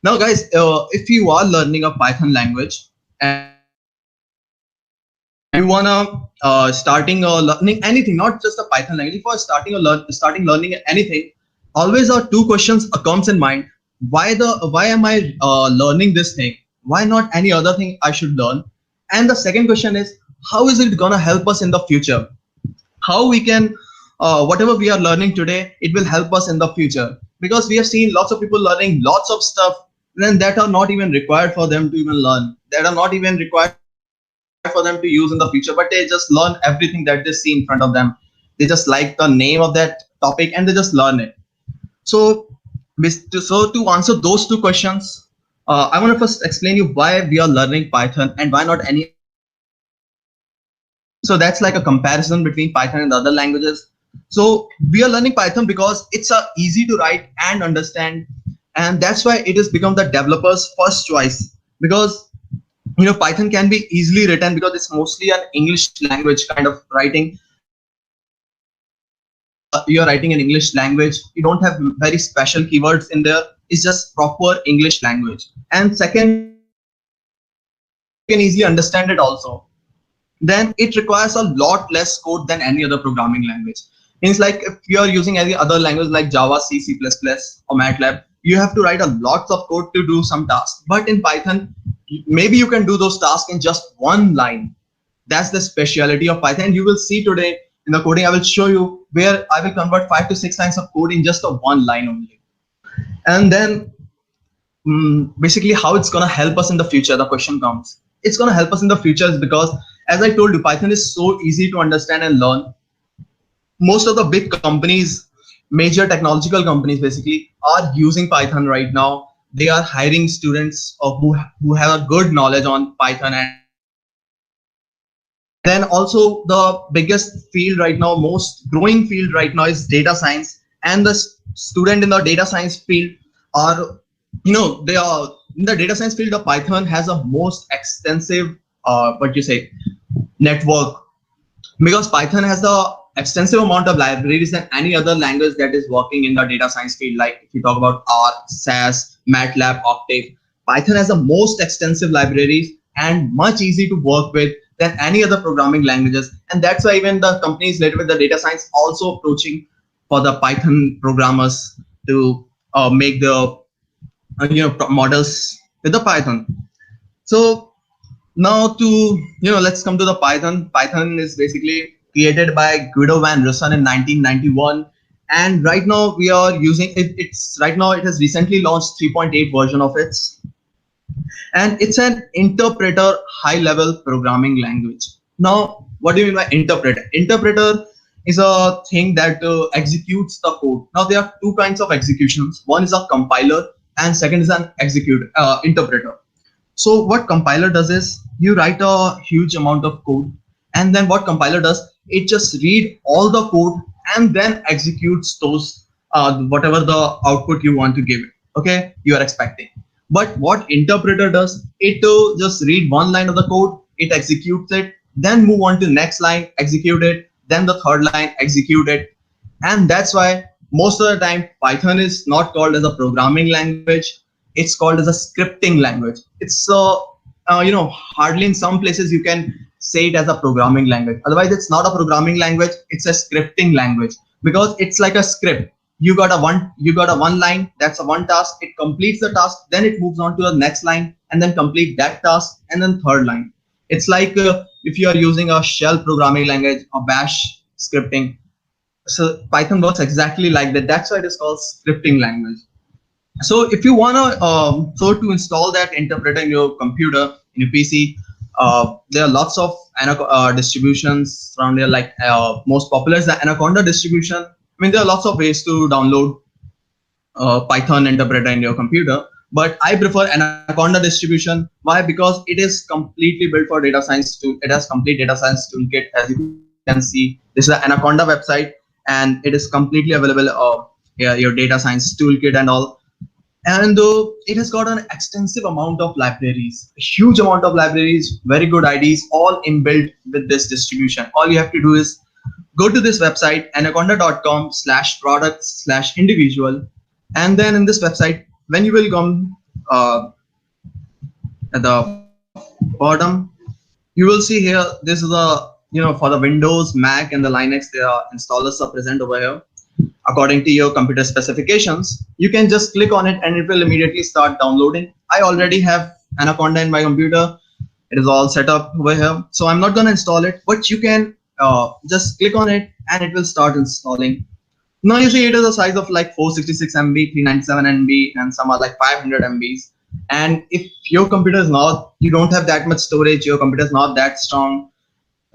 Now, guys, if you are learning a Python language and you wanna starting or learning anything, not just a Python language, if you are starting learning anything, always are two questions comes in mind. Why am I learning this thing? Why not any other thing I should learn? And the second question is, how is it gonna help us in the future? How we can whatever we are learning today, it will help us in the future, because we have seen lots of people learning lots of stuff then that are not even required for them to even learn, that are not even required for them to use in the future, but they just learn everything that they see in front of them. They just like the name of that topic and they just learn it. So so to answer those two questions, I want to first explain you why we are learning Python and why not any other language. So that's like a comparison between Python and the other languages. So we are learning Python because it's easy to write and understand, and that's why it has become the developer's first choice. Because Python can be easily written because it's mostly an English language kind of writing. You're writing in English language. You don't have very special keywords in there. It's just proper English language. And second, you can easily understand it also. Then it requires a lot less code than any other programming language. Means like if you are using any other language like Java, C++, or Matlab, you have to write a lot of code to do some tasks. But in Python, maybe you can do those tasks in just one line. That's the speciality of Python. You will see today in the coding, I will show you where I will convert 5 to 6 lines of code in just a one line only. And then basically how it's going to help us in the future, the question comes. It's going to help us in the future is because, as I told you, Python is so easy to understand and learn. Most of the big companies, major technological companies basically, are using Python right now. They are hiring students who have a good knowledge on Python. And then also the biggest field right now, most growing field right now is data science. And the student in the data science field are, they are in the data science field. The Python has a most extensive, network, because Python has the extensive amount of libraries than any other language that is working in the data science field. Like if you talk about R, SAS, MATLAB, Octave, Python has the most extensive libraries and much easy to work with than any other programming languages. And that's why even the companies related with the data science also approaching for the Python programmers to make the models with the Python. So now let's come to the Python. Python is basically created by Guido van Rossum in 1991, and right now we are using it. It has recently launched 3.8 version of it, and it's an interpreter high-level programming language. Now, what do you mean by interpreter? Interpreter is a thing that executes the code. Now there are two kinds of executions. One is a compiler, and second is an interpreter. So what compiler does is you write a huge amount of code, and then what compiler does, it just read all the code and then executes those whatever the output you want to give it. Okay, you are expecting. But what interpreter does, it just read one line of the code, it executes it, then move on to next line, execute it, then the third line, execute it. And that's why most of the time Python is not called as a programming language. It's called as a scripting language. It's hardly in some places you can say it as a programming language. Otherwise, it's not a programming language. It's a scripting language, because it's like a script. You got a one line. That's a one task. It completes the task. Then it moves on to the next line and then complete that task and then third line. It's like if you are using a shell programming language, a bash scripting. So Python works exactly like that. That's why it is called scripting language. So if you wanna to install that interpreter in your computer, in your PC, there are lots of distributions around there. Like most popular is the Anaconda distribution. I mean, there are lots of ways to download Python interpreter in your computer, but I prefer Anaconda distribution. Why? Because it is completely built for data science. It has complete data science toolkit. As you can see, this is the Anaconda website, and it is completely available. Your data science toolkit and all. And it has got an extensive amount of libraries, a huge amount of libraries, very good IDs, all inbuilt with this distribution. All you have to do is go to this website, anaconda.com/products/individual. And then in this website, when you will come at the bottom, you will see here, this is a, for the Windows, Mac, and the Linux, there are installers are present over here. According to your computer specifications, you can just click on it and it will immediately start downloading. I already have Anaconda in my computer. It is all set up over here. So I'm not going to install it, but you can just click on it and it will start installing. Now you see it is a size of like 466 MB, 397 MB, and some are like 500 MBs. And if your computer is not, you don't have that much storage, your computer is not that strong,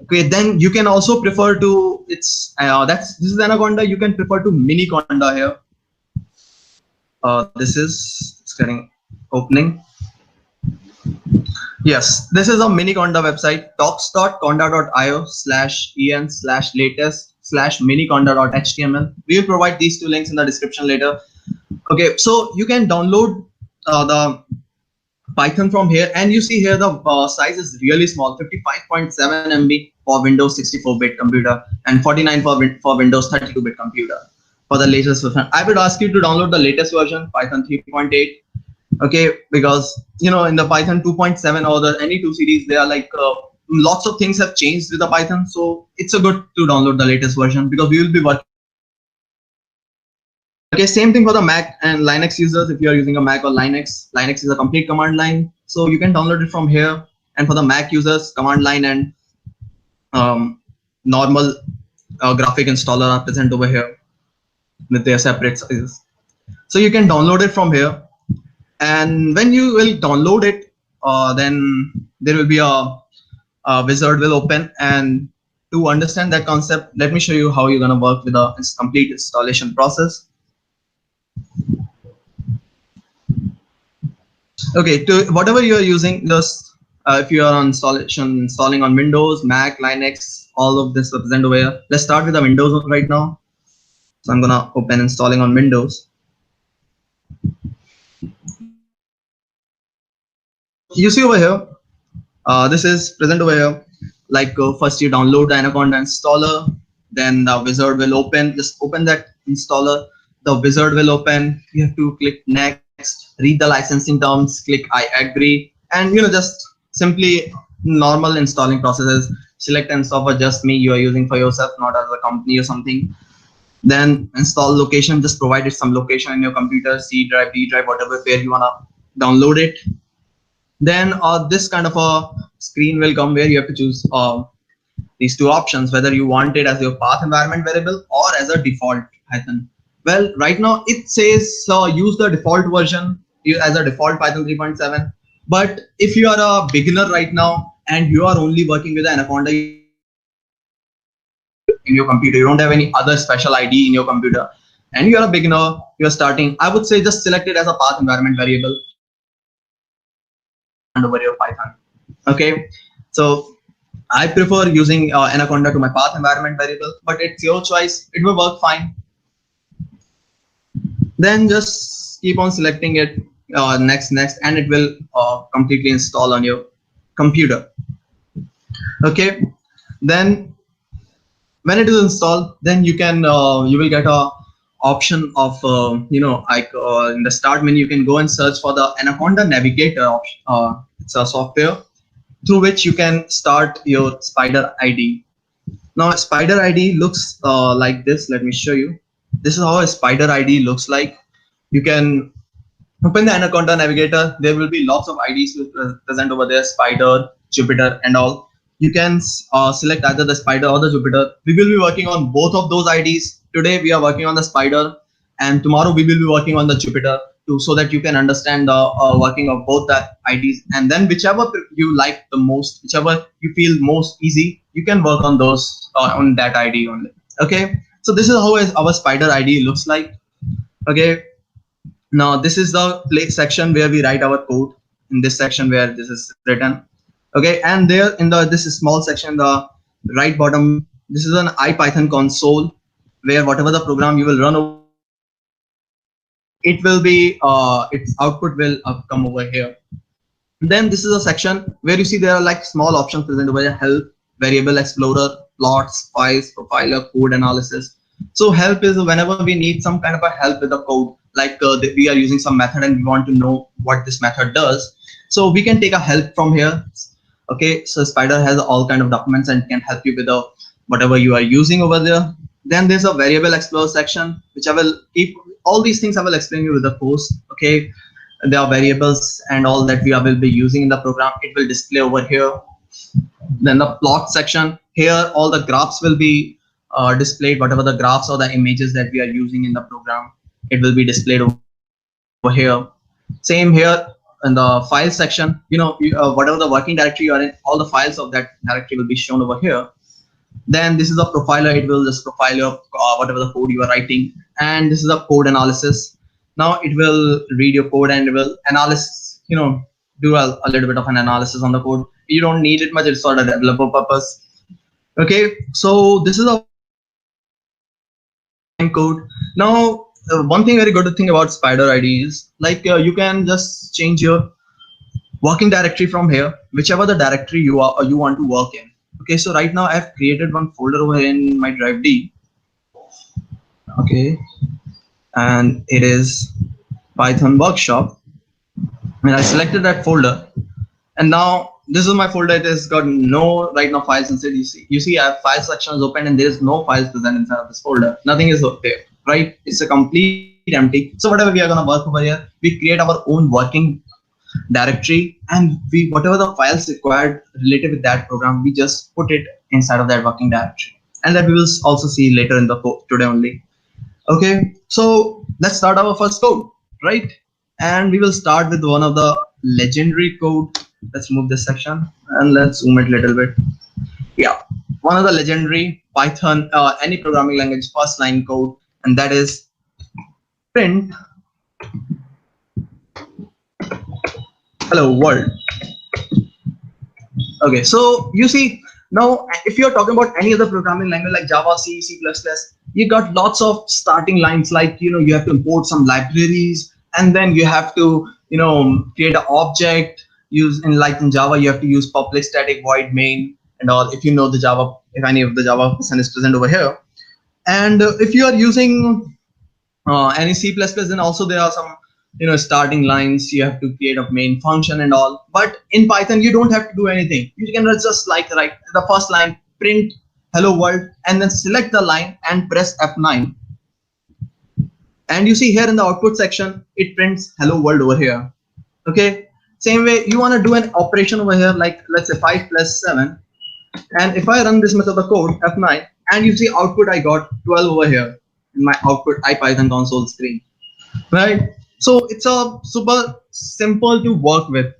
okay, then you can also prefer to, this is Anaconda, you can prefer to Mini Conda here. It's getting opening. Yes, this is a Mini Conda website, docs.conda.io/en/latest/miniconda.html. We will provide these two links in the description later. Okay, so you can download the Python from here, and you see here the size is really small, 55.7 MB for Windows 64-bit computer and 49 for Windows 32-bit computer for the latest version. I would ask you to download the latest version, Python 3.8. Okay, because in the Python 2.7 or the any 2 series, there are like lots of things have changed with the Python, so it's a good to download the latest version because we will be working. Okay, same thing for the Mac and Linux users. If you are using a Mac or Linux, Linux is a complete command line, so you can download it from here. And for the Mac users, command line and normal graphic installer are present over here with their separate sizes. So you can download it from here. And when you will download it, then there will be a wizard will open. And to understand that concept, let me show you how you're going to work with a complete installation process. Okay, to whatever you are using, just if you are installing on Windows, Mac, Linux, all of this represent over here. Let's start with the Windows right now. So I'm gonna open installing on Windows. You see over here, this is present over here. Like first you download the Anaconda installer, then the wizard will open. Just open that installer. The wizard will open. You have to click next, read the licensing terms, click I agree, and just simply normal installing processes. Select install for just me, you are using for yourself, not as a company or something. Then install location, just provide it some location in your computer, C drive, D drive, whatever where you wanna download it. Then this kind of a screen will come where you have to choose these two options, whether you want it as your path environment variable or as a default Python. Well, right now it says use the default version as a default Python 3.7. But if you are a beginner right now and you are only working with Anaconda in your computer, you don't have any other special ID in your computer, and you are a beginner, you are starting, I would say just select it as a path environment variable over your Python. Okay, so I prefer using Anaconda to my path environment variable, but it's your choice. It will work fine. Then just keep on selecting it, next, and it will completely install on your computer. Okay, then when it is installed, then you can you will get a option of in the start menu you can go and search for the Anaconda Navigator option. It's a software through which you can start your Spider ID. Now Spider ID looks like this. Let me show you. This is how a Spider ID looks like. You can open the Anaconda Navigator. There will be lots of IDs present over there, Spider, Jupyter, and all. You can select either the Spider or the Jupyter. We will be working on both of those IDs. Today we are working on the Spider, and tomorrow we will be working on the Jupyter too, so that you can understand the working of both the IDs. And then whichever you like the most, whichever you feel most easy, you can work on those on that ID only. Okay, so this is how our Spider ID looks like. Okay, now this is the section where we write our code. In this section where this is written. Okay, and there in this small section, the right bottom, this is an IPython console where whatever the program you will run, it will be its output will come over here. Then this is a section where you see there are like small options present over here: help, variable explorer, plots, files, profiler, code analysis. So help is whenever we need some kind of a help with the code. we are using some method and we want to know what this method does. So we can take a help from here. Okay, so Spider has all kind of documents and can help you with whatever you are using over there. Then there's a variable explorer section, which I will keep all these things I will explain you with the course. Okay, there are variables and all that we will be using in the program. It will display over here. Then the plot section, here all the graphs will be displayed, whatever the graphs or the images that we are using in the program, it will be displayed over here. Same here in the file section, whatever the working directory you are in, all the files of that directory will be shown over here. Then this is a profiler, it will just profile your whatever the code you are writing. And this is a code analysis. Now it will read your code and it will analyze, do a little bit of an analysis on the code. You don't need it much, it's for the developer purpose. Okay, so this is a code. Now one thing very good thing about Spider ID is you can just change your working directory from here, whichever the directory you want to work in. Okay, so right now I've created one folder over here in my drive D. Okay, and it is Python workshop, and I selected that folder, and now this is my folder. It has got no right now files inside. You see I have file sections open and there is no files present inside of this folder. Nothing is there, right? It's a complete empty. So whatever we are gonna work over here, we create our own working directory, and whatever the files required related with that program, we just put it inside of that working directory, and that we will also see later in the code today only. Okay, so let's start our first code, right? And we will start with one of the legendary code. Let's move this section and let's zoom it a little bit. Yeah, one of the legendary Python, any programming language first line code, and that is print hello world. Okay, so you see now if you're talking about any other programming language like Java, C, C++, you got lots of starting lines, like you have to import some libraries, and then you have to create an object. In Java you have to use public static void main and all, if you know the Java, if any of the Java person is present over here. And if you are using any C++, then also there are some starting lines. You have to create a main function and all, but in Python you don't have to do anything. You can just write the first line, print hello world, and then select the line and press F9, and you see here in the output section it prints hello world over here. Okay, same way you want to do an operation over here, like let's say 5 plus 7, and if I run this much of the code F9, and you see output I got 12 over here in my output IPython console screen, right? So it's a super simple to work with.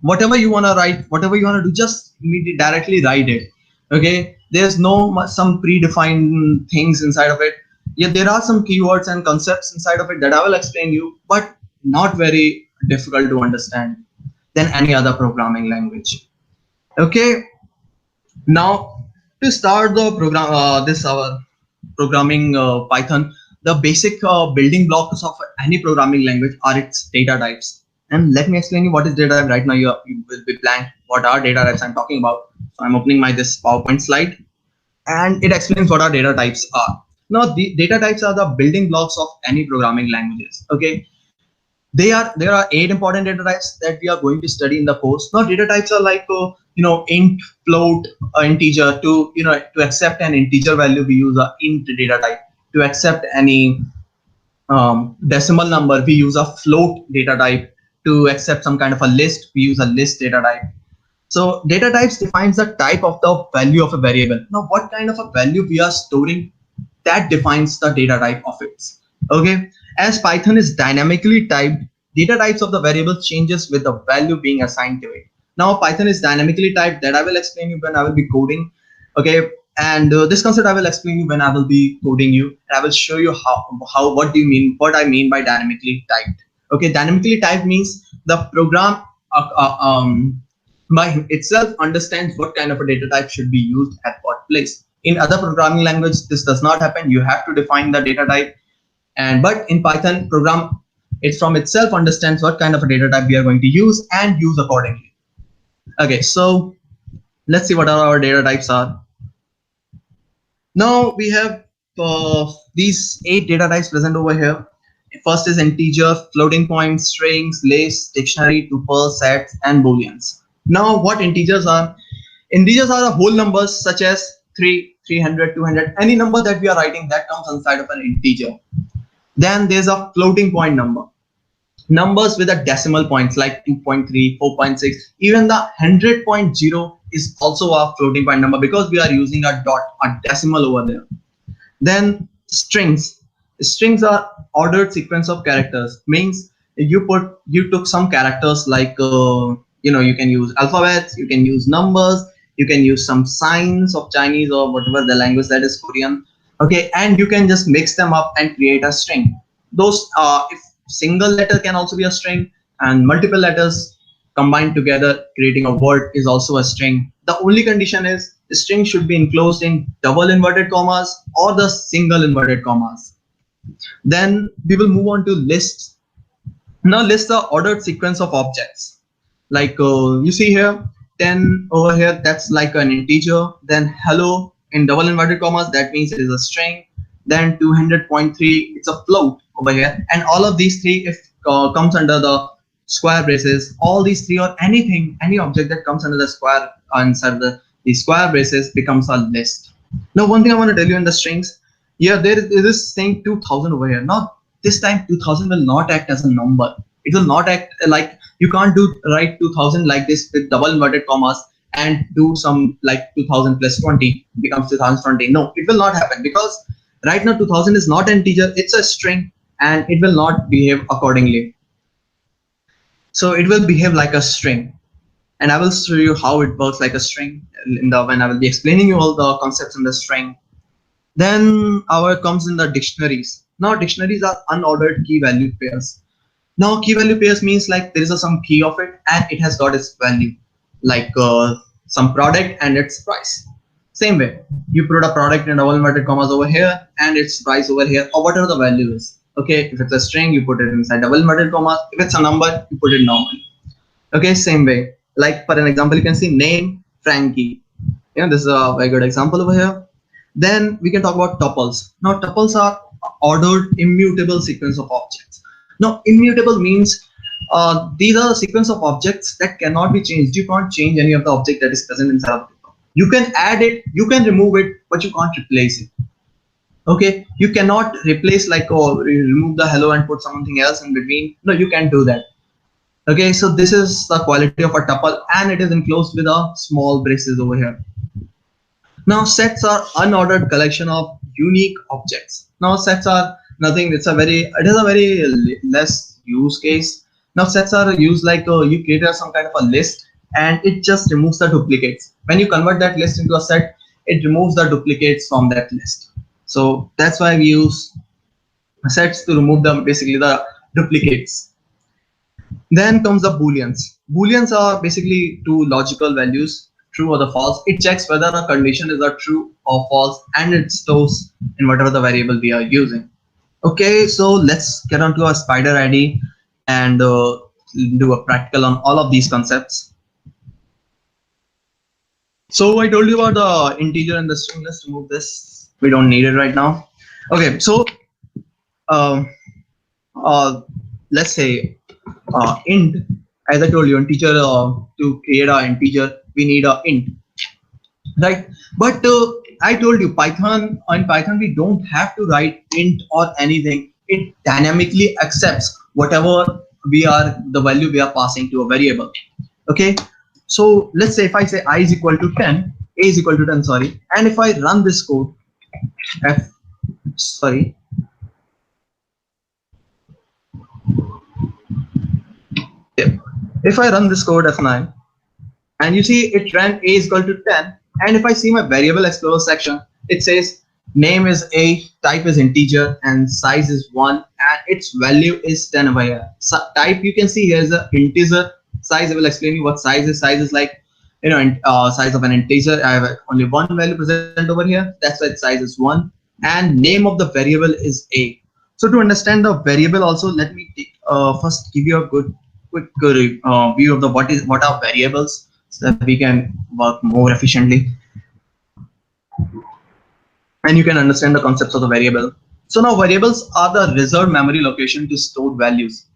Whatever you want to write, whatever you want to do, just directly write it. Okay, there's no some predefined things inside of it. Yeah, there are some keywords and concepts inside of it that I will explain you, but not very difficult to understand than any other programming language. Okay, now to start the program, our programming Python, the basic building blocks of any programming language are its data types. And let me explain you what is data type. Right now you will be blank. What are data types I'm talking about? So I'm opening this PowerPoint slide, and it explains what our data types are. Now the data types are the building blocks of any programming languages. Okay, there are 8 important data types that we are going to study in the course. Now data types are like int, float, integer. To accept an integer value, we use a int data type. To accept any decimal number, we use a float data type. To accept some kind of a list, we use a list data type. So data types defines the type of the value of a variable. Now what kind of a value we are storing, that defines the data type of it. Okay, as Python is dynamically typed, data types of the variable changes with the value being assigned to it. Now Python is dynamically typed, that I will explain you when I will be coding. Okay, and this concept I will explain you when I will be coding you, and I will show you what I mean by dynamically typed. Okay, dynamically typed means the program by itself understands what kind of a data type should be used at what place. In other programming language, this does not happen. You have to define the data type, but in Python program, it from itself understands what kind of a data type we are going to use and use accordingly. Okay, so let's see what our data types are. Now we have these 8 data types present over here, First is integer, floating point, strings, lists, dictionary, tuple, sets, and booleans. Now, what integers are? Integers are the whole numbers such as 3, 300, 200, any number that we are writing that comes inside of an integer. Then there's a floating point number. Numbers with a decimal points like 2.3, 4.6, even the 100.0 is also a floating point number because we are using a dot, a decimal over there. Then strings. Strings are ordered sequence of characters. Means you took some characters like you can use alphabets, you can use numbers, you can use some signs of Chinese or whatever the language that is Korean. Okay, and you can just mix them up and create a string. Those if single letter can also be a string, and multiple letters combined together creating a word is also a string. The only condition is the string should be enclosed in double inverted commas or the single inverted commas. Then we will move on to lists. Now lists are ordered sequence of objects. Like you see here 10 over here, that's like an integer. Then hello in double inverted commas, that means it is a string. Then 200.3, it's a float over here. And all of these three, if comes under the square braces, all these three or anything, any object that comes under the square inside the square braces becomes a list. Now one thing I want to tell you in the strings, yeah, there is this thing 2000 over here. Now this time 2000 will not act as a number. It will not act like, you can't write 2000 like this with double inverted commas and do some like 2000 plus 20 becomes 2020. No, it will not happen because right now 2000 is not an integer, it's a string and it will not behave accordingly. So it will behave like a string, and I will show you how it works like a string when I will be explaining you all the concepts in the string. Then our comes in the dictionaries. Now dictionaries are unordered key value pairs. Now key value pairs means like there is some key of it and it has got its value, like some product and its price. Same way, you put a product in double inverted commas over here and its price over here, or whatever the value is. Okay, if it's a string, you put it inside double inverted commas. If it's a number, you put it normally. Okay, same way. Like for an example, you can see name Frankie. This is a very good example over here. Then we can talk about tuples. Now tuples are ordered immutable sequence of objects. Now immutable means these are a sequence of objects that cannot be changed. You can't change any of the object that is present inside of it. You can add it, you can remove it, but you can't replace it. Okay, you cannot replace like remove the hello and put something else in between. No, you can't do that. Okay, so this is the quality of a tuple and it is enclosed with a small braces over here. Now sets are unordered collection of unique objects. Now sets are nothing, it is a very less use case. Now sets are used like you create some kind of a list and it just removes the duplicates. When you convert that list into a set, it removes the duplicates from that list. So that's why we use sets to remove them, basically the duplicates. Then comes the booleans. Booleans are basically two logical values, true or the false. It checks whether a condition is a true or false and it stores in whatever the variable we are using. Okay, so let's get on to our spider ID and do a practical on all of these concepts. So I told you about the integer and the string. Let's remove this. We don't need it right now. Okay, so let's say int, as I told you, integer to create an integer, we need a int, right? But I told you in Python we don't have to write int or anything. It dynamically accepts whatever the value we are passing to a variable. Okay, so let's say if I say I is equal to 10, a is equal to 10, sorry, and if I run this code, if I run this code F9 and you see it ran a is equal to 10, and if I see my variable explorer section, it says name is a, type is integer, and size is 1, and its value is 10 over here. So type you can see here is an integer. Size I will explain you what size is. Size is like size of an integer. I have only one value present over here. That's why its size is 1, and name of the variable is a. So to understand the variable also, let me first give you a quick view of what are variables, so that we can work more efficiently and you can understand the concepts of the variable. So now variables are the reserved memory location to store values.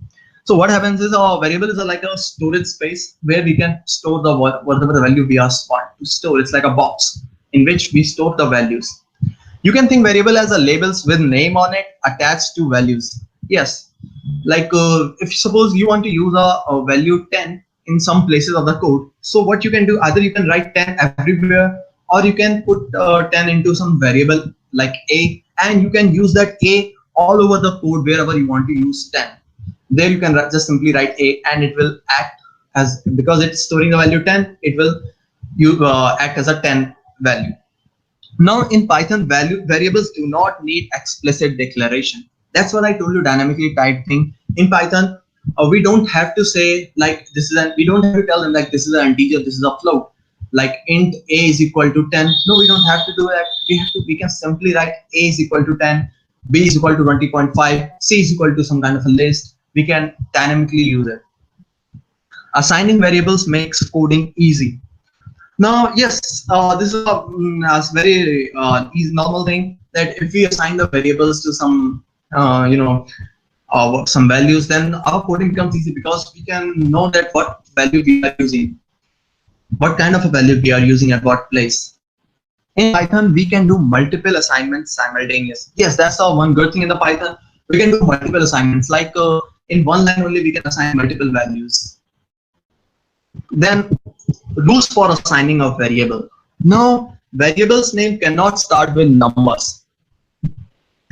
So what happens is our variable is like a storage space where we can store the whatever the value we are want to store. It's like a box in which we store the values. You can think variable as a labels with name on it attached to values. Yes, like if suppose you want to use a value 10 in some places of the code, so what you can do, either you can write 10 everywhere, or you can put 10 into some variable like a, and you can use that a all over the code wherever you want to use 10. There you can just simply write a, and it will act as, because it's storing the value 10, it will act as a 10 value. Now in Python, variables do not need explicit declaration. That's what I told you, dynamically typed thing. In Python, we don't have to say like this is we don't have to tell them like this is an integer, this is a float, like int a is equal to 10. No, we don't have to do that. We can simply write a is equal to 10, b is equal to 20.5, c is equal to some kind of a list. We can dynamically use it. Assigning variables makes coding easy. Now, yes, this is a very easy normal thing, that if we assign the variables to some some values, then our coding becomes easy, because we can know that what value we are using, what kind of a value we are using at what place. In Python, we can do multiple assignments simultaneously. Yes, that's the one good thing in the Python. We can do multiple assignments, like in one line only we can assign multiple values. Then rules for assigning a variable. Now, variable's name cannot start with numbers.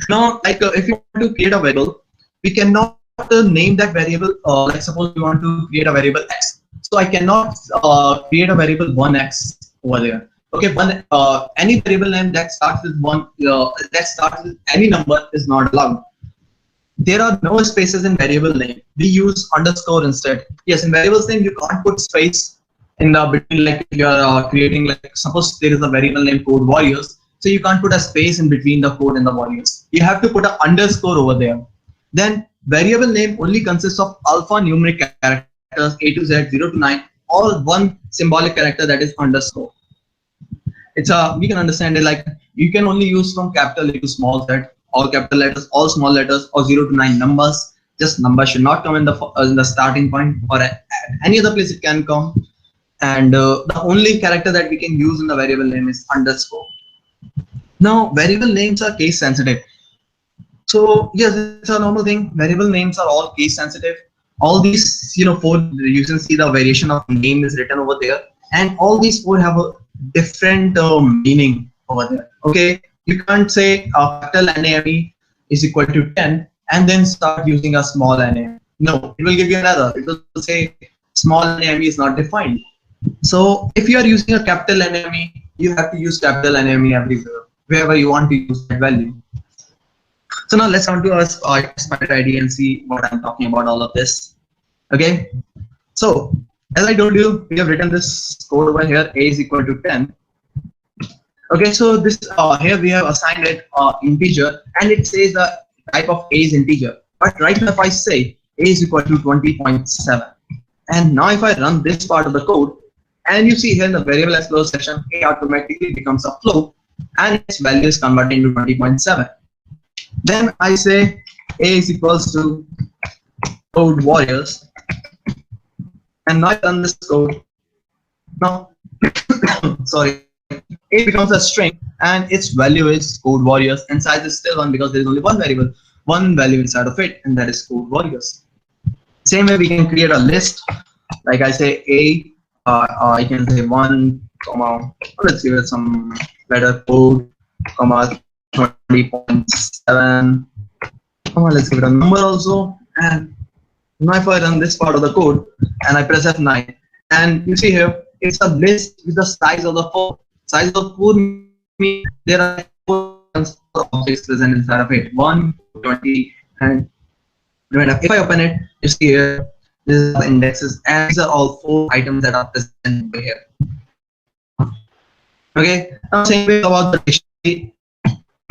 Now, like if you want to create a variable, we cannot name that variable. Like suppose we want to create a variable x. So I cannot create a variable 1x over there. Okay, any variable name that starts with that starts with any number is not allowed. There are no spaces in variable name. We use underscore instead. Yes, in variables name you can't put space in the between. Like if you are creating, like suppose there is a variable name code warriors, so you can't put a space in between the code and the warriors. You have to put an underscore over there. Then variable name only consists of alphanumeric characters A to Z, 0 to 9, all one symbolic character, that is underscore. It's we can understand it like you can only use from capital A to small z, all capital letters, all small letters, or 0 to 9 numbers. Just numbers should not come in the starting point, or at any other place it can come. And the only character that we can use in the variable name is underscore. Now, variable names are case sensitive. So yes, it's a normal thing. Variable names are all case sensitive. All these, four, you can see the variation of name is written over there, and all these four have a different meaning over there. Okay, you can't say capital NAME is equal to 10 and then start using a small NAME. No, it will give you an error. It will say small NAME is not defined. So if you are using a capital NAME, you have to use capital NAME everywhere, wherever you want to use that value. So now let's come to our spider ID and see what I'm talking about all of this. Okay, so as I told you, we have written this code over here, a is equal to 10. Okay, so this here we have assigned it integer, and it says the type of a is integer. But right now if I say a is equal to 20.7, and now if I run this part of the code, and you see here in the variable explorer section, a automatically becomes a float, and its value is converted into 20.7. Then I say a is equals to code warriors, and now I run this code. Now, sorry, a becomes a string, and its value is code warriors, and size is still 1 because there is only one variable, one value inside of it, and that is code warriors. Same way we can create a list. Like I say a, I can say 1, let's give it some letter code, 20.7. Let's give it a number also. And now if I run this part of the code and I press F9, and you see here it's a list with the size of the 4. Size of 4 means there are 4 objects present inside of it, 1, 20, and 20. If I open it, you see here this is the indexes, and these are all 4 items that are present over here. Okay, now same way about the dictionary.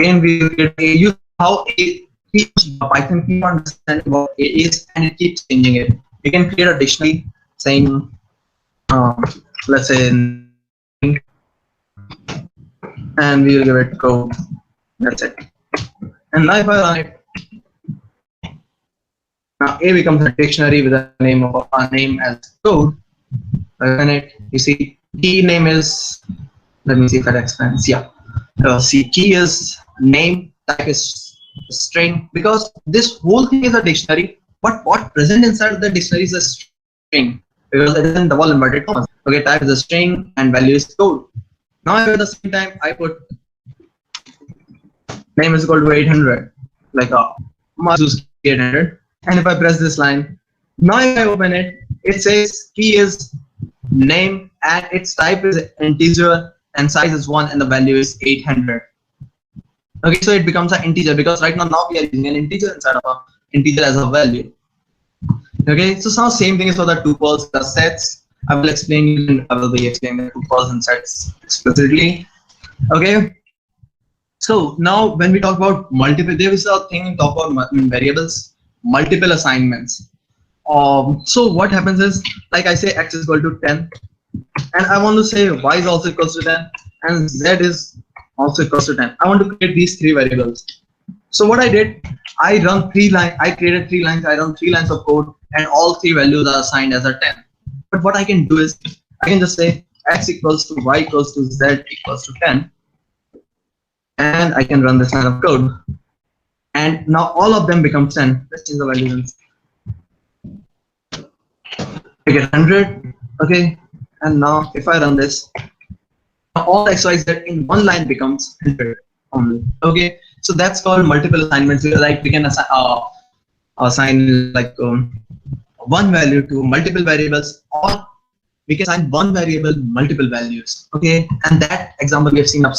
Again, we will use how a keeps Python keep understanding what a is, and it keeps changing it. We can create a dictionary saying, let's say, and we will give it code. That's it. And now if I run it, now A becomes a dictionary with a name of a name as code. I run it, you see key name is, let me see if that expands. Yeah. See, key is name, type is string, because this whole thing is a dictionary, but what present inside the dictionary is a string, because it is in double inverted commas. Okay, type is a string and value is code. Now at the same time I put name is equal to 800, like a Mazus 800, and if I press this line, now if I open it, it says key is name and its type is integer and size is 1 and the value is 800. Okay, so it becomes an integer because right now we are using an integer inside of an integer as a value. Okay, so now same thing is for the tuples, the sets. I will explain. I will be explaining the tuples and sets explicitly. Okay. So now when we talk about multiple, there is a thing we talk about variables, multiple assignments. So what happens is, like I say x is equal to 10, and I want to say y is also equals to 10 and z is also equals to 10. I want to create these three variables. So what I did, I run I created 3 lines, I run 3 lines of code and all 3 values are assigned as a 10. But what I can do is, I can just say x equals to y equals to z equals to 10. And I can run this line of code. And now all of them become 10. Let's change the values. I get 100. Okay. And now if I run this, all x, y, z in one line becomes 100 only. Okay. So that's called multiple assignments. Like we can assign like one value to multiple variables, or we can assign one variable multiple values. Okay. And that example we have seen up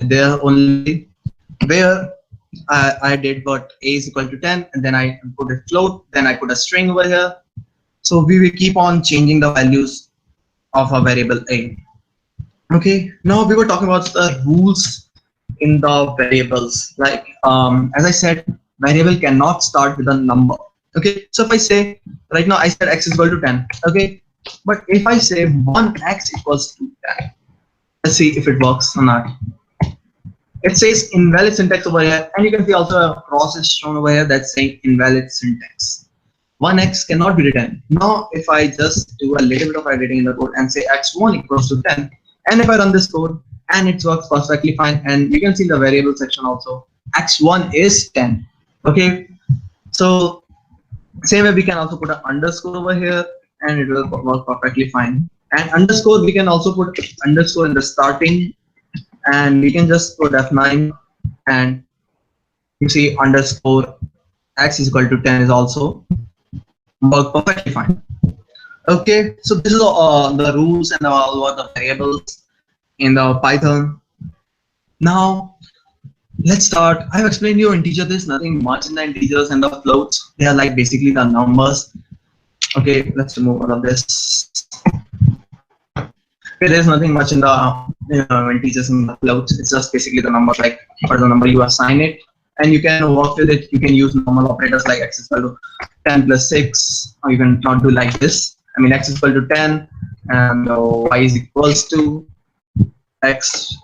there only, where I did what a is equal to 10 and then I put a float, then I put a string over here. So we will keep on changing the values of a variable a. Okay, now we were talking about the rules in the variables. Like as I said, variable cannot start with a number. Okay, so if I say right now I said x is equal to 10. Okay, but if I say 1x equals to 10, let's see if it works or not. It says invalid syntax over here, and you can see also a cross is shown over here that's saying invalid syntax. 1x cannot be written. Now if I just do a little bit of editing in the code and say x1 equals to 10, and if I run this code and it works perfectly fine, and you can see in the variable section also x1 is 10. Okay, so same way we can also put an underscore over here and it will work perfectly fine. And underscore, we can also put underscore in the starting, and we can just put F9 and you see underscore x is equal to 10 is also work perfectly fine. Okay, so this is the rules and all the variables in the Python. Now let's start. I have explained you integer. There's nothing much in the integers and the floats. They are like basically the numbers. Okay, let's remove all of this. Okay, there's nothing much in the integers and the floats. It's just basically the number, like for the number you assign it, and you can work with it. You can use normal operators like x is equal to 10 plus 6, or you can not do like this. I mean, x is equal to 10 and y is equals to x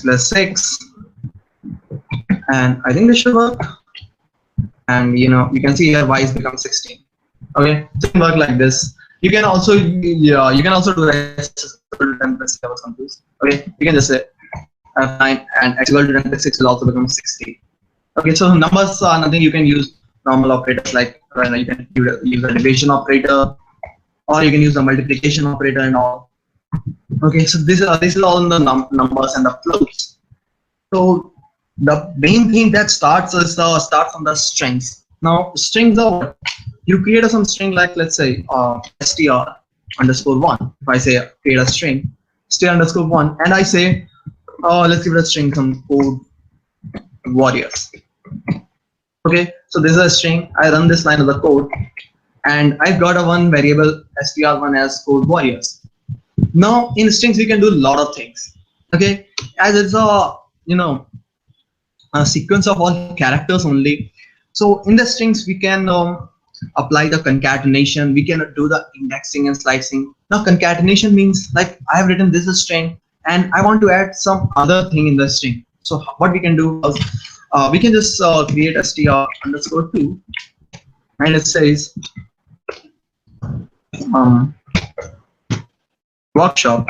plus 6, and I think this should work. And you can see here y is become 16. Okay, so it can work like this. You can also you can also do x equal to 10 plus 6. I was confused. Okay, you can just say 9 and x equal to 10 plus 6 will also become 60. Okay, so numbers are nothing. You can use normal operators like you can use a division operator, or you can use the multiplication operator and all. Okay, so this is all in the numbers and the floats. So the main thing that starts is start from the strings. Now strings are, you create some string like, let's say str_1. If I say create a string str_1 and I say let's give it a string some code warriors. Okay, so this is a string. I run this line of the code and I've got a one variable str1 as code warriors. Now in strings we can do a lot of things. Okay, as it's a a sequence of all characters only. So in the strings we can apply the concatenation. We can do the indexing and slicing. Now concatenation means like I have written this string and I want to add some other thing in the string. So what we can do is we can just create str_2, and it says workshop,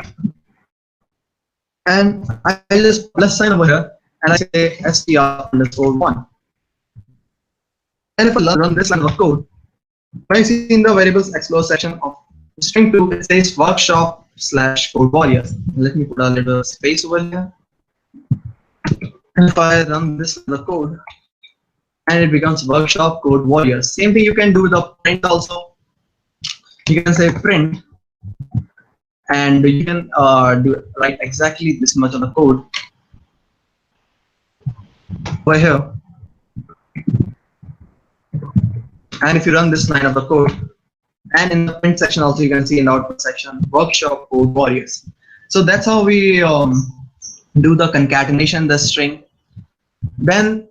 and I'll just plus sign over here, and I say str_1. And if I run this line of code, when you see in the variables explore section of string 2, it says workshop/code warriors. Let me put a little space over here. And if I run this line of code, and it becomes workshop code warriors. Same thing you can do with the print also. You can say print, and you can write exactly this much of the code over here. And if you run this line of the code, and in the print section also you can see in the output section workshop code warriors. So that's how we do the concatenation, the string. Then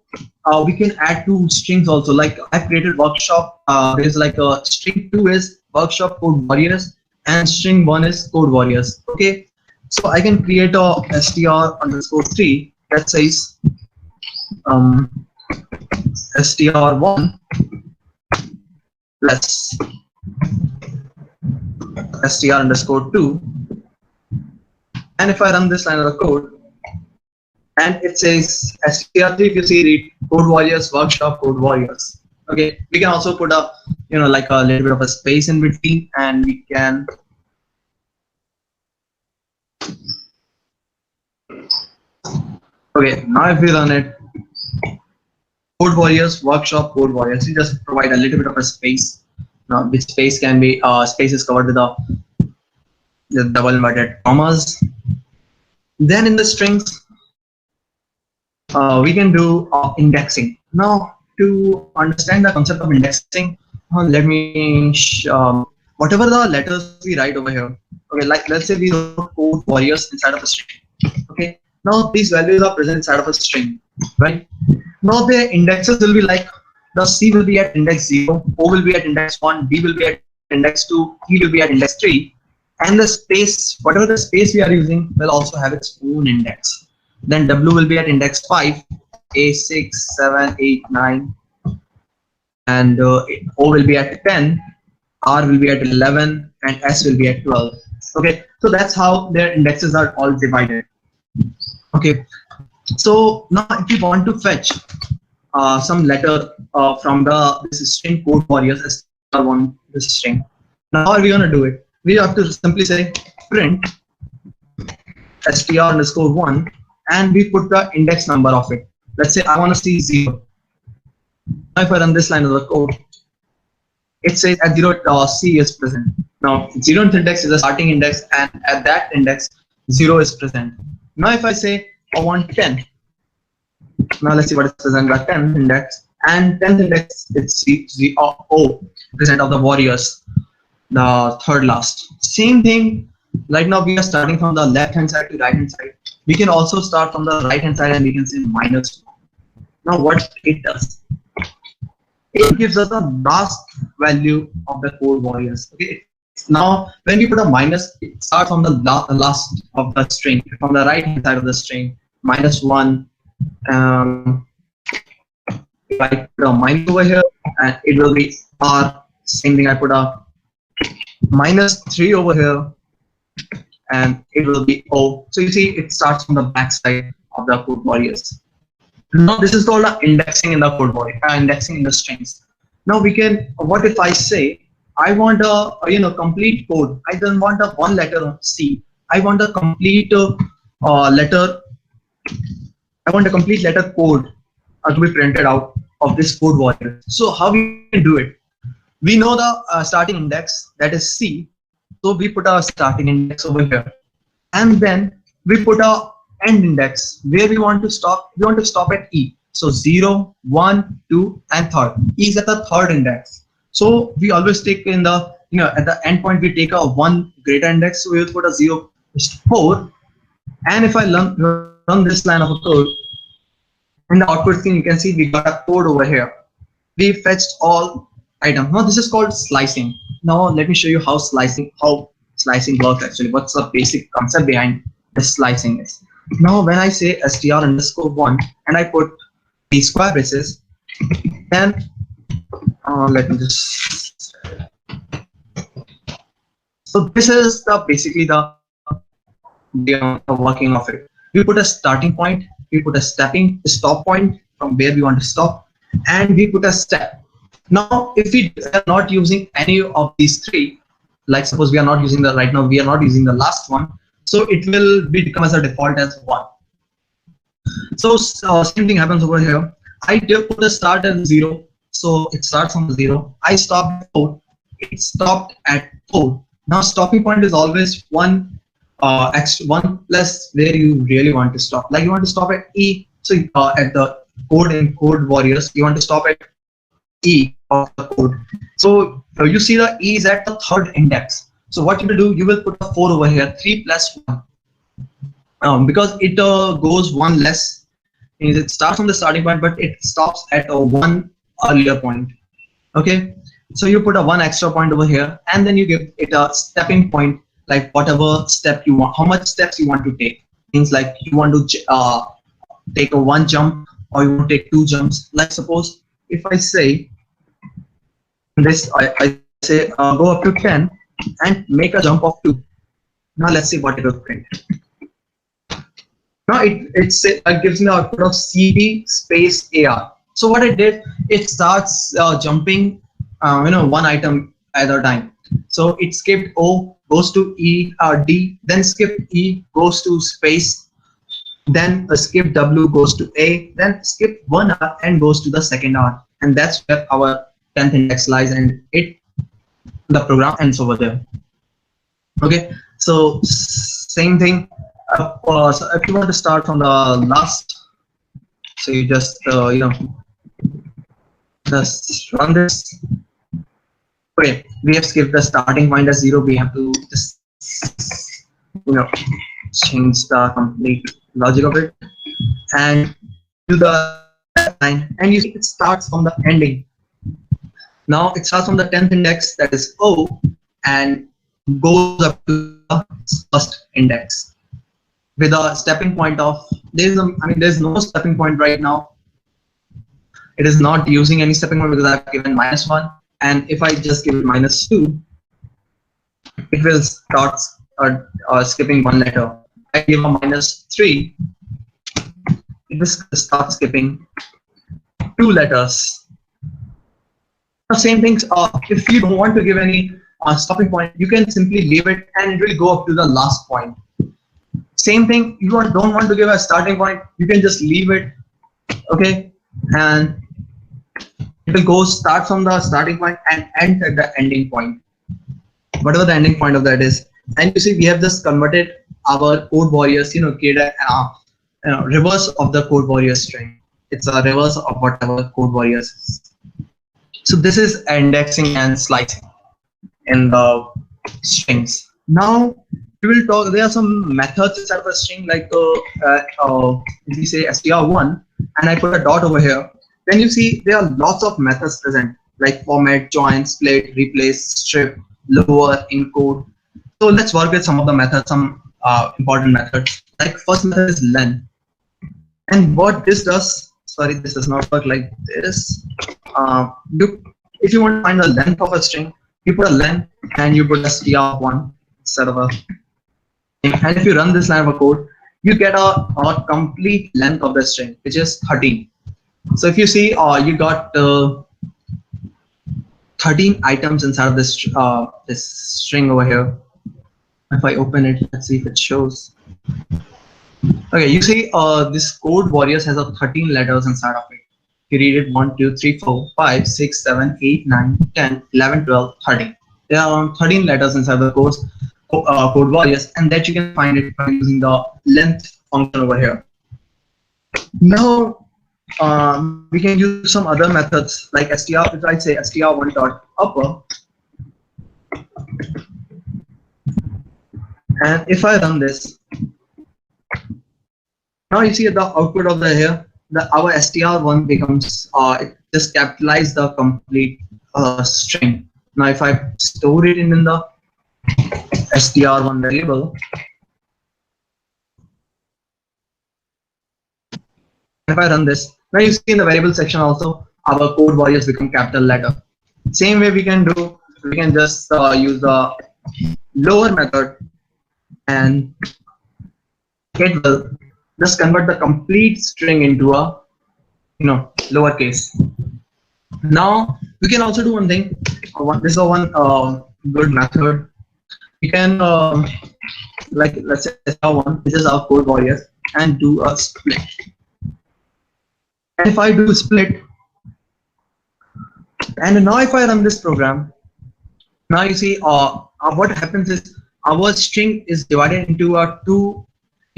we can add two strings also. Like I've created workshop. There's like a string 2 is workshop code warriors, and string 1 is code warriors. Okay, so I can create a str_3 that says str1 plus str_2, and if I run this line of the code, and it says str3, if you see, read code warriors workshop code warriors. Okay, we can also put a like a little bit of a space in between, and we can okay, now if we run it, code warriors workshop code warriors, you just provide a little bit of a space. Now which space can be space is covered with the double inverted commas. Then in the strings we can do indexing. Now to understand the concept of indexing, let me whatever the letters we write over here. Okay, like let's say we wrote code warriors inside of a string. Okay, now these values are present inside of a string, right? Now the indexes will be like the C will be at index 0, O will be at index 1, D will be at index 2, E will be at index 3, and the space, whatever the space we are using, will also have its own index. Then W will be at index 5, A 6, 7, 8, 9, and O will be at 10, R will be at 11, and S will be at 12. Okay, so that's how their indexes are all divided. Okay, so now if you want to fetch some letter from this string code warriors str1, this string, now how are we going to do it? We have to simply say print str_1, and we put the index number of it. Let's say I want to see 0. Now if I run this line of the code, it says at 0 C is present. Now 0th index is a starting index, and at that index 0 is present. Now if I say I want 10, now let's see what is present by 10th index, and 10th index it's O present of the warriors, the third last. Same thing, right now we are starting from the left hand side to right hand side. We can also start from the right hand side, and we can say -1. Now what it does, it gives us the last value of the code warriors. Okay, now when we put a minus, it starts from the last of the string, from the right hand side of the string, -1. If I put a minus over here, and it will be R. Same thing, I put a -3 over here, and it will be O. So you see, it starts from the back side of the code warriors. Now this is called indexing in the code warrior, indexing in the strings. Now we can, what if I say I want a complete code? I don't want a one letter C. I want a complete letter. I want a complete letter code to be printed out of this code warrior. So how we can do it? We know the starting index, that is C. So we put our starting index over here, and then we put our end index where we want to stop. We want to stop at E. So 0, 1, 2, and 3rd. E is at the 3rd index. So we always take in the at the end point we take a 1 greater index. So we will put a 0, 4. And if I run this line of a code, in the output screen you can see we got a code over here. We fetched all items. Now this is called slicing. Now let me show you how slicing works actually. What's the basic concept behind this slicing is. Now when I say str_1 and I put the square braces, then let me just. So this is the basically the working of it. We put a starting point, we put a stop point from where we want to stop, and we put a step. Now, if we are not using any of these three, like suppose we are not using the right now, we are not using the last one, so it will become as a default as 1. So same thing happens over here. I did put a start at 0, so it starts from 0. I stopped at 4, it stopped at 4. Now stopping point is always 1 extra 1 plus where you really want to stop. Like you want to stop at E, so at the code in Code Warriors, you want to stop at E of the code. So you see the E is at the 3rd index. So what you will do, you will put a 4 over here, 3 plus 1, because it goes 1 less. It starts from the starting point, but it stops at a 1 earlier point. Okay, so you put a 1 extra point over here, and then you give it a stepping point, like whatever step you want, how much steps you want to take. Means like you want to take a 1 jump, or you want to take 2 jumps. Like suppose if I say this, I say go up to 10 and make a jump of 2. Now let's see what it will print. Now it gives me the output of CB space AR. So what it did, it starts jumping 1 item at a time. So it skipped O, goes to E, D, then skip E, goes to space, then skip W, goes to A, then skip 1 R and goes to the 2nd R. And that's where our 10th index lies, and the program ends over there. Okay, so same thing. So if you want to start from the last, so you just just run this. Okay, we have skipped the starting point as 0. We have to just change the complete logic of it and do the line, and you see it starts from the ending. Now it starts from the 10th index, that is O, and goes up to the 1st index with a stepping point of there's no stepping point right now. It is not using any stepping point because I've given -1, and if I just give it -2, it will start skipping 1 letter. I give a -3, it will start skipping 2 letters. Now, same things. If you don't want to give any stopping point, you can simply leave it and it will go up to the last point. Same thing, you don't want to give a starting point, you can just leave it, okay, and it will go start from the starting point and end at the ending point, whatever the ending point of that is. And you see, we have just converted our Code Warriors, create a reverse of the Code Warriors string. It's a reverse of whatever Code Warriors is. So this is indexing and slicing in the strings. Now we will talk. There are some methods inside of a string, like if we say str1 and I put a dot over here, then you see there are lots of methods present, like format, join, split, replace, strip, lower, encode. So let's work with some of the methods, some important methods. Like first method is len, and what this does. Sorry, this does not work like this. If you want to find the length of a string, you put a len and you put a str1 instead of a. And if you run this line of code, you get a complete length of the string, which is 13. So if you see, you got 13 items inside of this string over here. If I open it, let's see if it shows. Okay, you see, this Code Warriors has a 13 letters inside of it. You read it 1, 2, 3, 4, 5, 6, 7, 8, 9, 10, 11, 12, 13. There are around 13 letters inside the Code Warriors, and that you can find it by using the length function over here. Now we can use some other methods like str. If I say str1.upper, and if I run this, now you see the output of the here. Our str1 becomes it just capitalize the complete string. Now if I store it in the str1 variable, If I run this, now you see in the variable section also our code warriors become capital letter. Same way we can just use the lower method, and it will just convert the complete string into a lowercase. Now we can also do one thing. This is one good method. We can like, let's say one. This is our code warriors, and do a split. And if I do split, and now if I run this program, now you see what happens is our string is divided into a two,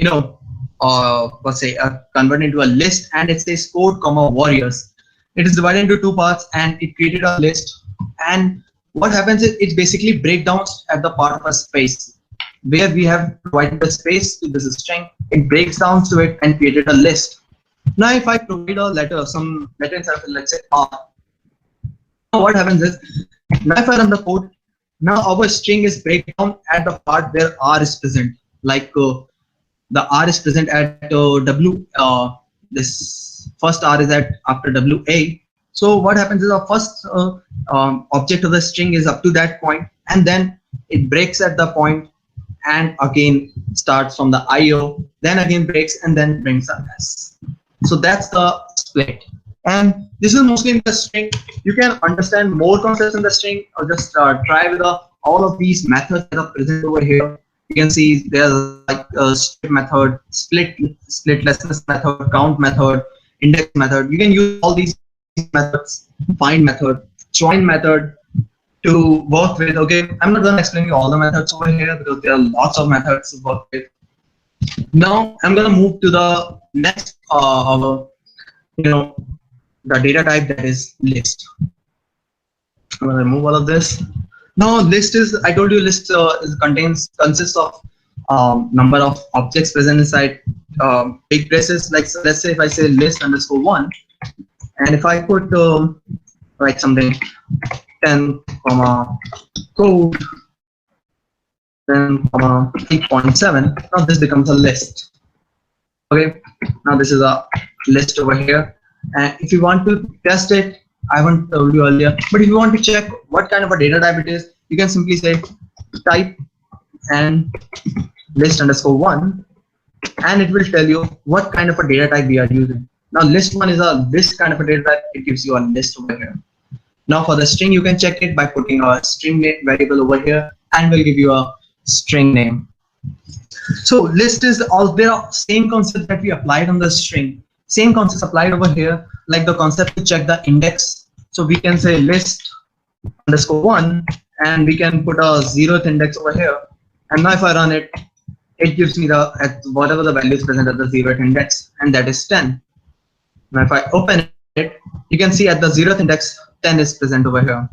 let's say converted into a list, and it says code comma warriors. It is divided into two parts, and it created a list. And what happens is it basically breaks down at the part of a space where we have provided the space to this string. It breaks down to it and created a list. Now if I provide a letter, some letter inside of it, let's say R. Now what happens is, now if I run the code, now our string is breakdown at the part where R is present. Like the R is present at W. This first R is at after WA. So what happens is the first object of the string is up to that point, and then it breaks at the point, and again starts from the IO, then again breaks, and then brings up S. So that's the split. And this is mostly in the string. You can understand more concepts in the string, or just try with all of these methods that are present over here. You can see there's like a split method, splitlessness method, count method, index method. You can use all these methods, find method, join method to work with. Okay, I'm not going to explain you all the methods over here because there are lots of methods to work with. Now I'm going to move to the next, the data type, that is list. I'm going to remove all of this. Now list is, I told you, list consists of number of objects present inside big braces. Like, so let's say if I say list underscore 1, and if I put like something 10 comma code, then 8.7, now this becomes a list. Okay, now this is a list over here. And if you want to test it, I haven't told you earlier, but if you want to check what kind of a data type it is, you can simply say type and list underscore 1, and it will tell you what kind of a data type we are using. Now list 1 is a list kind of a data type. It gives you a list over here. Now for the string, you can check it by putting a string variable over here, and will give you a string name. So list is all, there are same concept that we applied on the string. Same concept applied over here, like the concept to check the index. So we can say list underscore 1, and we can put a 0th index over here. And now if I run it, it gives me the whatever the value is present at the 0th index, and that is 10. Now if I open it, you can see at the 0th index 10 is present over here.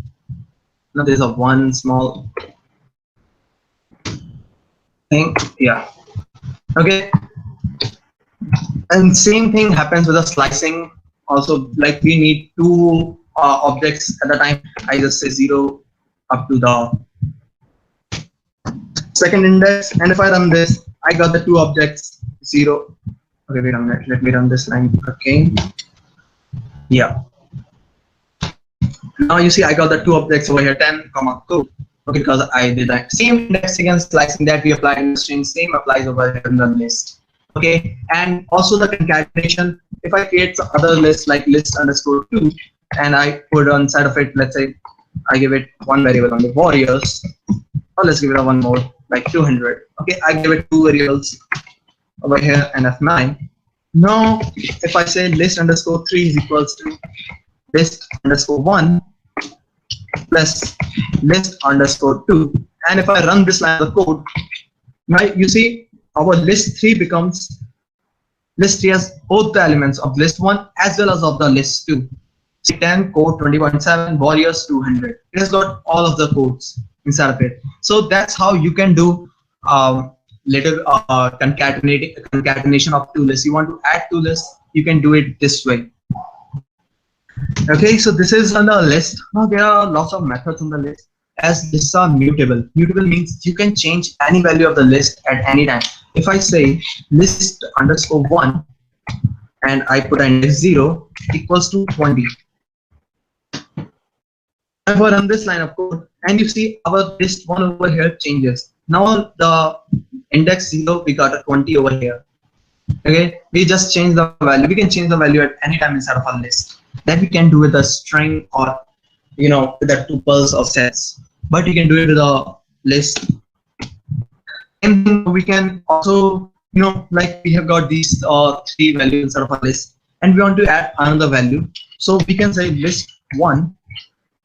Now there's a one small thing, yeah. Okay. And same thing happens with the slicing. Also, like we need two objects at a time. I just say 0 up to the 2nd index, and if I run this, I got the two objects 0. Okay, wait a minute. Let me run this line again. Yeah. Now you see I got the two objects over here, 10 comma code. Okay, because I did that same indexing and slicing that we applied in the string. Same applies over here in the list. Okay, and also the concatenation. If I create some other list like list underscore 2, and I put on side of it, let's say I give it one variable on the warriors, or let's give it a one more like 200. Okay, I give it two variables over here and F9. Now if I say list underscore 3 is equals to list underscore 1 plus list underscore 2, and if I run this line of the code, now you see our list 3 becomes, list 3 has both the elements of list 1 as well as of the list 2. See 10 code 20.7 warriors 200. It has got all of the codes inside of it. So that's how you can do little concatenation of two lists. You want to add two lists, you can do it this way. Okay, so this is on the list. Now there are lots of methods on the list, as lists are mutable. Mutable means you can change any value of the list at any time. If I say list underscore 1, and I put index 0 equals to 20. If I run this line of code, and you see our list 1 over here changes. Now the index 0, we got a 20 over here. Okay, we just change the value. We can change the value at any time inside of our list. That we can do with a string or with the tuples or sets. But you can do it with a list. And we can also like we have got these 3 values inside of our list, and we want to add another value. So we can say list 1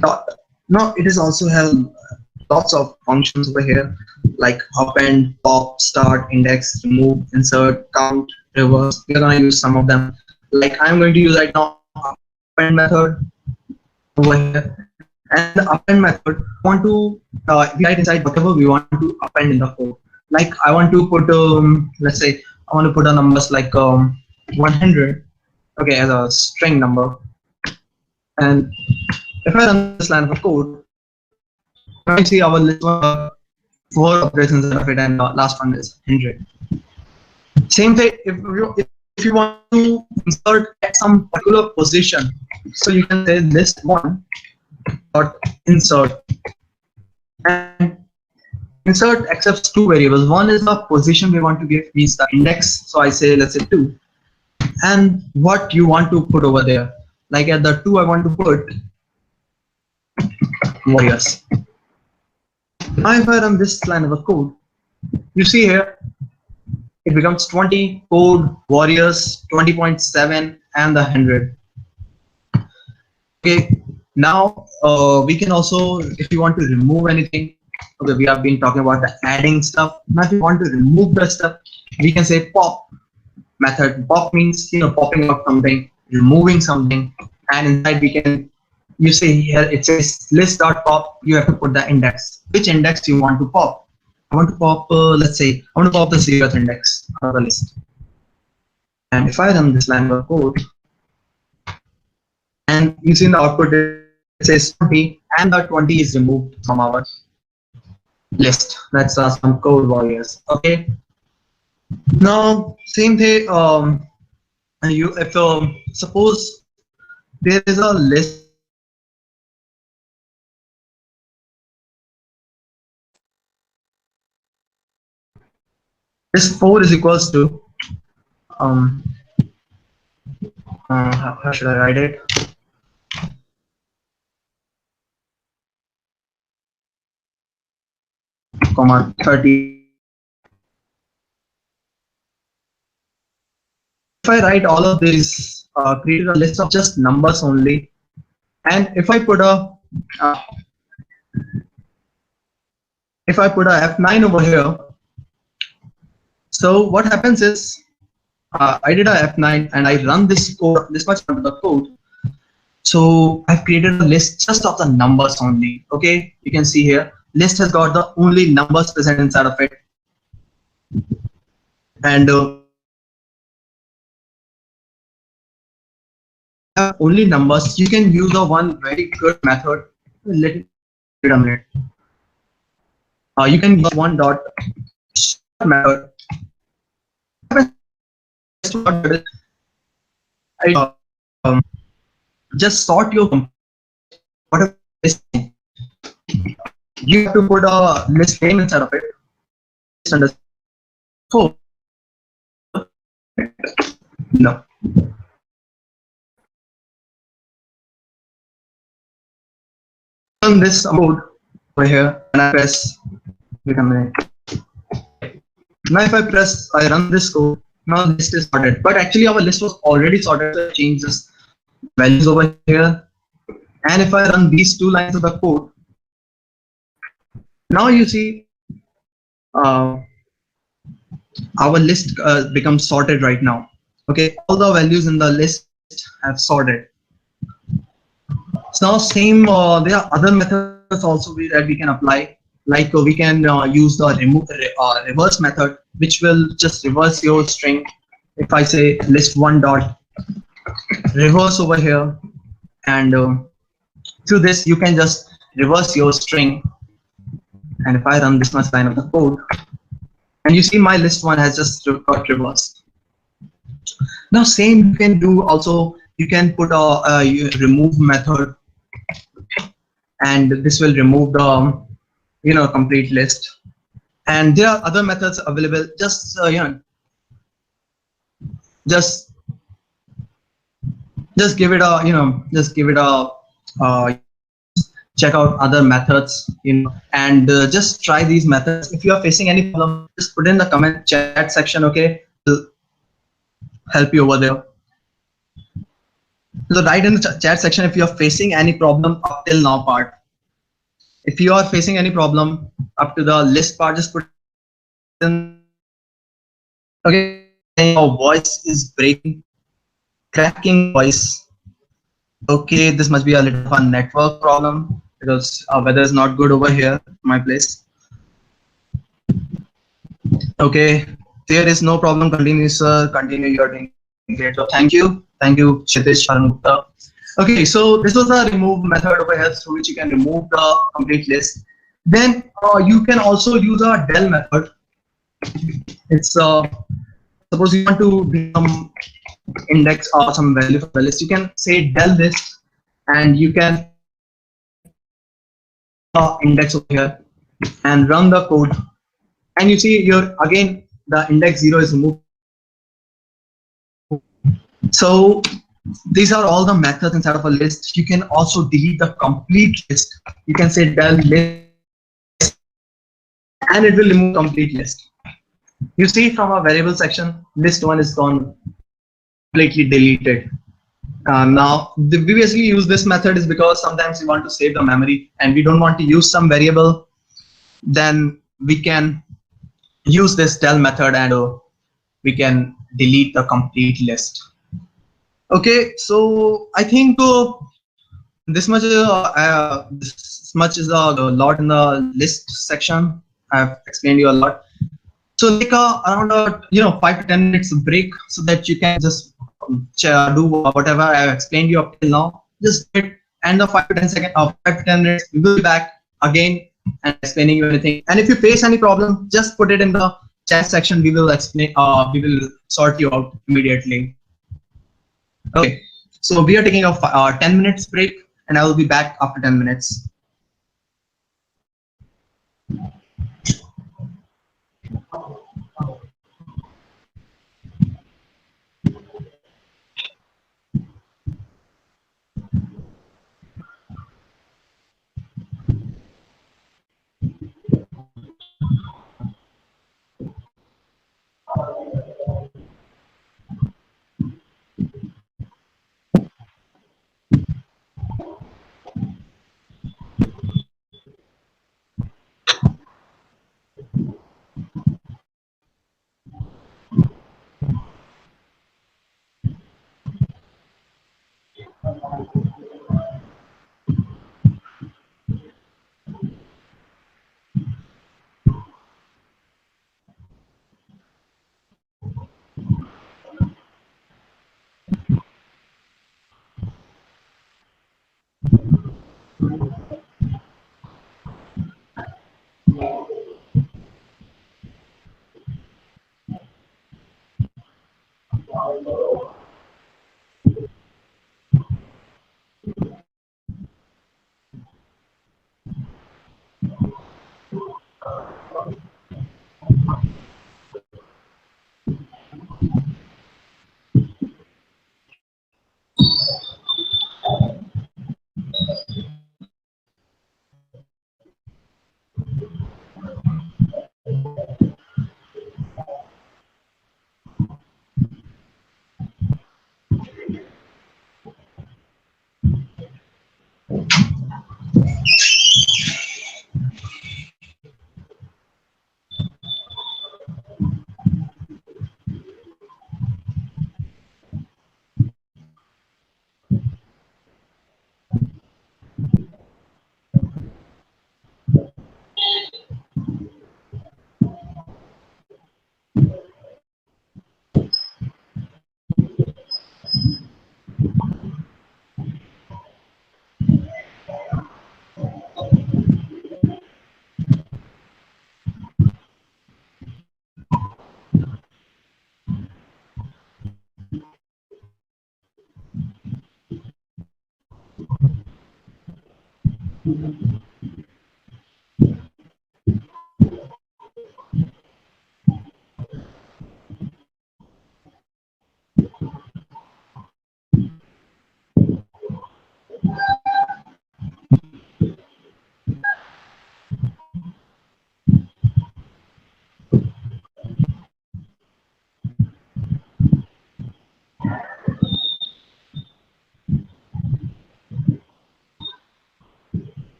dot. Now it is also have lots of functions over here like append, pop, start, index, remove, insert, count, reverse. We're going to use some of them. Like I'm going to use right now append method over here, and the append method want to we write inside whatever we want to append in the code. Like I want to put let's say I want to put a numbers like 100, okay, as a string number. And if I run this line of code, I see our list 4 operations of it, and the last one is 100. Same thing if you want to insert at some particular position, so you can say list 1 dot insert, and insert accepts 2 variables. One is the position we want to give, means the index. So I say let's say 2, and what you want to put over there. Like at the 2, I want to put warriors. Now if I run this line of a code, you see here it becomes 20 code warriors 20.7 and the 100. Okay, now we can also, if you want to remove anything, okay, we have been talking about the adding stuff. Now if you want to remove the stuff, we can say pop method. Pop means popping out something, removing something, and inside we can, you see here it says list.pop. You have to put the index. Which index you want to pop? I want to pop let's say I want to pop the 0th index of the list. And if I run this line of code, and you see in the output it says 20, and the 20 is removed from our list. That's some code warriors. Okay, now same thing, if suppose there is a list, this 4 is equals to how should I write it? Comma 30. If I write all of these, create a list of just numbers only, and if I put a F9 over here, so what happens is I did a F9 and I run this code, this much of the code. So I've created a list just of the numbers only. Okay, you can see here list has got the only numbers present inside of it, and only numbers. You can use a one very good method. Let me wait a minute. You can use one dot method. Just sort your whatever list. You have to put a list name inside of it. No. On this mode over here, and I press. Wait a minute. Now if I run this code. Now list is sorted, but actually our list was already sorted. So I change this values over here, and if I run these 2 lines of the code, now you see our list becomes sorted right now. Okay, all the values in the list have sorted. So now same, there are other methods also that we can apply. Like we can use the reverse method, which will just reverse your string. If I say list1 dot reverse over here, and through this you can just reverse your string. And if I run this much line of the code, and you see my list1 has just got reversed. Now same you can do also, you can put a remove method, and this will remove the complete list. And there are other methods available. Just just give it a uh, check out other methods, and just try these methods. If you are facing any problem, just put in the comment chat section. Okay, will help you over there. So write in the chat section if you are facing any problem up till now part. If you are facing any problem up to the list part, just put in. Okay, your voice is breaking, cracking voice. Okay, this must be a little of a network problem because weather is not good over here, my place. Okay, there is no problem. Continue, sir. Continue. You are doing great. So thank you, Kshitish Gupta. Okay, so this was a remove method over here through which you can remove the complete list. Then you can also use a del method. It's suppose you want to do some index or some value for the list, you can say del list, and you can index over here and run the code, and you see your again the index 0 is removed. So these are all the methods inside of a list. You can also delete the complete list. You can say del list, and it will remove complete list. You see from a variable section, list 1 is gone, completely deleted. Now, we basically use this method is because sometimes we want to save the memory and we don't want to use some variable. Then we can use this del method and we can delete the complete list. Okay, so I think this much is a lot in the list section. I've explained you a lot. So take around 5 to 10 minutes break so that you can just do whatever I have explained you up till now. Just do it, and the 5 to 10 minutes, we will be back again and explaining you anything. And if you face any problem, just put it in the chat section. We will explain. We will sort you out immediately. Okay, so we are taking a 10 minutes break, and I will be back after 10 minutes.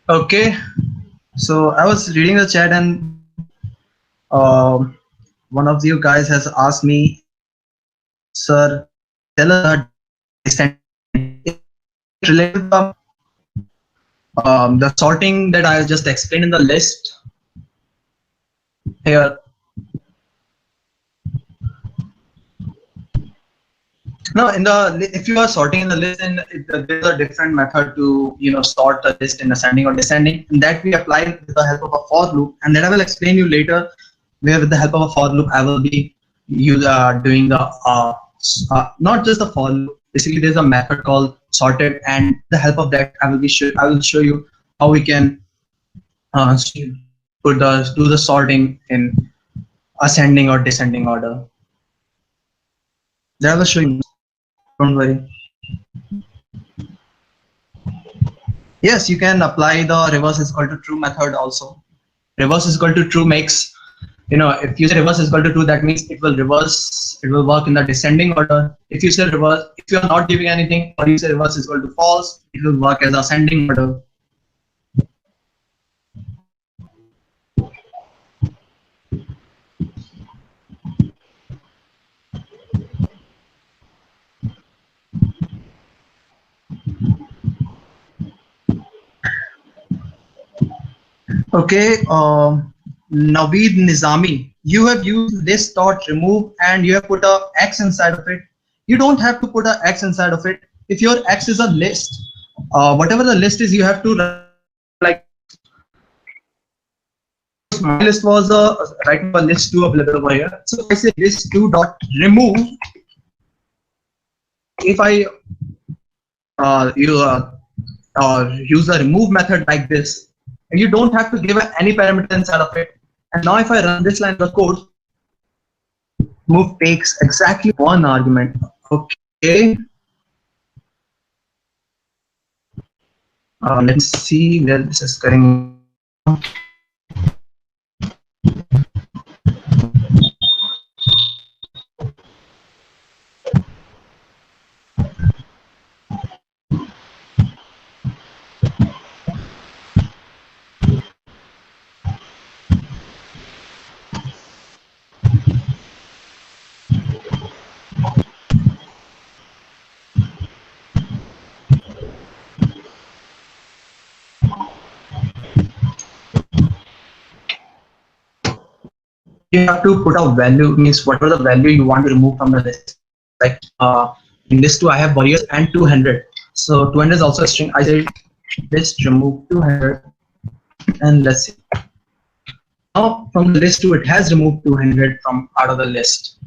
Okay, so I was reading the chat and uh, one of you guys has asked me, sir, tell us the descending. Is it related to the sorting that I just explained in the list here? No, if you are sorting in the list, then there's a different method to sort the list in ascending or descending, and that we apply with the help of a for loop, and that I will explain you later. Where with the help of a for loop, I will be doing the not just the for loop. Basically, there's a method called sorted, and with the help of that, I will show you how we can do the sorting in ascending or descending order. That I will show you. Don't worry. Yes, you can apply the reverse is equal to true method also. Reverse is equal to true makes, if you say reverse is equal to true, that means it will work in the descending order. If you say reverse, if you are not giving anything, or you say reverse is equal to false, it will work as ascending order. Okay, Naveed Nizami, you have used list dot remove and you have put a X inside of it. You don't have to put a X inside of it. If your X is a list, whatever the list is, you have to like my list was right now a list 2 available over here. So I say list 2 dot remove. If I use the remove method like this, and you don't have to give any parameter inside of it. And now if I run this line of code, move takes exactly one argument. Okay. Let's see where this is going. You have to put a value, means whatever the value you want to remove from the list. Like in list 2 I have warriors and 200, so 200 is also a string. I say list remove 200, and let's see, now from the list 2 it has removed 200 from out of the list.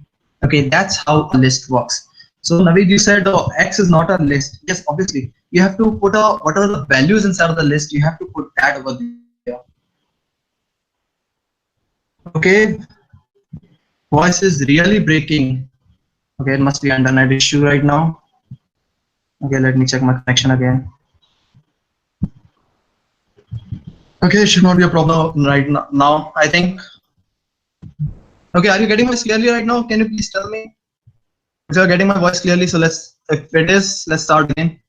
Okay, that's how a list works. So Naveed, you said X is not a list. Yes, obviously you have to put whatever the values inside of the list, you have to put that over there. Okay, voice is really breaking. Okay, it must be an internet issue right now. Okay, let me check my connection again. Okay, it should not be a problem right now, I think. Okay, are you getting my voice clearly right now? Can you please tell me if you're getting my voice clearly? So if it is, let's start again.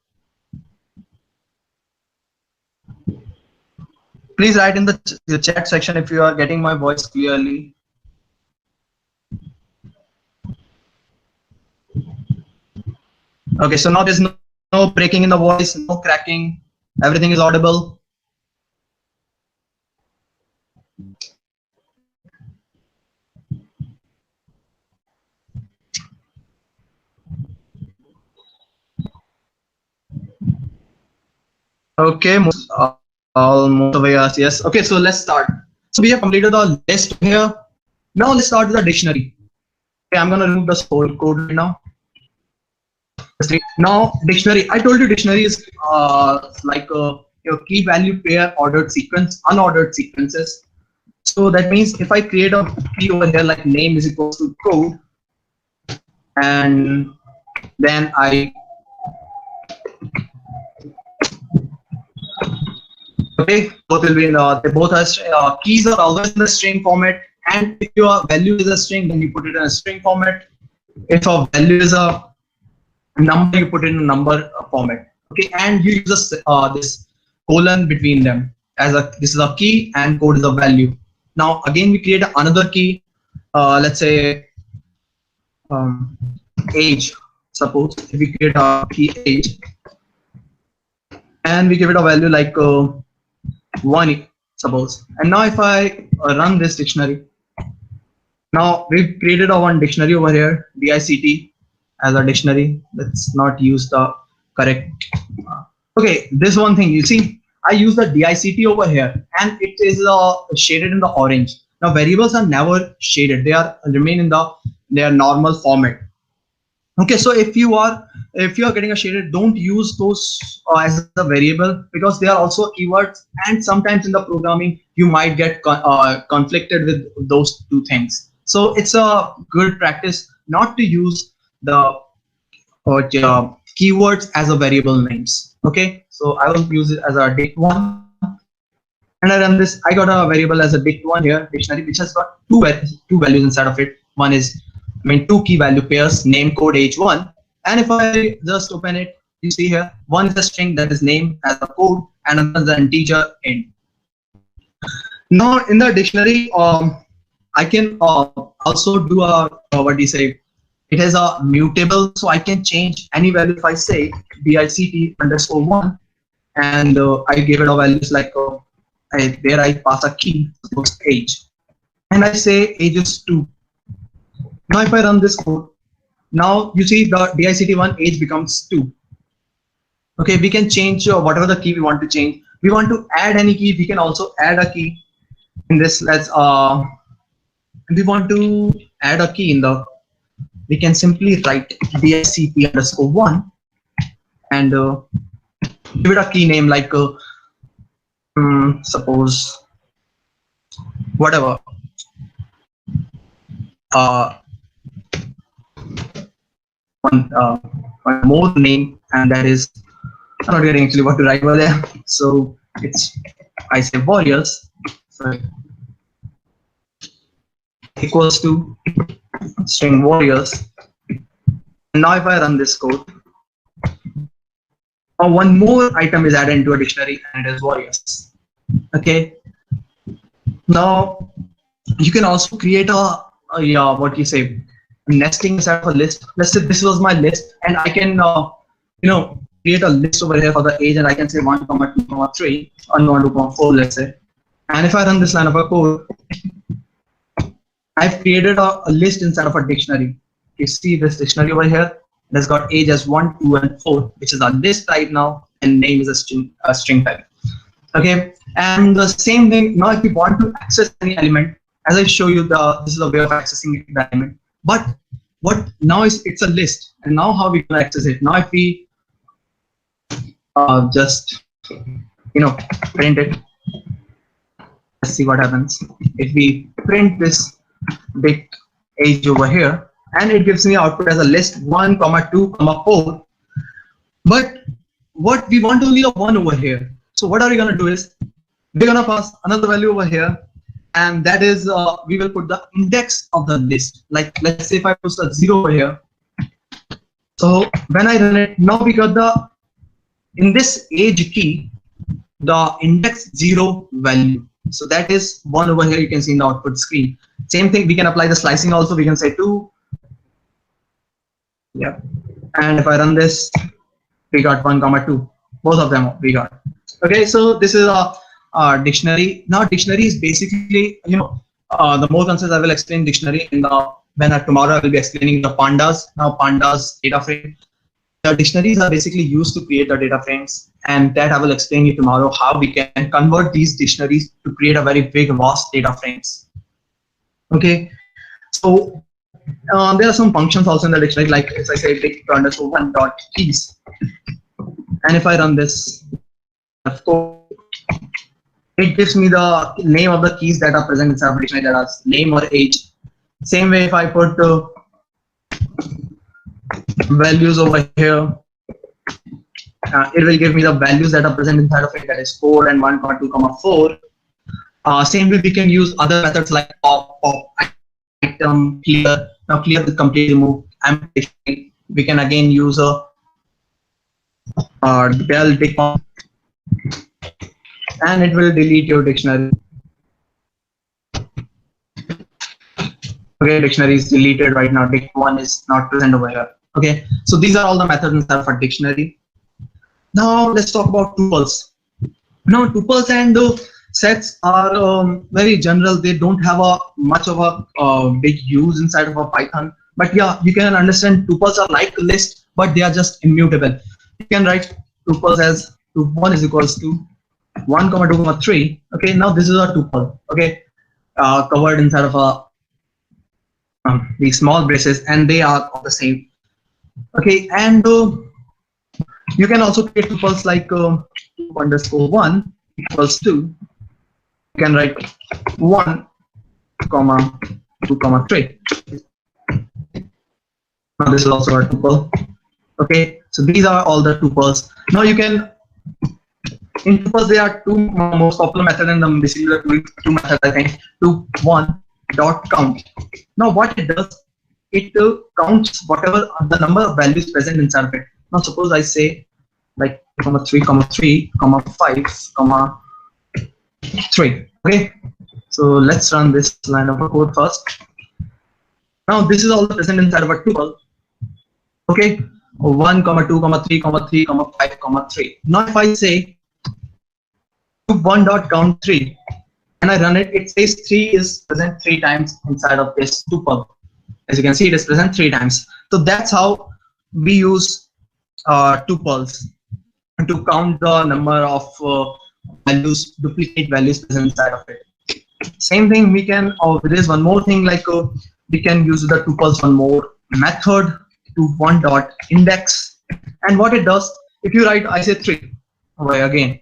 Please write in the chat section if you are getting my voice clearly. Okay, so now there's no breaking in the voice, no cracking, everything is audible. Okay, almost away. Yes. Okay, so let's start. So we have completed the list here. Now let's start with the dictionary. Okay, I'm gonna remove the whole code right now. Now dictionary. I told you dictionary is like your key value pair ordered sequence, unordered sequences. So that means if I create a key over here like name is equal to code, and then okay, both will be in they both are keys are always in the string format, and if your value is a string, then you put it in a string format. If a value is a number, you put it in a number format. Okay, and you use this colon between them. as a, this is a key and code is a value. Now again we create another key, let's say age. Suppose if we create a key age and we give it a value like 1, suppose, and now if I run this dictionary, now we've created a one dictionary over here, DICT as a dictionary. Let's not use the correct okay, this one thing, you see I use the DICT over here and it is shaded in the orange. Now variables are never shaded, they are remain in their normal format. Okay, so if you are getting a shaded, don't use those as a variable, because they are also keywords, and sometimes in the programming you might get conflicted with those two things. So it's a good practice not to use the keywords as a variable names. Okay, so I will use it as a dict1, and I run this. I got a variable as a dict1 here, dictionary, which has got two values inside of it. One is, two key value pairs, name, code, age 1. And if I just open it, you see here, one is a string that is name as a code, and another is an integer int. Now in the dictionary, I can also do a what do you say? It has a mutable, so I can change any value. If I say dict_1 and I give it a values like where I pass a key, suppose age, and I say age is 2. Now if I run this code, now you see the dict1 age becomes 2. Okay, we can change whatever the key we want to change. We want to add any key, we can also add a key. In this, let's we want to add a key in the, we can simply write dict_1 and give it a key name like suppose whatever one more name, and that is, I'm not getting actually what to write over there, so it's, I say warriors, so equals to string warriors. And now if I run this code, one more item is added into a dictionary, and it is warriors. Okay, now you can also create a what you say, nesting inside of a list. Let's say this was my list, and I can create a list over here for the age, and I can say 1, 2, 3, or 1, 2, 4, let's say. And if I run this line of a code, I've created a list inside of a dictionary. You see this dictionary over here, it has got age as 1, 2, and 4, which is a list type now, and name is a string type. Okay, and the same thing now, if you want to access any element, as I show you, this is a way of accessing the element. But what now is, it's a list, and now how we can access it? Now if we just print it, let's see what happens. If we print this dict age over here, and it gives me output as a list 1, 2, 4. But what we want only a 1 over here. So what are we gonna do is, we're gonna pass another value over here, and that is we will put the index of the list. Like let's say if I put a 0 over here, so when I run it, now we got the, in this age key, the index 0 value. So that is 1 over here, you can see in the output screen. Same thing, we can apply the slicing also. We can say 2. Yeah, and if I run this, we got 1, 2. Both of them we got. Okay, so this is a dictionary. Now dictionary is basically, the more concepts I will explain dictionary in the, tomorrow I will be explaining the pandas. Now pandas data frame. The dictionaries are basically used to create the data frames, and that I will explain you tomorrow how we can convert these dictionaries to create a very big vast data frames. Okay, so there are some functions also in the dictionary, like as I say dict_1.keys, and if I run this, of course, it gives me the name of the keys that are present inside the dictionary, that are name or age. Same way, if I put values over here, it will give me the values that are present inside of it, that is code and 1, 2, 4. Same way, we can use other methods like pop, item, clear. Now clear is completely removed. We can again use a del dict and it will delete your dictionary. Okay, dictionary is deleted right now. Dict1 is not present over here. Okay, so these are all the methods inside of a dictionary. Now let's talk about tuples. Now tuples and sets are very general. They don't have a much of a big use inside of a Python. But yeah, you can understand tuples are like a list, but they are just immutable. You can write tuples as 1 is equals to 1, 2, 3. Okay, now this is a tuple. Okay, covered inside of a these small braces, and they are all the same. Okay, and you can also create tuples like 2_1 equals to. You can write 1, 2, 3. Now this is also a tuple. Okay, so these are all the tuples. Now you can, in tuples there are two most popular methods, and basically the two methods I think. 1.count. Now what it does, it counts whatever the number of values present inside of it. Now suppose I say like 3, 3, 5, 3. Okay, so let's run this line of code first. Now this is all present inside of a tuple. Okay, 1, 2, 3, 3, 5, 3. Now if I say 1.count 3 and I run it, it says 3 is present 3 times inside of this tuple. As you can see, it is present 3 times. So that's how we use tuples to count the number of values, duplicate values present inside of it. Same thing we can, there is one more thing, like we can use the tuples one more method to 1.index. And what it does, if you write, I say 3 over here again.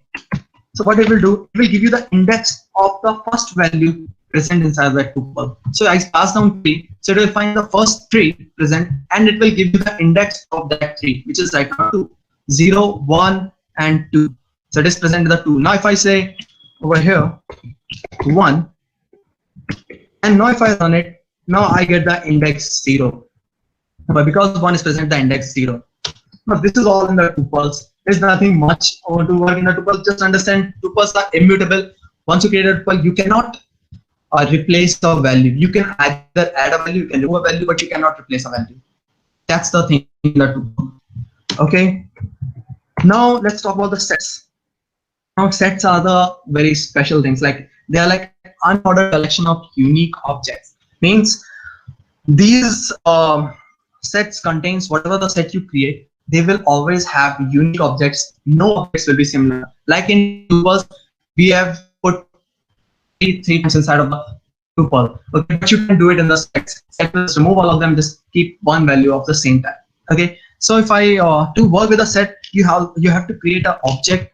So what it will do, it will give you the index of the first value present inside that tuple. So I pass down 3, so it will find the first 3 present, and it will give you the index of that 3, which is right now 2, 0, 1, and 2. So it is present in the 2. Now if I say over here 1, and now if I run it, now I get the index 0. But because 1 is present, the index 0. Now this is all in the tuples. There's nothing much to work in the tuple. Just understand tuples are immutable. Once you create a tuple, you cannot replace the value. You can either add a value, you can remove a value, but you cannot replace a value. That's the thing in the tuple. Okay. Now let's talk about the sets. Now sets are the very special things. Like they are like unordered collection of unique objects. Means these sets contains whatever the set you create. They will always have unique objects. No objects will be similar. Like in tuples, we have put 3 times inside of the tuple. Okay, but you can do it in the sets. Set will remove all of them. Just keep one value of the same type. Okay. So if I to work with a set, you have to create an object.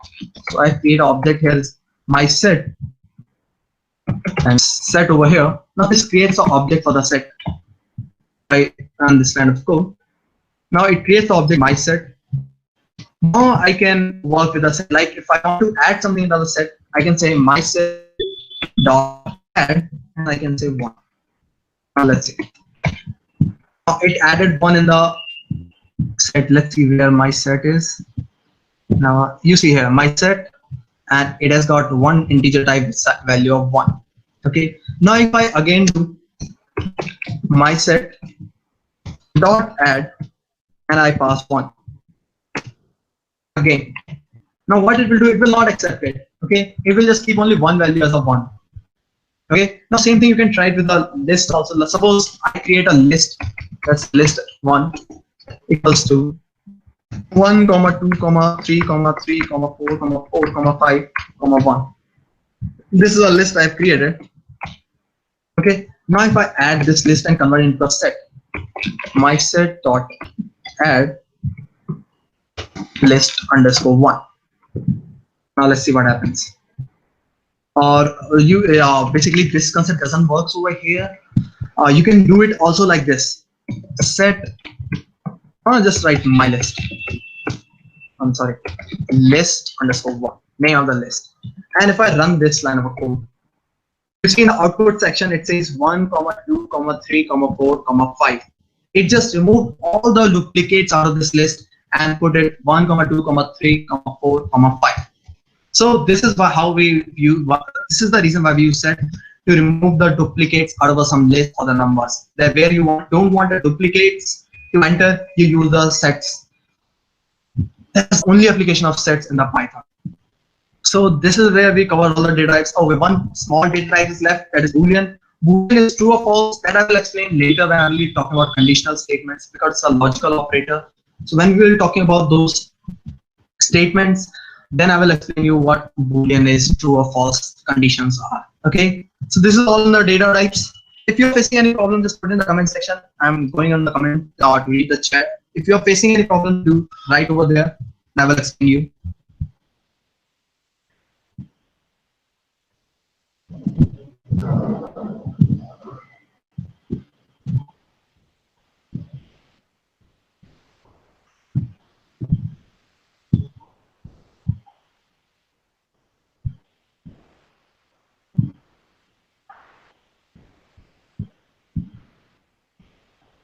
So I create an object here is my set, and set over here. Now this creates an object for the set. I run this kind of code. Now it creates the object my set. Now I can work with a set. Like if I want to add something into the set, I can say my set dot add, and I can say 1. Now let's see. Now it added 1 in the set. Let's see where my set is. Now you see here my set, and it has got one integer type value of 1. Okay. Now if I again do my set dot add, and I pass 1 again. Now what it will do, it will not accept it. Okay, it will just keep only one value as a 1. Okay, now same thing you can try it with a list also. Suppose I create a list. That's list 1 equals to 1, 2, 3, 3, 4, 4, 5, 1. This is a list I've created. Okay, now if I add this list and convert it into a set, my set dot add list underscore 1. Now let's see what happens. Or you basically this concept doesn't work over here. You can do it also like this. Set. I'll just write my list. I'm sorry. List underscore 1. Name of the list. And if I run this line of code, you see in the output section it says 1, 2, 3, 4, 5. It just removed all the duplicates out of this list and put it 1, 2, 3, 4, 5. So this is how we view. This is the reason why we use set to remove the duplicates out of some list or the numbers. That where you don't want the duplicates to enter, you use the sets. That's only application of sets in the Python. So this is where we cover all the data types. Oh, one small data type is left, that is Boolean. Boolean is true or false. That I will explain later when I will be talking about conditional statements, because it's a logical operator. So when we will be talking about those statements, then I will explain you what Boolean is, true or false conditions are. Okay. So this is all in the data types. If you're facing any problem, just put in the comment section. I'm going on the comment to read the chat. If you're facing any problem, do write over there. I will explain you.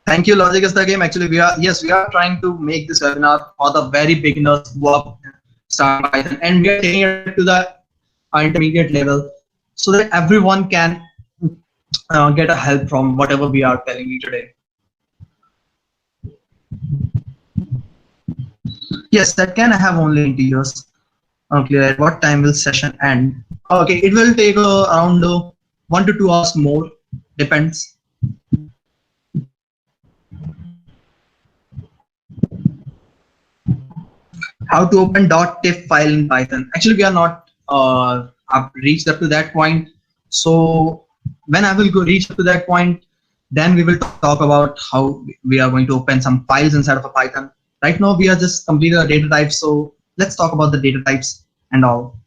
Thank you, Logic is the game. Actually, we are trying to make this webinar for the very beginners who are starting Python, and we are taking it to the intermediate level so that everyone can get a help from whatever we are telling you today. Yes, that can have only integers. Okay, at what time will session end? Okay, it will take around 1 to 2 hours more, depends. How to open .tiff file in Python? Actually, we are not reached up to that point. So when I will reach up to that point, then we will talk about how we are going to open some files inside of a Python. Right now, we are just completing the data types. So let's talk about the data types and all.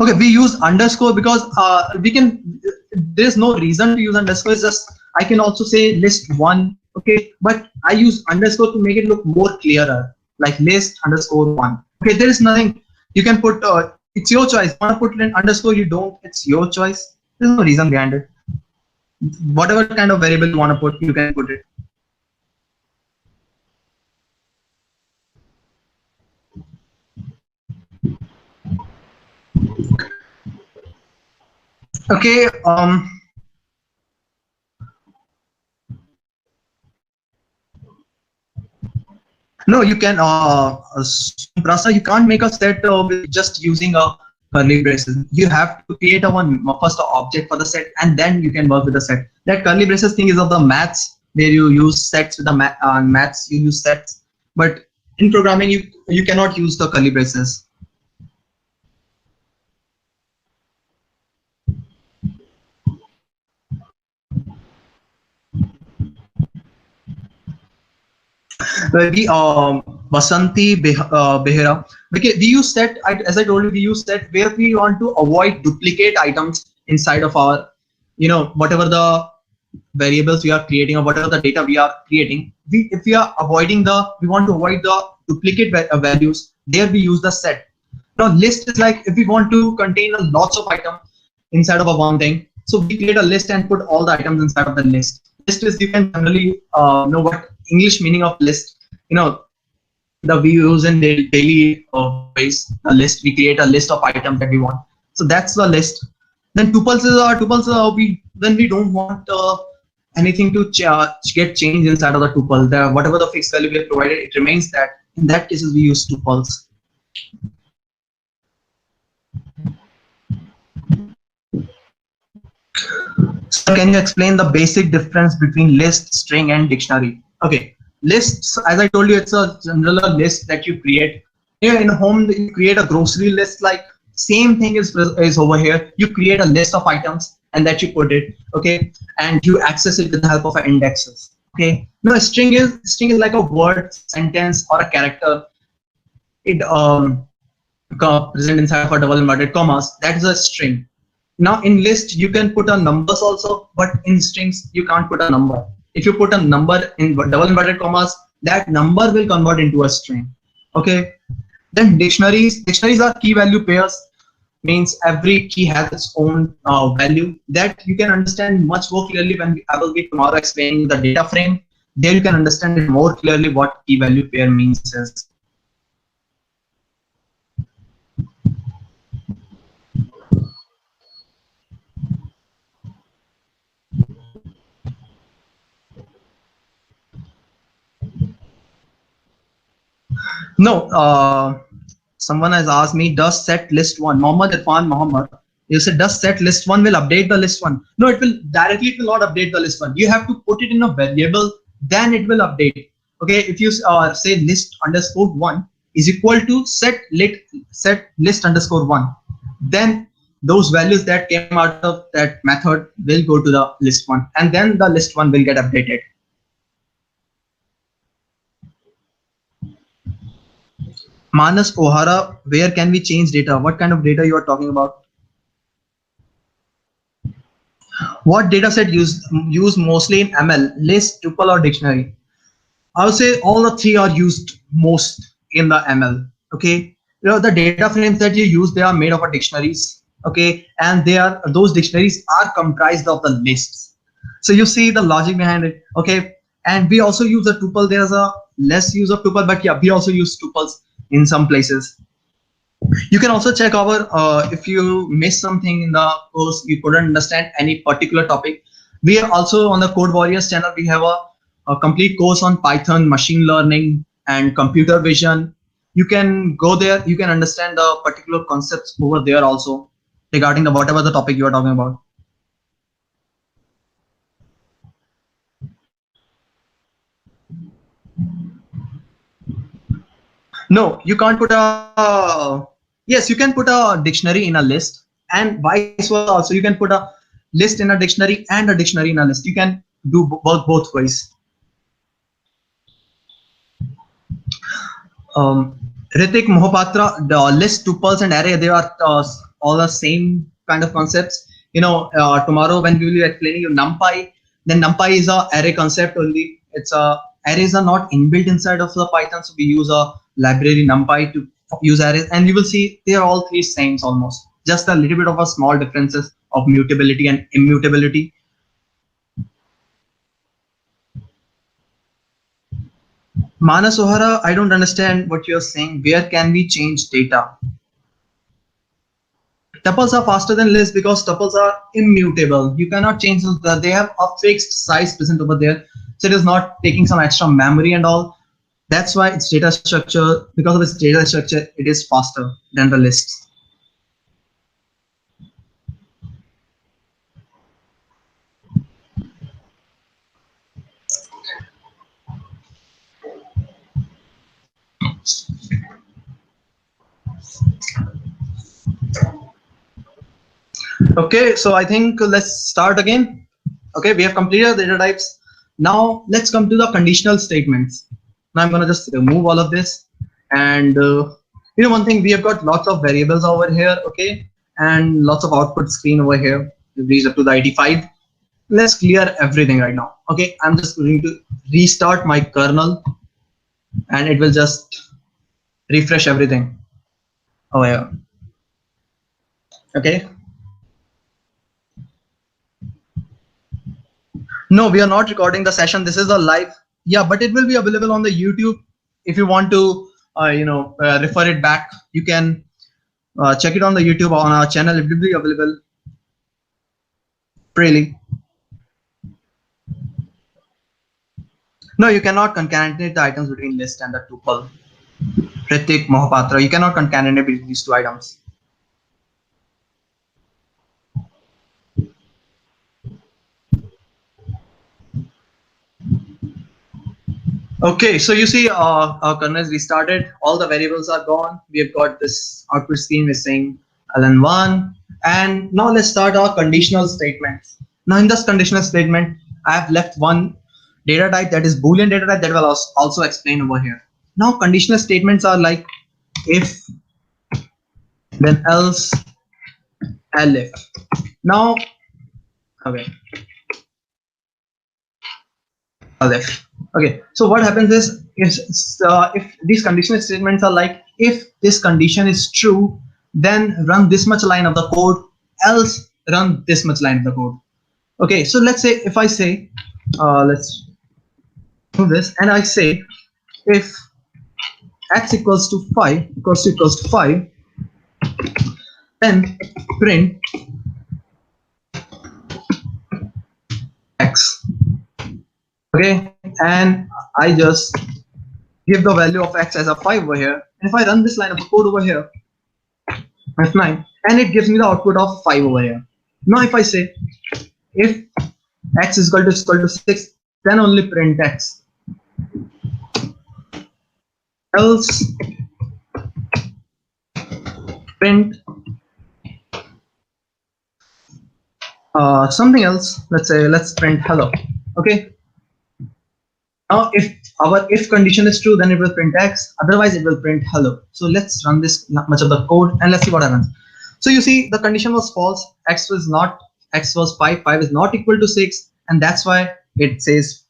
Okay, we use underscore because there's no reason to use underscore. It's just, I can also say list one. Okay, but I use underscore to make it look more clearer, like list underscore one. Okay, there is nothing you can put. It's your choice. You want to put it in underscore, you don't. It's your choice. There's no reason behind it. Whatever kind of variable you want to put, you can put it. Okay. No, you can, Prasa, you can't make a set with just using a curly braces. You have to create first an object for the set, and then you can work with the set. That curly braces thing is of the maths, where you use sets with the maths, you use sets. But in programming, you cannot use the curly braces. We Vasanti Behera. Okay, we use set, as I told you, we use set where we want to avoid duplicate items inside of our, whatever the variables we are creating or whatever the data we are creating. If we are avoiding we want to avoid the duplicate values, there we use the set. Now list is like if we want to contain lots of items inside of one thing, so we create a list and put all the items inside of the list. List is, you can generally know what English meaning of list. The we use in daily ways. A list, we create a list of items that we want. So that's the list. Then tuples are when we don't want anything to get changed inside of the tuple. Whatever the fixed value we have provided, it remains that. In that cases, we use tuples. So can you explain the basic difference between list, string, and dictionary? Okay, lists, as I told you, it's a general list that you create. Here in home, you create a grocery list, like same thing is over here. You create a list of items and that you put it, okay, and you access it with the help of indexes. Okay, now a string is like a word, sentence, or a character. It present inside of a double inverted commas. That is a string. Now in list you can put a numbers also, but in strings you can't put a number. If you put a number in double inverted commas, that number will convert into a string. Okay. Then dictionaries are key value pairs. Means every key has its own value. That you can understand much more clearly when I will be tomorrow explaining the data frame. There you can understand it more clearly what key value pair means is. No, someone has asked me, does set list one, Mohammed Irfan Mohammed, you said, does set list one will update the list one? No, it will directly, it will not update the list one. You have to put it in a variable, then it will update. Okay, if you say list underscore one is equal to set list underscore one, then those values that came out of that method will go to the list one, and then the list one will get updated. Manas Ohara, where can we change data? What kind of data you are talking about? What data set used mostly in ML? List, tuple, or dictionary? I would say all the three are used most in the ML. Okay, the data frames that you use, they are made of dictionaries. Okay, and those dictionaries are comprised of the lists. So you see the logic behind it. Okay, and we also use a tuple. There's a less use of tuple, but yeah, we also use tuples in some places. You can also check our if you miss something in the course, you couldn't understand any particular topic. We are also on the Code Warriors channel. We have a complete course on Python, machine learning, and computer vision. You can go there. You can understand the particular concepts over there also regarding the whatever the topic you are talking about. No, you can't put a. Yes, you can put a dictionary in a list, and vice versa. Also, you can put a list in a dictionary and a dictionary in a list. You can do both ways. Ritik Mohapatra, the list, tuples, and array, they are all the same kind of concepts. Tomorrow when we will be explaining you NumPy, then NumPy is a array concept only. Arrays are not inbuilt inside of the Python, so we use a library NumPy to use arrays, and you will see they are all three same almost. Just a little bit of a small differences of mutability and immutability. Manas Ohara, I don't understand what you're saying. Where can we change data? Tuples are faster than lists because tuples are immutable. You cannot change them. They have a fixed size present over there. So it is not taking some extra memory and all. That's why its data structure, because of its data structure, it is faster than the lists. Okay, so I think let's start again. Okay, we have completed the data types. Now let's come to the conditional statements. Now I'm gonna just remove all of this, and one thing, we have got lots of variables over here, okay, and lots of output screen over here. We've reached up to the 85. Let's clear everything right now. Okay, I'm just going to restart my kernel, and it will just refresh everything. Oh yeah. Okay. No, we are not recording the session. This is a live. Yeah, but it will be available on the YouTube. If you want to, refer it back, you can check it on the YouTube on our channel. It will be available freely. No, you cannot concatenate the items between list and the tuple. Ritik Mohapatra, you cannot concatenate between these two items. Okay, so you see our kernel is restarted. All the variables are gone. We have got this output screen is saying ln1. And now let's start our conditional statements. Now in this conditional statement, I have left one data type, that is Boolean data type, that will also explain over here. Now conditional statements are like if, then else, elif. Now, okay. Elif. Okay, so what happens is if these conditional statements are like, if this condition is true, then run this much line of the code, else run this much line of the code. Okay, so let's say if I say, let's do this, and I say if x equals to 5 equals to 5, then print x. Okay, and I just give the value of x as a 5 over here, and if I run this line of code over here, F9, and it gives me the output of 5 over here. Now if I say if x is equal to 6, then only print x. Else print something else. Let's print hello. Okay. Now if our if condition is true, then it will print x, otherwise it will print hello. So let's run this much of the code and let's see what happens. So you see the condition was false, x was 5, 5 is not equal to 6, and that's why it says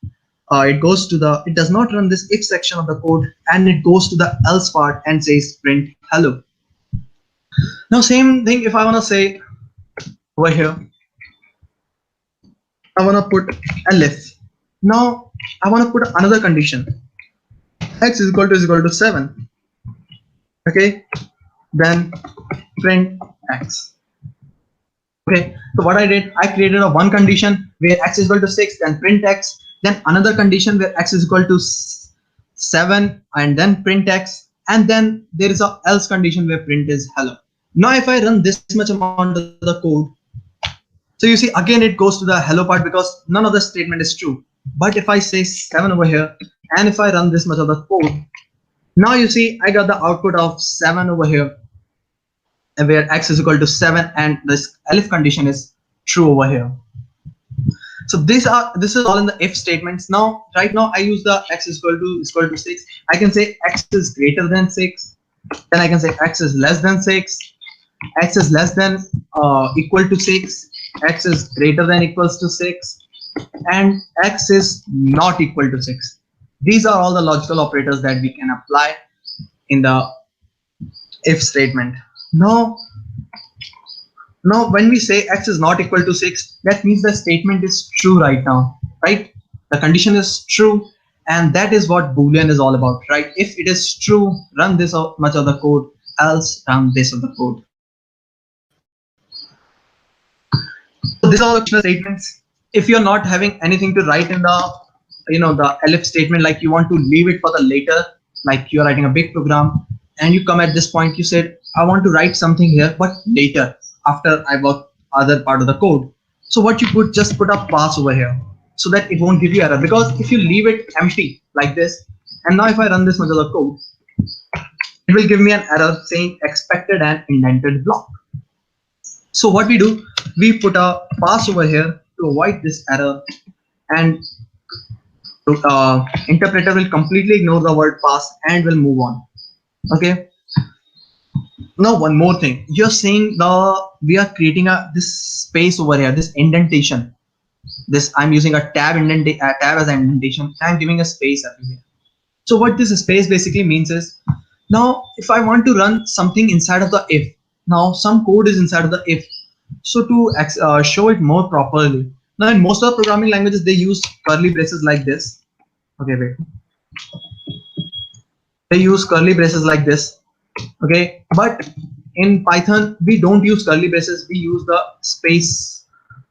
it does not run this if section of the code, and it goes to the else part and says print hello. Now same thing, if I want to say over here, I want to put elif. Now I want to put another condition, x is equal to 7. Okay, then print x. Okay, so what I did, I created a one condition where x is equal to 6, then print x, then another condition where x is equal to 7 and then print x, and then there is a else condition where print is hello. Now if I run this much amount of the code, so you see again it goes to the hello part because none of the statement is true. But if I say 7 over here, and if I run this much of the code, now you see I got the output of 7 over here, where x is equal to 7 and this elif condition is true over here. So this is all in the if statements. Now right now I use the x is equal to 6. I can say x is greater than 6, then I can say x is less than 6, x is less than equal to 6, x is greater than equals to 6, and x is not equal to 6. These are all the logical operators that we can apply in the if statement. Now when we say x is not equal to 6, that means the statement is true right now, right? The condition is true, and that is what Boolean is all about, right? If it is true, run this much of the code, else run this of the code. So these are all the conditional statements. If you're not having anything to write in the the elif statement, like you want to leave it for the later, like you're writing a big program and you come at this point, you said I want to write something here but later after I work other part of the code. So what you put, just put a pass over here so that it won't give you error, because if you leave it empty like this, and now if I run this much of the code, it will give me an error saying expected and indented block. So what we do, we put a pass over here to avoid this error, and interpreter will completely ignore the word pass and will move on. Okay. Now one more thing, you're saying we are creating this space over here, this indentation. This I'm using a tab as an indentation. I'm giving a space everywhere. So what this space basically means is, now if I want to run something inside of the if, now some code is inside of the if. So to show it more properly, now in most of the programming languages they use curly braces like this. Okay, wait. They use curly braces like this. Okay, but in Python we don't use curly braces. We use the space,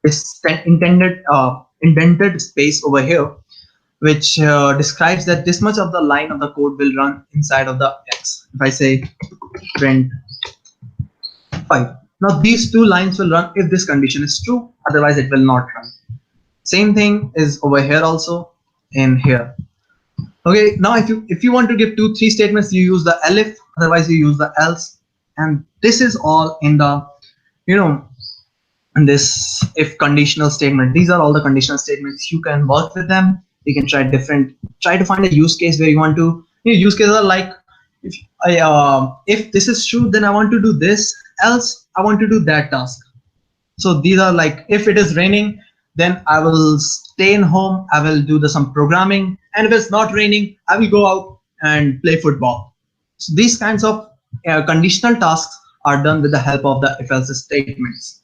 this indented space over here, which describes that this much of the line of the code will run inside of the x. If I say print 5, now these two lines will run if this condition is true, otherwise it will not run. Same thing is over here also in here. Okay, now if you want to give 2-3 statements, you use the elif, otherwise you use the else, and this is all in the in this if conditional statement. These are all the conditional statements. You can work with them. You can try to find a use case where you want to. Use cases are like, if this is true, then I want to do this, else I want to do that task. So these are like, if it is raining, then I will stay in home, I will do some programming, and if it's not raining, I will go out and play football. So these kinds of conditional tasks are done with the help of the if-else statements.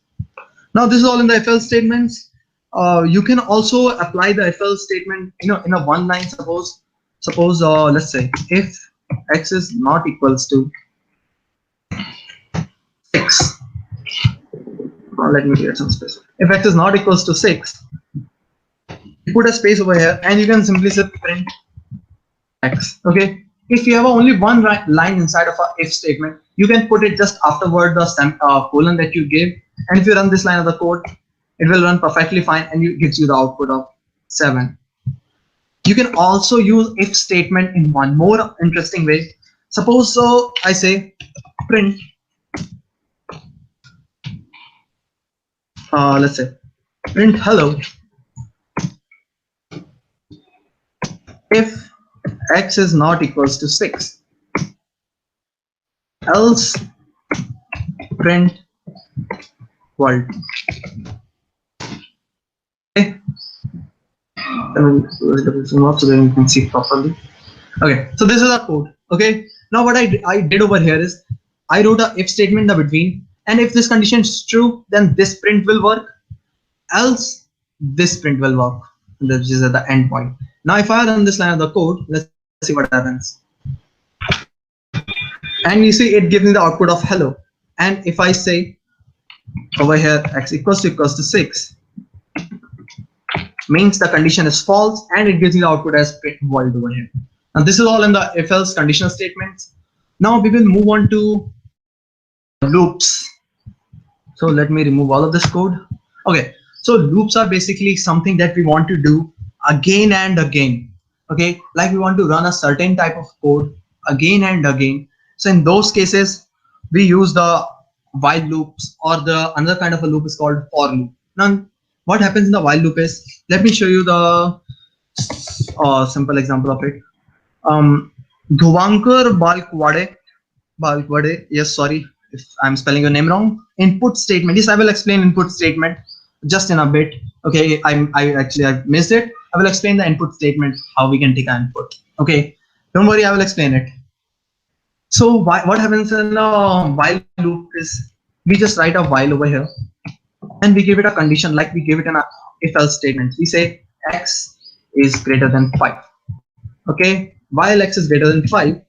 Now this is all in the if-else statements. You can also apply the if-else statement in a one line. Suppose let's say if x is not equals to 6. Let me get some space. If x is not equals to 6, you put a space over here and you can simply say print x. Okay, if you have only one line inside of a if statement, you can put it just afterward the colon that you gave, and if you run this line of the code, it will run perfectly fine and it gives you the output of 7. You can also use if statement in one more interesting way. Suppose I say print, let's say print hello if x is not equals to 6, else print world. Okay, zoom up so that you can see properly. Okay, so this is our code. Okay, now what I did over here is I wrote a if statement in the between, and if this condition is true, then this print will work, else this print will work, which is at the end point. Now if I run this line of the code, let's see what happens. And you see it gives me the output of hello. And if I say over here x equals to 6, means the condition is false, and it gives me the output as print world over here. Now this is all in the if else conditional statements. Now we will move on to loops. So let me remove all of this code. Okay, so loops are basically something that we want to do again and again. Okay, like we want to run a certain type of code again and again. So in those cases, we use the while loops, or the another kind of a loop is called for loop. Now what happens in the while loop is, let me show you the simple example of it. Dhuvankar Balkwade, yes, sorry if I'm spelling your name wrong. Input statement. Yes, I will explain input statement just in a bit. Okay, I missed it. I will explain the input statement, how we can take an input. Okay, don't worry, I will explain it. So what happens in a while loop is we just write a while over here, and we give it a condition like we give it in a if else statement. We say x is greater than 5. Okay, while x is greater than 5,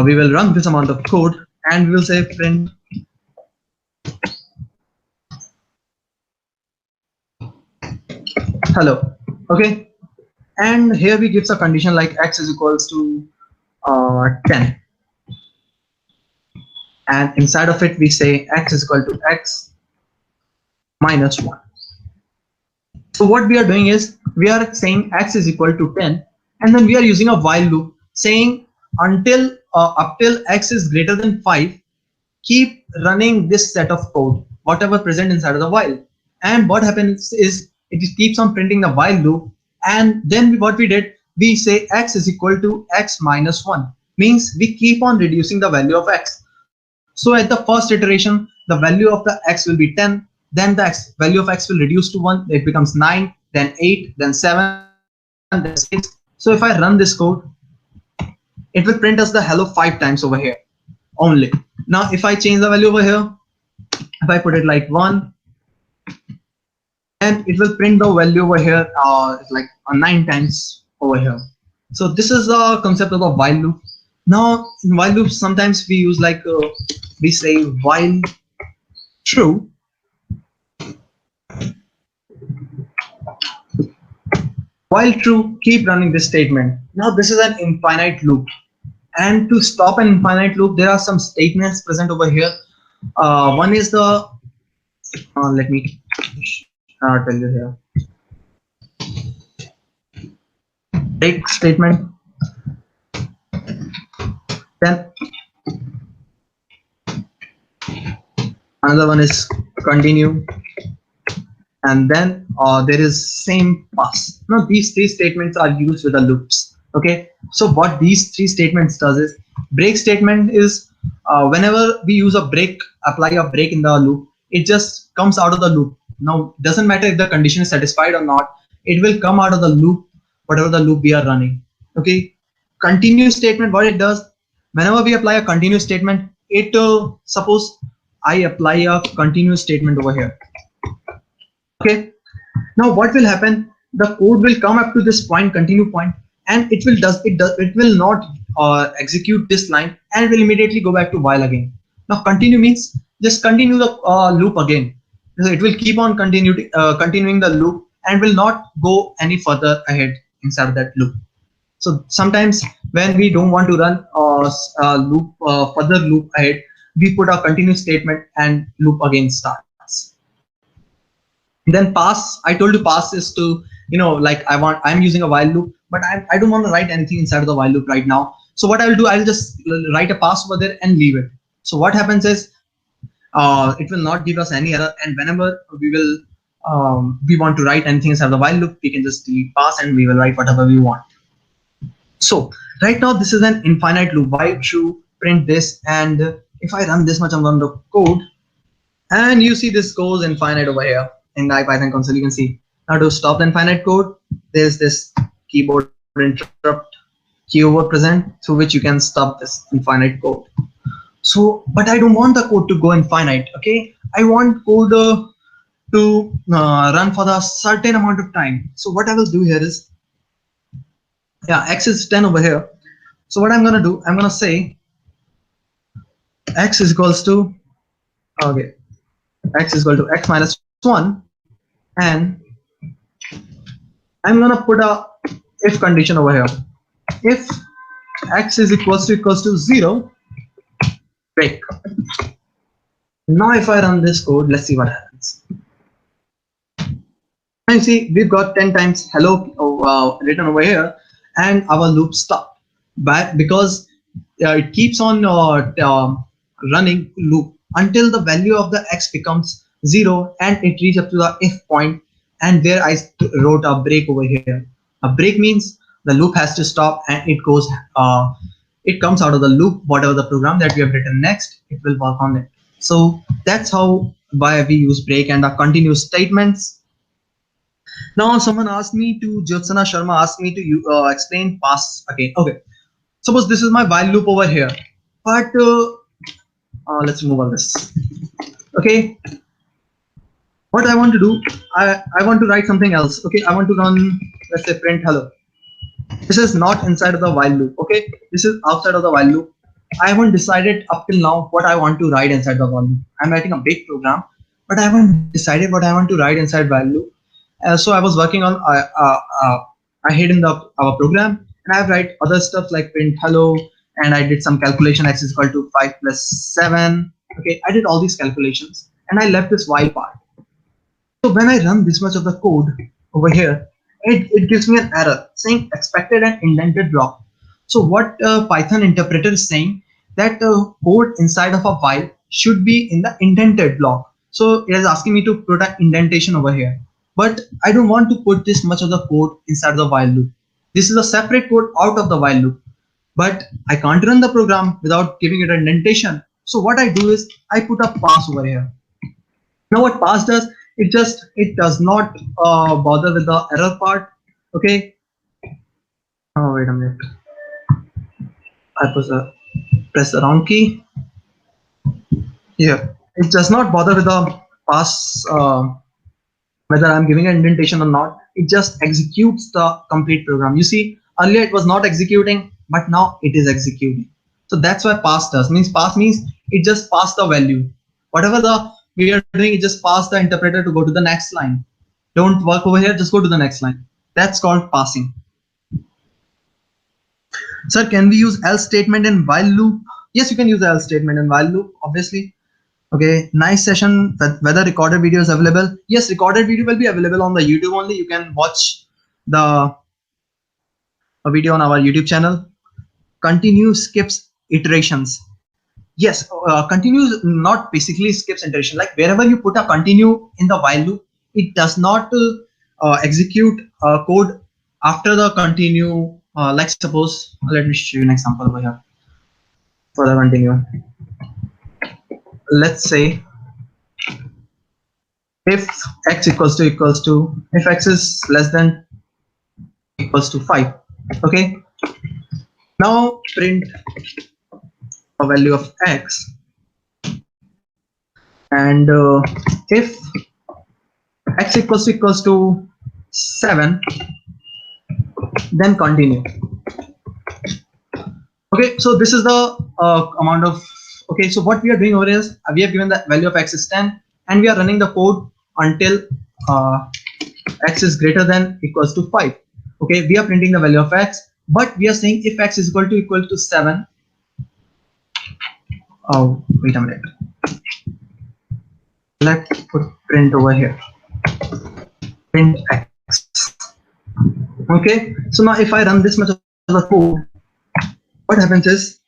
we will run this amount of code, and we will say print hello. Okay, and here we give a condition like x is equals to 10, and inside of it we say x is equal to x minus 1. So what we are doing is we are saying x is equal to 10, and then we are using a while loop saying until up till x is greater than 5, keep running this set of code, whatever present inside of the while. And what happens is it keeps on printing the while loop, and then what we did, we say x is equal to x minus 1, means we keep on reducing the value of x. So at the first iteration, the value of the x will be 10, then the value of x will reduce to 1, it becomes 9, then 8, then 7, then 6. So if I run this code, it will print us the hello 5 times over here only. Now if I change the value over here, if I put it like 1, and it will print the value over here like 9 times over here. So this is the concept of the while loop. Now in while loops, sometimes we use like we say while true, keep running this statement. Now this is an infinite loop, and to stop an infinite loop, there are some statements present over here. One is the let me tell you here, break statement. Then another one is continue, and then there is same pass. Now these 3 statements are used with the loops. Okay, so what these 3 statements does is, break statement is whenever we use a break, apply a break in the loop, it just comes out of the loop. Now doesn't matter if the condition is satisfied or not, it will come out of the loop, whatever the loop we are running. Okay, continue statement, what it does, whenever we apply a continue statement, it suppose I apply a continue statement over here. Okay, now what will happen, the code will come up to this point, continue point, and it will not execute this line, and it will immediately go back to while again. Now continue means just continue the loop again. So it will keep on continuing the loop and will not go any further ahead inside of that loop. So sometimes when we don't want to run further loop ahead, we put a continue statement and loop again starts. Then pass, I told you pass is to, like I'm using a while loop, but I don't want to write anything inside of the while loop right now. So what I will do, I'll just write a pass over there and leave it. So what happens is it will not give us any error, and whenever we want to write anything inside the while loop, we can just delete pass and we will write whatever we want. So right now this is an infinite loop. Why should print this? And if I run this much amount of code, and you see this goes infinite over here in the IPython console, you can see. Now to stop the infinite code, there's this keyboard interrupt keyover present, through which you can stop this infinite code. So, but I don't want the code to go infinite. Okay, I want code to run for the certain amount of time. So what I will do here is, yeah, x is 10 over here. So what I'm gonna do, I'm gonna say x is equals to, okay, x is equal to x minus 1, and I'm gonna put a if condition over here. If x is equals to 0, break. Now if I run this code, let's see what happens. And you see we've got 10 times hello written over here, and our loop stopped. But because it keeps on running loop until the value of the x becomes 0 and it reaches up to the if point, and there I wrote a break over here. A break means the loop has to stop and it goes it comes out of the loop. Whatever the program that we have written next, it will work on it. So that's why we use break and the continuous statements. Now someone asked me to, Jyotsana Sharma asked me to explain pass again. Okay, suppose this is my while loop over here, but let's move on this. Okay, what I want to do, I want to write something else. Okay, I want to run, let's say, print hello. This is not inside of the while loop. Okay, this is outside of the while loop. I haven't decided up till now what I want to write inside the while loop. I'm writing a big program, but I haven't decided what I want to write inside while loop. So I was working on I hid in our program, and I write other stuff like print hello, and I did some calculation, x is equal to 5 plus 7. Okay, I did all these calculations and I left this while part. So when I run this much of the code over here, it gives me an error saying expected and indented block. So what Python interpreter is saying, that code inside of a while should be in the indented block. So it is asking me to put an indentation over here, but I don't want to put this much of the code inside the while loop. This is a separate code out of the while loop, but I can't run the program without giving it an indentation. So what I do is I put a pass over here. Now what pass does, it does not bother with the error part. Okay, oh wait a minute, I press the wrong key. Here, it does not bother with the pass whether I'm giving an indentation or not. It just executes the complete program. You see, earlier it was not executing, but now it is executing. So that's why pass does. Pass means it just pass the value. Whatever we are doing, it just pass the interpreter to go to the next line. Don't work over here, just go to the next line. That's called passing. Sir, can we use else statement in while loop? Yes, you can use the else statement in while loop, obviously. Okay, nice session. Whether recorded video is available? Yes, recorded video will be available on the YouTube only. You can watch the video on our YouTube channel. Continue skips iterations. Yes, continue not basically skips iteration. Like wherever you put a continue in the while loop, it does not execute code after the continue. Like suppose, let me show you an example over here. Further continue. Let's say if x equals to if x is less than equals to 5. Okay. Now print a value of x, and if x equals to 7, then continue. Okay, so this is the amount of, okay, so what we are doing over here is we have given the value of x is 10, and we are running the code until x is greater than equals to 5. Okay, we are printing the value of x, but we are saying if x is equal to 7. Oh, wait a minute. Let's put print over here. Print x. Okay, so now if I run this much of the code, what happens is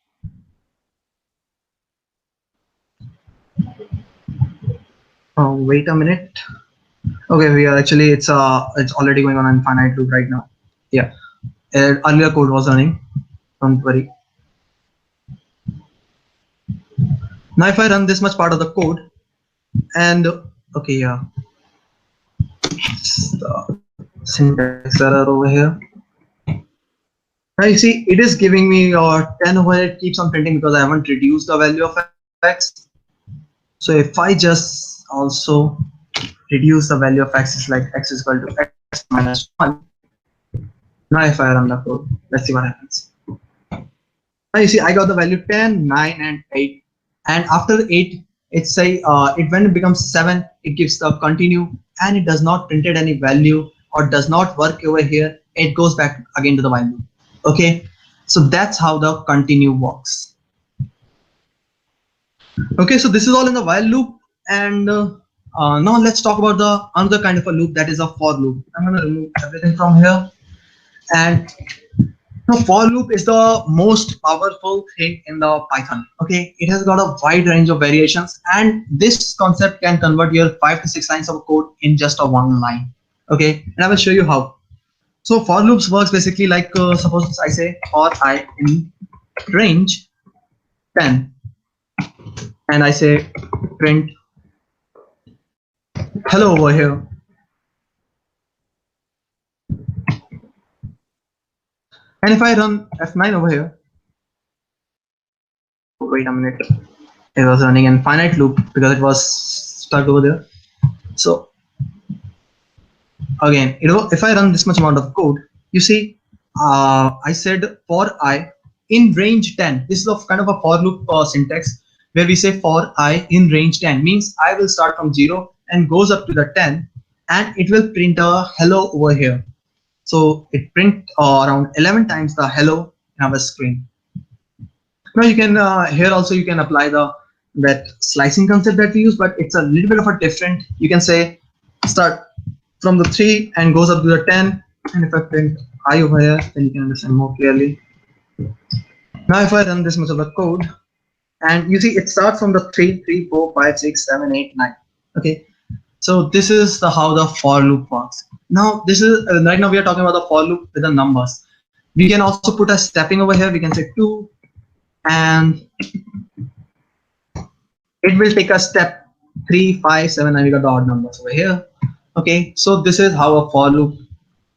wait a minute. Okay, we are actually it's already going on infinite loop right now. Yeah, earlier code was running. Don't worry. Now if I run this much part of the code, and okay, yeah, syntax error over here. Now you see it is giving me 10 over here. It keeps on printing because I haven't reduced the value of x. So if I just also reduce the value of x, is like x is equal to x minus 1. Now if I run the code, let's see what happens. Now you see I got the value 10, 9 and 8, and after 8 it's say when it becomes 7 it gives the continue, and it does not printed any value or does not work over here. It goes back again to the while loop. Okay, so that's how the continue works. Okay, so this is all in the while loop, and now let's talk about the another kind of a loop, that is a for loop. I'm going to remove everything from here. And now for loop is the most powerful thing in the Python. Okay, it has got a wide range of variations, and this concept can convert your 5 to 6 lines of code in just a one line. Okay, and I will show you how. So for loops works basically like suppose I say for I in range 10, and I say print hello over here. And if I run F9 over here, wait a minute, it was running in infinite loop because it was stuck over there. So again, if I run this much amount of code, you see, I said for I in range 10. This is a kind of a for loop syntax where we say for I in range 10 means I will start from 0 and goes up to the 10, and it will print a hello over here. So it print around 11 times the hello in our screen. Now you can here also you can apply that slicing concept that we use, but it's a little bit of a different. You can say start from the 3 and goes up to the 10, and if I print I over here, then you can understand more clearly. Now if I run this much of the code, and you see it starts from the 3, 4, 5, 6, 7, 8, 9. Okay, so this is how the for loop works. Now this is right now we are talking about the for loop with the numbers. We can also put a stepping over here. We can say 2, and it will take a step 3, 5, 7, and we got the odd numbers over here. Okay, so this is how a for loop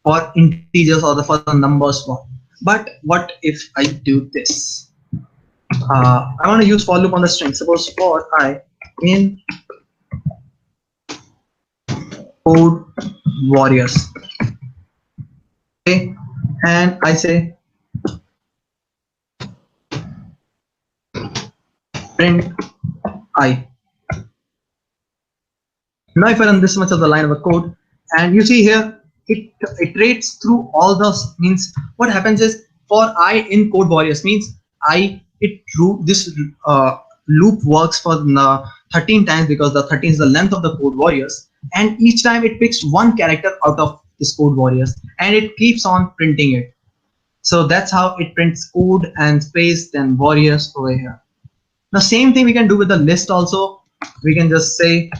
for integers or for the numbers work. But what if I do this? I want to use for loop on the string. Suppose for I in code warriors. Okay, and I say print I. Now if I run this much of the line of a code, and you see here it iterates through all those, means what happens is for I in code warriors means this loop works for 13 times because the 13 is the length of the code warriors, and each time it picks one character out of this code warriors and it keeps on printing it. So that's how it prints code and space then warriors over here. Now same thing we can do with the list also. We can just say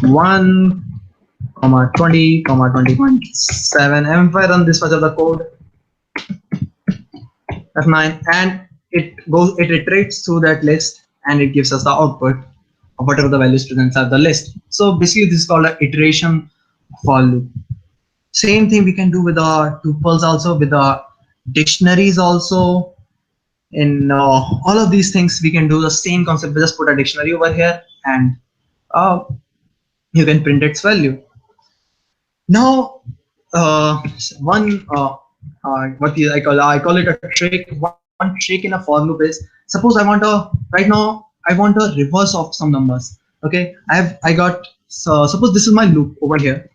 1, 20, 20.7, and if I run this much of the code, F9, and it iterates through that list and it gives us the output of whatever the values present inside the list. So basically this is called an iteration for loop. Same thing we can do with our tuples also, with the dictionaries also. In all of these things we can do the same concept. We just put a dictionary over here and you can print its value. Now I call it a trick. One trick in a for loop is, suppose I want a reverse of some numbers. Okay, suppose this is my loop over here,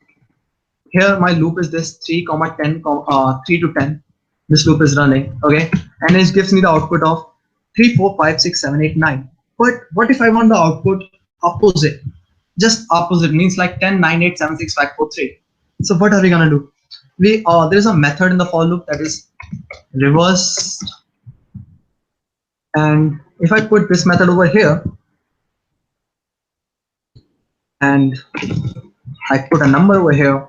here my loop is this 3 comma 10 3 to 10. This loop is running, okay, and it gives me the output of 3 4 5 6 7 8 9. But what if I want the output opposite? Just opposite means like 10 9 8 7 6 5 4 3. So what are we gonna do? We there's a method in the for loop that is reverse, and if I put this method over here and I put a number over here,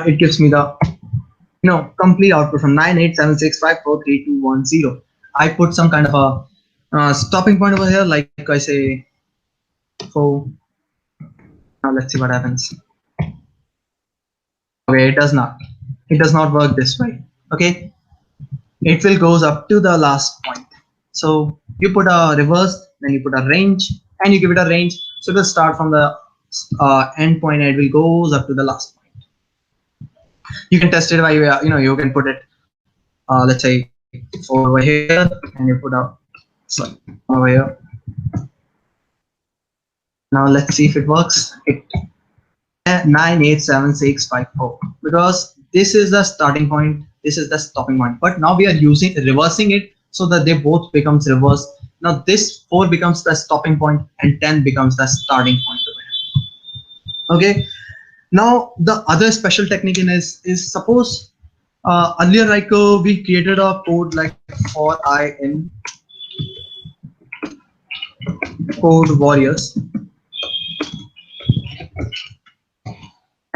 it gives me the complete output from 9 8 7 6 5 4 3 2 1 0. I put some kind of a stopping point over here, like I say 4. Now let's see what happens. Okay, it does not work this way. Okay, it will goes up to the last point. So you put a reverse, then you put a range, and you give it a range. So it will start from the end point and it will goes up to the last point. You can test it by you can put it let's say over here, and you put out over here. Now let's see if it works. It 9 8 7 6 5 4, because this is the starting point, this is the stopping point, but now we are reversing it so that they both becomes reverse. Now this 4 becomes the stopping point and 10 becomes the starting point over here. Okay, now the other special technique in is suppose earlier, like we created a code like for I in code warriors,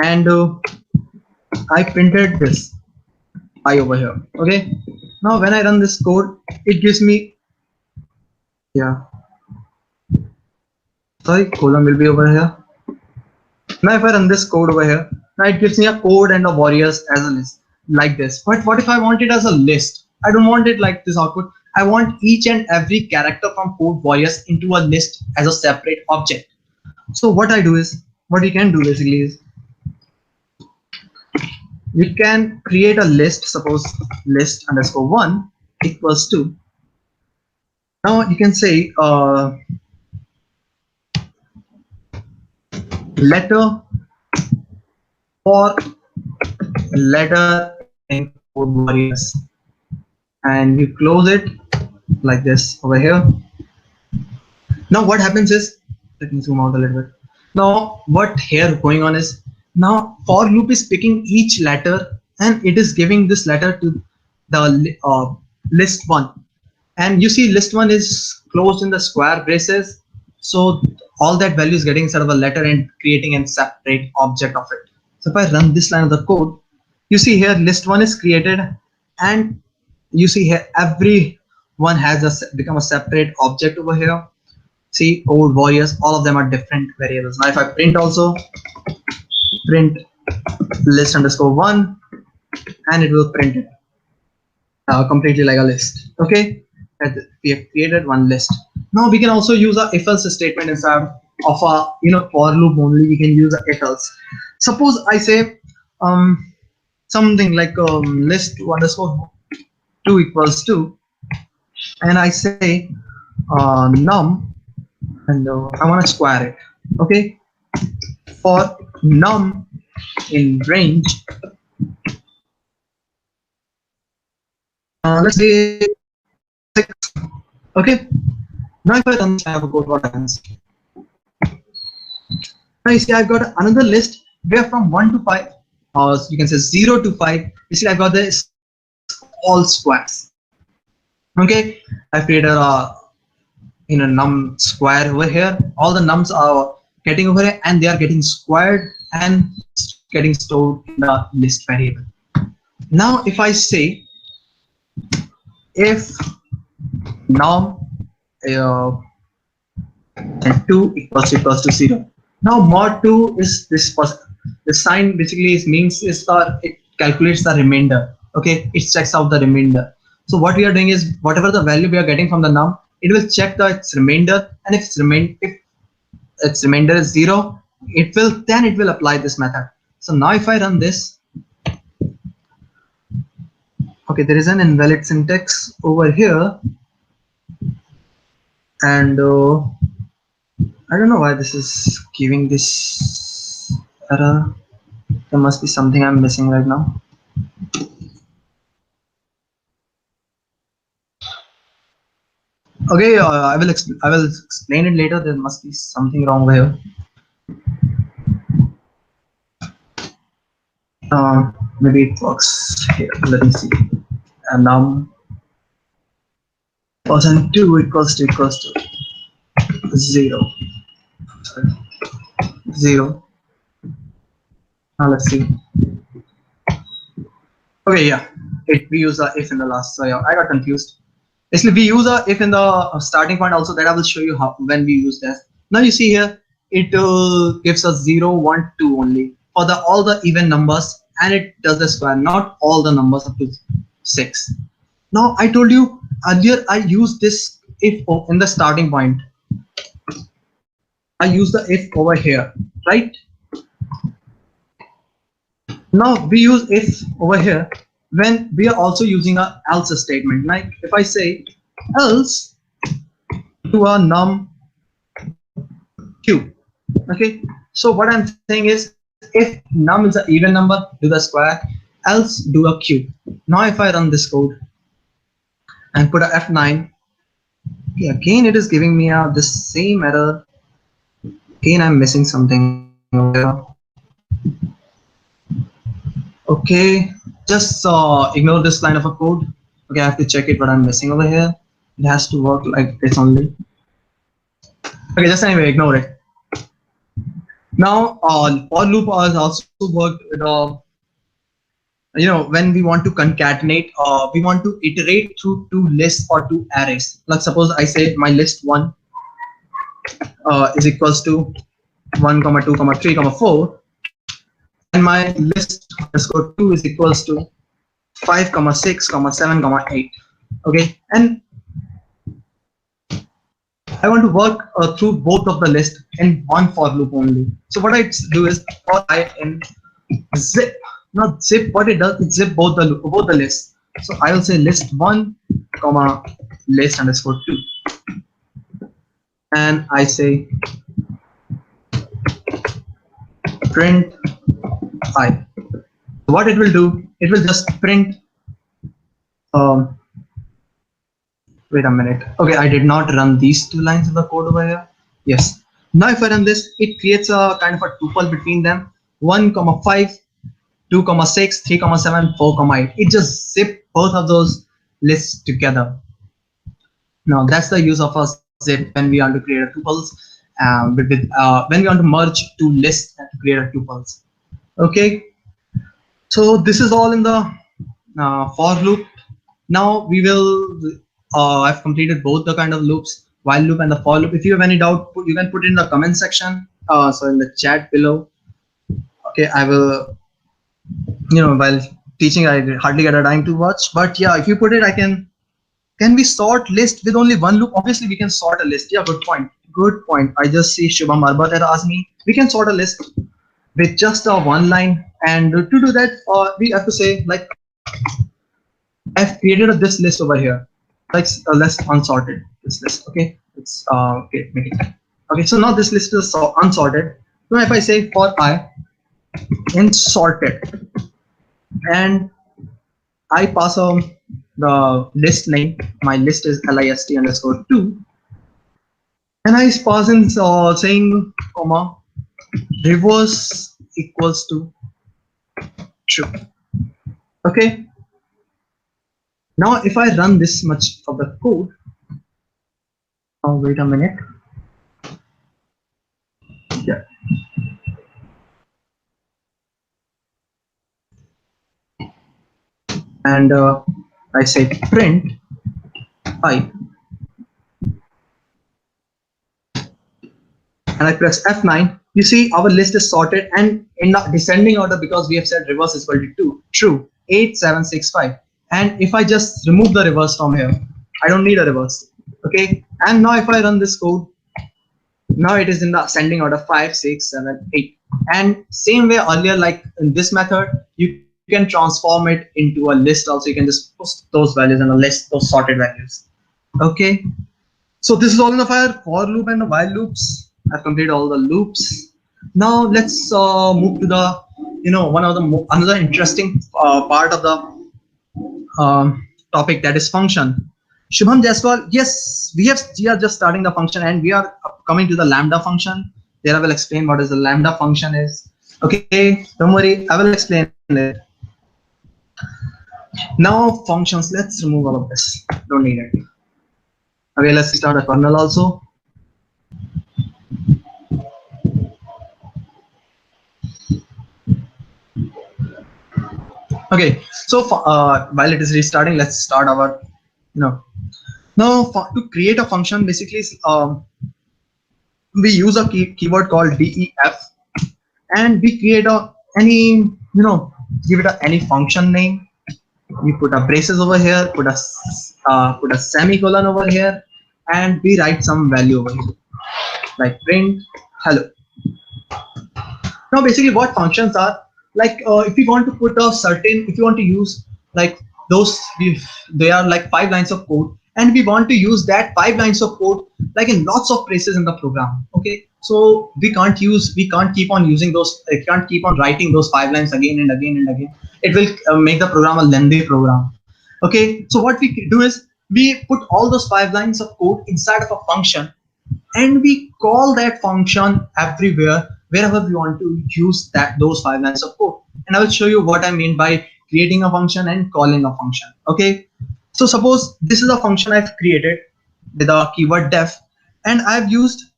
and I printed this I over here. Okay, now when I run this code, it gives me column will be over here. Now if I run this code over here, now it gives me a code and a warriors as a list like this. But what if I want it as a list? I don't want it like this output. I want each and every character from code warriors into a list as a separate object. So what we can do basically is we can create a list. Suppose list underscore 1 equals to. Now you can say letter for letter in code warriors, and you close it like this over here. Now what happens is, let me zoom out a little bit. Now what here going on is, now for loop is picking each letter and it is giving this letter to the list 1, and you see list 1 is closed in the square braces, so all that value is getting instead of a letter and creating a separate object of it. So if I run this line of the code, you see here list 1 is created, and you see here every one has become a separate object over here. See, code warriors, all of them are different variables. Now if I print also, print list underscore 1, and it will print it completely like a list. Okay, we have created one list. Now we can also use a if else statement inside of a for loop only. We can use a if else. Suppose I say something like list underscore 2 equals 2, and I say num, and I want to square it. Okay, for num in range, let's say 6. Okay, now if I run this, I have a code, what happens? Now you see I've got another list where from 1 to 5, or you can say 0 to 5, you see I've got this all squares. Okay, I've created a num square over here. All the nums are getting over here and they are getting squared and getting stored in the list variable. Now if I say if num 2 equals to 0. Now mod 2 is this the sign basically means is it calculates the remainder. Okay, it checks out the remainder. So what we are doing is whatever the value we are getting from the num, it will check its remainder, and if its remainder is 0, it will apply this method. So now if I run this, okay, there is an invalid syntax over here, and I don't know why this is giving this error. There must be something I'm missing right now. Okay, I will explain it later. There must be something wrong here. Maybe it works here. Let me see. And now percent 2 equals to 0. Sorry. 0. Now let's see. Okay, yeah. We use a if in the last. So yeah, I got confused. Basically, we use a if in the starting point also. That I will show you how when we use that. Now you see here, it gives us 0, 1, 2 only for all the even numbers, and it does the square, not all the numbers up to 6. Now I told you earlier I used this if in the starting point. I use the if over here, right? Now we use if over here when we are also using a else statement. Like if I say else to a num q. Okay, so what I'm saying is if num is an even number, do the square, else do a q. Now if I run this code and put a F9, okay, again it is giving me the same error. Again I'm missing something here. Okay, just ignore this line of a code. Okay, I have to check it what I'm missing over here. It has to work like this only. Okay, just anyway, ignore it. Now, for loop has also worked with when we want to concatenate, we want to iterate through 2 lists or 2 arrays. Like suppose I say my list 1 is equals to 1, 2, 3, 4. And my list underscore 2 is equals to 5, 6, 7, 8. Okay, and I want to work through both of the list in one for loop only. So what I do is for I in zip, not zip. What it does, it zip both the lists. So I will say list 1, list underscore 2, and I say print I. What it will do, it will just print. Wait a minute. Okay, I did not run these 2 lines of the code over here. Yes. Now if I run this, it creates a kind of a tuple between them. 1, 5, 2, 6, 3, 7, 4, 8. It just zip both of those lists together. Now that's the use of a zip when we want to create a tuples. When we want to merge 2 lists and create a tuples. Okay. So this is all in the for loop. Now we will. I've completed both the kind of loops, while loop and the for loop. If you have any doubt, you can put it in the comment section. So in the chat below. Okay, I will. While teaching, I hardly get a time to watch. But yeah, if you put it, I can. Can we sort list with only one loop? Obviously, we can sort a list. Yeah, good point. Good point. I just see Shubham Arbat had asked me. We can sort a list with just a 1 line, and to do that, we have to say like I've created this list over here. Like a list unsorted, this list. Okay, it's okay, make it. Okay, so now this list is unsorted. So if I say for I in sorted, and I pass the list name, my list is list underscore 2, and I pass in saying reverse equals to true. Okay. Now, if I run this much of the code, wait a minute. Yeah. And I say print I, and I press F9. You see our list is sorted and in the descending order because we have said reverse is equal to 2. True. 8, 7, 6, 5. And if I just remove the reverse from here, I don't need a reverse. Okay. And now if I run this code, now it is in the ascending order 5, 6, 7, 8. And same way earlier, like in this method, you can transform it into a list also. You can just post those values in a list, those sorted values. Okay. So this is all in the for loop and the while loops. I've completed all the loops. Now let's move to the one of the another interesting part of the topic, that is function. Shubham Jaiswal, yes, we are just starting the function and we are coming to the lambda function. There I will explain what is the lambda function is. Okay, don't worry, I will explain it. Now functions, let's remove all of this. Don't need it. Okay, let's start a kernel also. Okay, so while it is restarting, let's start our, now to create a function, basically we use a keyword called def, and we create any, give it any function name. We put a braces over here, put a semicolon over here, and we write some value over here, like print hello. Now basically what functions are, like if you want to put a certain, if you want to use like those, they are like 5 lines of code, and we want to use that 5 lines of code like in lots of places in the program. Okay, so we can't keep on using those, we can't keep on writing those 5 lines again and again and again. It will make the program a lengthy program. Okay, so what we do is we put all those 5 lines of code inside of a function, and we call that function everywhere wherever we want to use those 5 lines of code. And I will show you what I mean by creating a function and calling a function. Okay, so suppose this is a function I've created with a keyword def, and I've used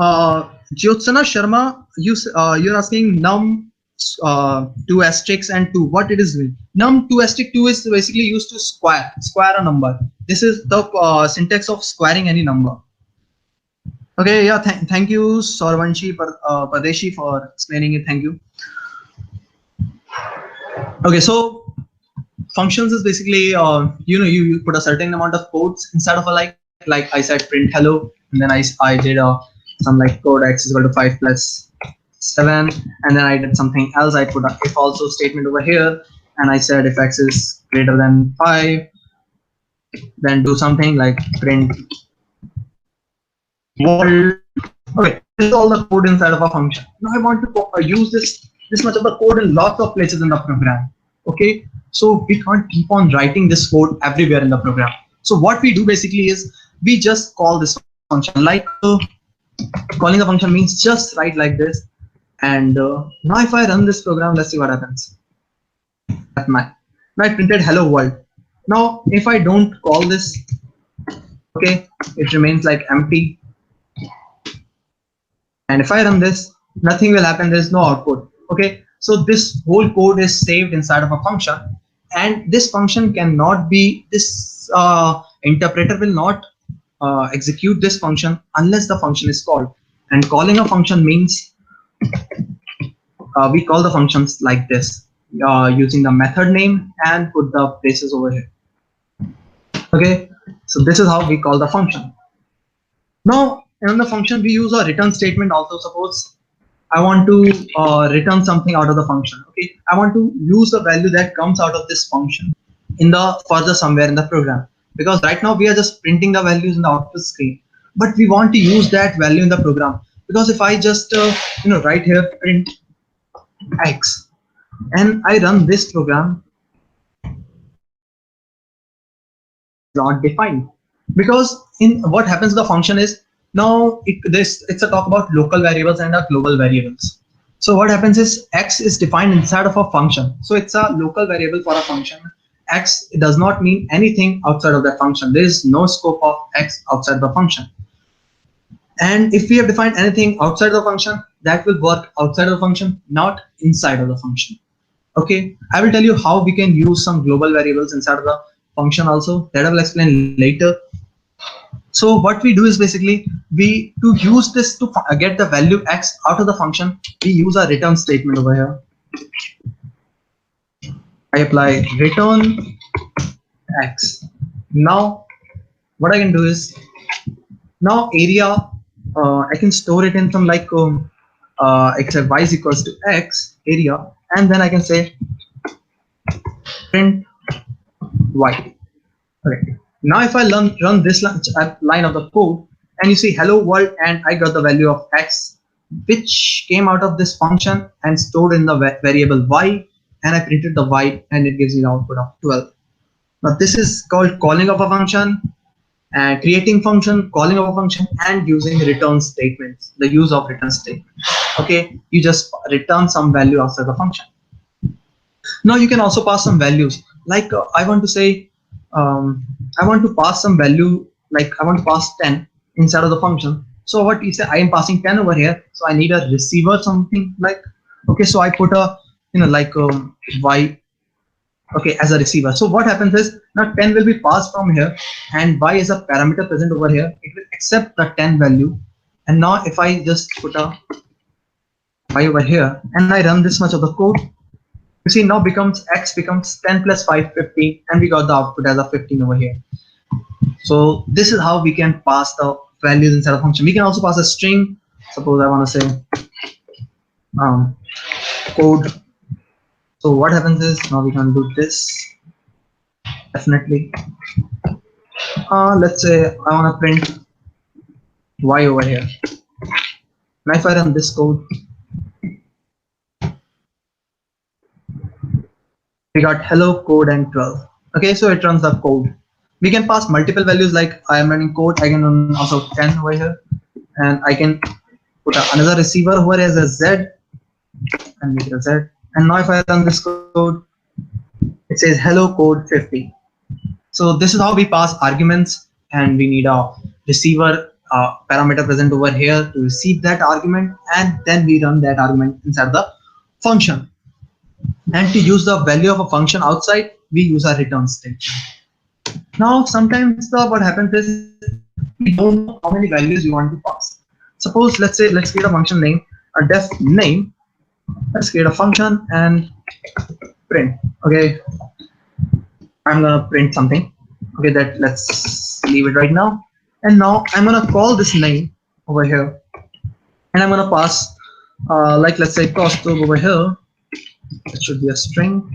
Jyotsana Sharma, you're asking num 2 asterisk and 2, what it is doing. Num 2 asterisk 2 is basically used to square a number. This is the syntax of squaring any number. Okay, yeah, thank you Saurvanshi Pradeshi for explaining it. Thank you. Okay, so functions is basically you put a certain amount of codes inside of a like I said print hello, and then I did some like code x is equal to 5 plus 7, and then I did something else. I put a if also statement over here, and I said if x is greater than 5, then do something like print world. Okay, this is all the code inside of a function. Now I want to use this much of the code in lots of places in the program. Okay, so we can't keep on writing this code everywhere in the program. So what we do basically is we just call this function, like calling a function means just write like this. And now if I run this program, let's see what happens. Now I printed hello world. Now if I don't call this, okay, it remains like empty. And if I run this, nothing will happen. There's no output. Okay, so this whole code is saved inside of a function, and this function cannot be, this interpreter will not execute this function unless the function is called. And calling a function means we call the functions like this, using the method name and put the braces over here. Okay, so this is how we call the function. Now in the function we use a return statement also. Suppose I want to return something out of the function. Okay, I want to use the value that comes out of this function in the further somewhere in the program, because right now we are just printing the values in the output screen, but we want to use that value in the program. Because if I just write here print x and I run this program, not defined, because in what happens to the function is, now it's a talk about local variables and global variables. So what happens is x is defined inside of a function, so it's a local variable for a function. X does not mean anything outside of that function. There is no scope of x outside the function. And if we have defined anything outside the function, that will work outside of the function, not inside of the function. Okay, I will tell you how we can use some global variables inside of the function also, that I will explain later. So what we do is basically to use this to get the value x out of the function, we use a return statement over here. I apply return x. Now what I can do is, now area, I can store it in some like except y is equals to x area, and then I can say print y. Okay. Now if I run this line of the code, and you see hello world, and I got the value of x which came out of this function and stored in the variable y, and I printed the y, and it gives me the output of 12. Now this is called calling of a function, and creating function, calling of a function, and using return statements. The use of return statement. Okay, you just return some value after the function. Now you can also pass some values. Like I want to say, I want to pass some value. Like I want to pass 10 inside of the function. So what you say, I am passing 10 over here. So I need a receiver, something like. Okay, so I put a like y. Okay, as a receiver. So what happens is now 10 will be passed from here, and y is a parameter present over here. It will accept the 10 value. And now if I just put a y over here and I run this much of the code, you see now x becomes 10 plus 5, 15, and we got the output as a 15 over here. So this is how we can pass the values inside a function. We can also pass a string. Suppose I want to say code. So what happens is now we can do this. Definitely. Let's say I want to print y over here. Now if I run this code, we got hello code and 12. Okay, so it runs the code. We can pass multiple values, like I am running code. I can run also 10 over here, and I can put another receiver over as a z and make it a z. And now if I run this code, it says hello code 50. So this is how we pass arguments, and we need a receiver parameter present over here to receive that argument, and then we run that argument inside the function. And to use the value of a function outside, we use a return statement. Now sometimes what happens is we don't know how many values we want to pass. Suppose let's create a function name, a def name. Let's create a function and print. Okay, I'm gonna print something. Okay, that let's leave it right now. And now I'm gonna call this name over here, and I'm gonna pass like let's say costume over here. It should be a string.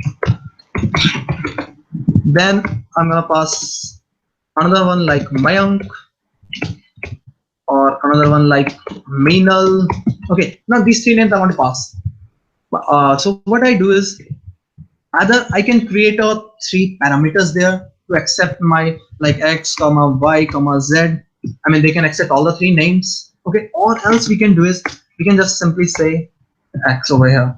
Then I'm gonna pass another one like Mayank, or another one like Meenal. Okay, now these three names I want to pass. So what I do is either I can create a 3 parameters there to accept my like x, comma y, comma z. I mean they can accept all the 3 names. Okay, or else we can do is we can just simply say x over here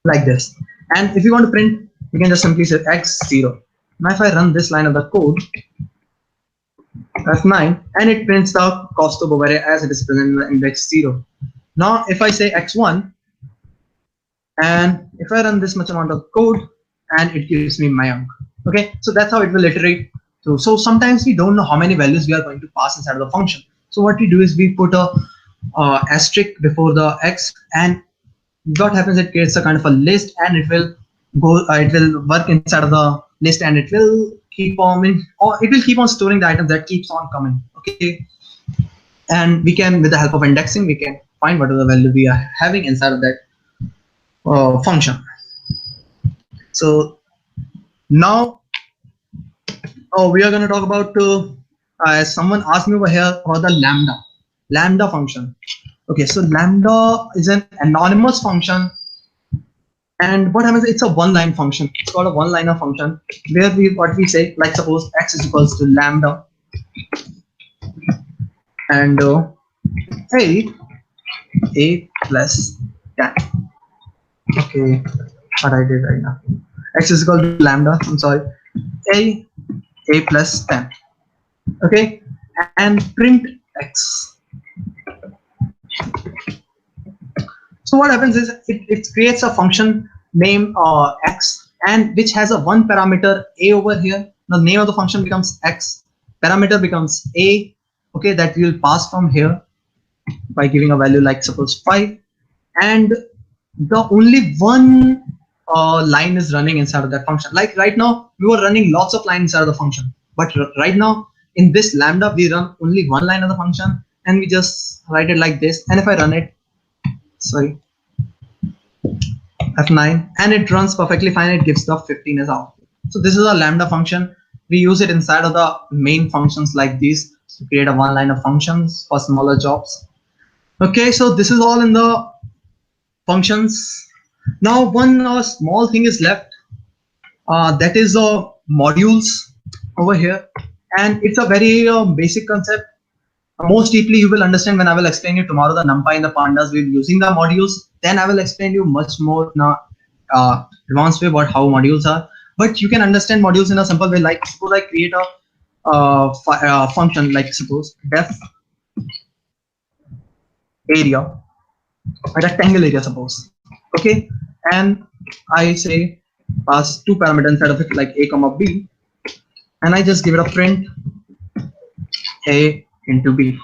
like this. And if you want to print, we can just simply say x0. Now if I run this line of the code, F9, and it prints the costume over here as it is present in the index 0. Now if I say x1, and if I run this much amount of code, and it gives me Mayank. Okay, so that's how it will iterate through. So sometimes we don't know how many values we are going to pass inside of the function. So what we do is we put a asterisk before the x, and what happens, it creates a kind of a list, and it will go it will work inside of the list, and it will keep on storing the items that keeps on coming. Okay, and we can, with the help of indexing, we can find what are the value we are having inside of that function. So now we are going to talk about someone asked me over here about the lambda function. Okay, so lambda is an anonymous function, and what happens, it's a one-line function. It's called a one-liner function where what we say, like suppose x is equals to lambda and a plus 10. Okay, what I did right now, x is equal to lambda, I'm sorry, a plus 10. Okay, and print x. So what happens is it creates a function name x, and which has a one parameter a over here. The name of the function becomes x, parameter becomes a. Okay, that we will pass from here by giving a value like suppose 5, and the only one line is running inside of that function. Like right now we were running lots of lines inside of the function, but right now in this lambda we run only one line of the function, and we just write it like this. And if I run it, sorry, F9, and it runs perfectly fine, it gives the 15 as output. So this is a lambda function. We use it inside of the main functions like these to create a one line of functions for smaller jobs. Okay, so this is all in the functions. Now one small thing is left, that is modules over here, and it's a very basic concept. Most deeply you will understand when I will explain you tomorrow the Numpy and the Pandas with using the modules. Then I will explain you much more now advanced way about how modules are. But you can understand modules in a simple way. Like suppose I create a function, like suppose def area, a rectangle area suppose. Okay, and I say pass two parameters inside of it, like a comma b, and I just give it a print a into b.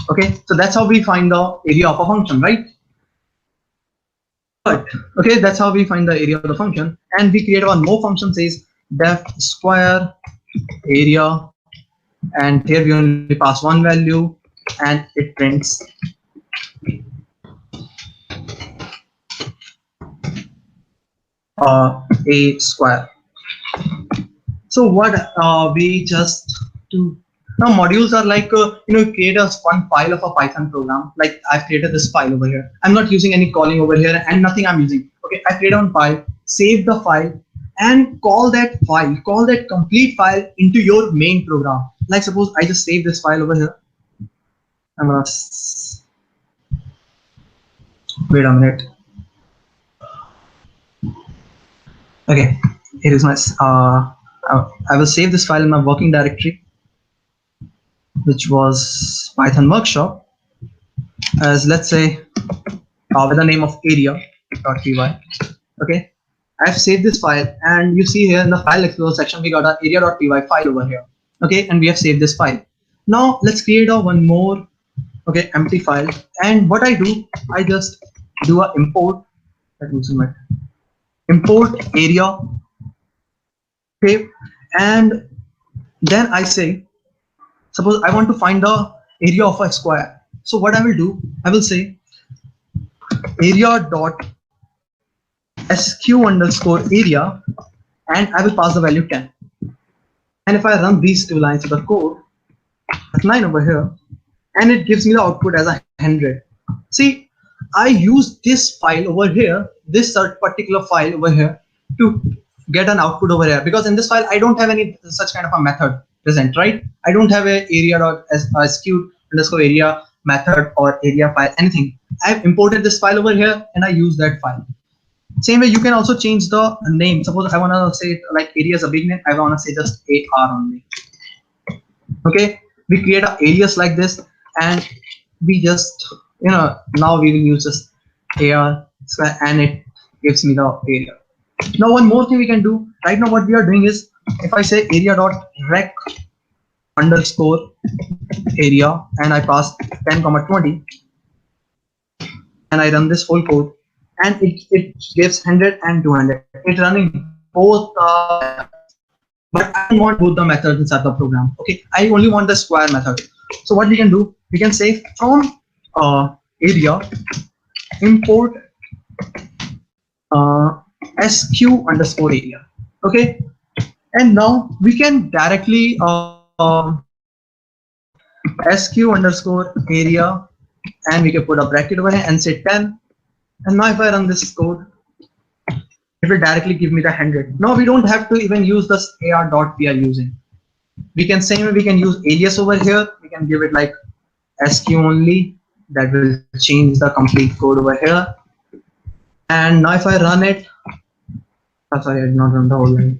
Okay, so that's how we find the area of a function, right? But okay, that's how we find the area of the function, and we create one more function says def square area, and here we only pass one value, and it prints a square. So what we just do now, modules are like create a one file of a Python program. Like I've created this file over here. I'm not using any calling over here and nothing I'm using. Okay, I create one file, save the file, and call that complete file into your main program. Like suppose I just save this file over here. I'm gonna wait a minute. Okay, here is my I will save this file in my working directory, which was Python workshop, as let's say with the name of area.py. Okay, I've saved this file, and you see here in the file explorer section we got an area.py file over here. Okay, and we have saved this file. Now let's create a one more empty file, and what I do, I just do a import. Import area. Okay, and then I say, suppose I want to find the area of a square. So what I will do, I will say area dot sq underscore area, and I will pass the value 10. And if I run these two lines of the code, that line over here, and it gives me the output as 100. See, I use this file over here, this particular file over here, to get an output over here, because in this file I don't have any such kind of a method present, right? I don't have a area.sq underscore area method or area file, anything. I've imported this file over here and I use that file. Same way you can also change the name. Suppose I want to say like area is a big name, I want to say just AR only. Okay, we create an alias like this, and we just now we will use just AR square, and it gives me the area. Now one more thing we can do right now, what we are doing is, if I say area.rec underscore area, and I pass 10,20, and I run this whole code, and it gives 100 and 200. It's running both, but I don't want both the methods inside the program. Okay, I only want the square method. So what we can do, we can say from area import sq underscore area. Okay, and now we can directly sq underscore area, and we can put a bracket over here and say 10. And now if I run this code, it will directly give me the 100. Now we don't have to even use this AR dot we are using. We can use alias over here. We can give it like sq only. That will change the complete code over here. And now if I run it, sorry, I did not run the whole line.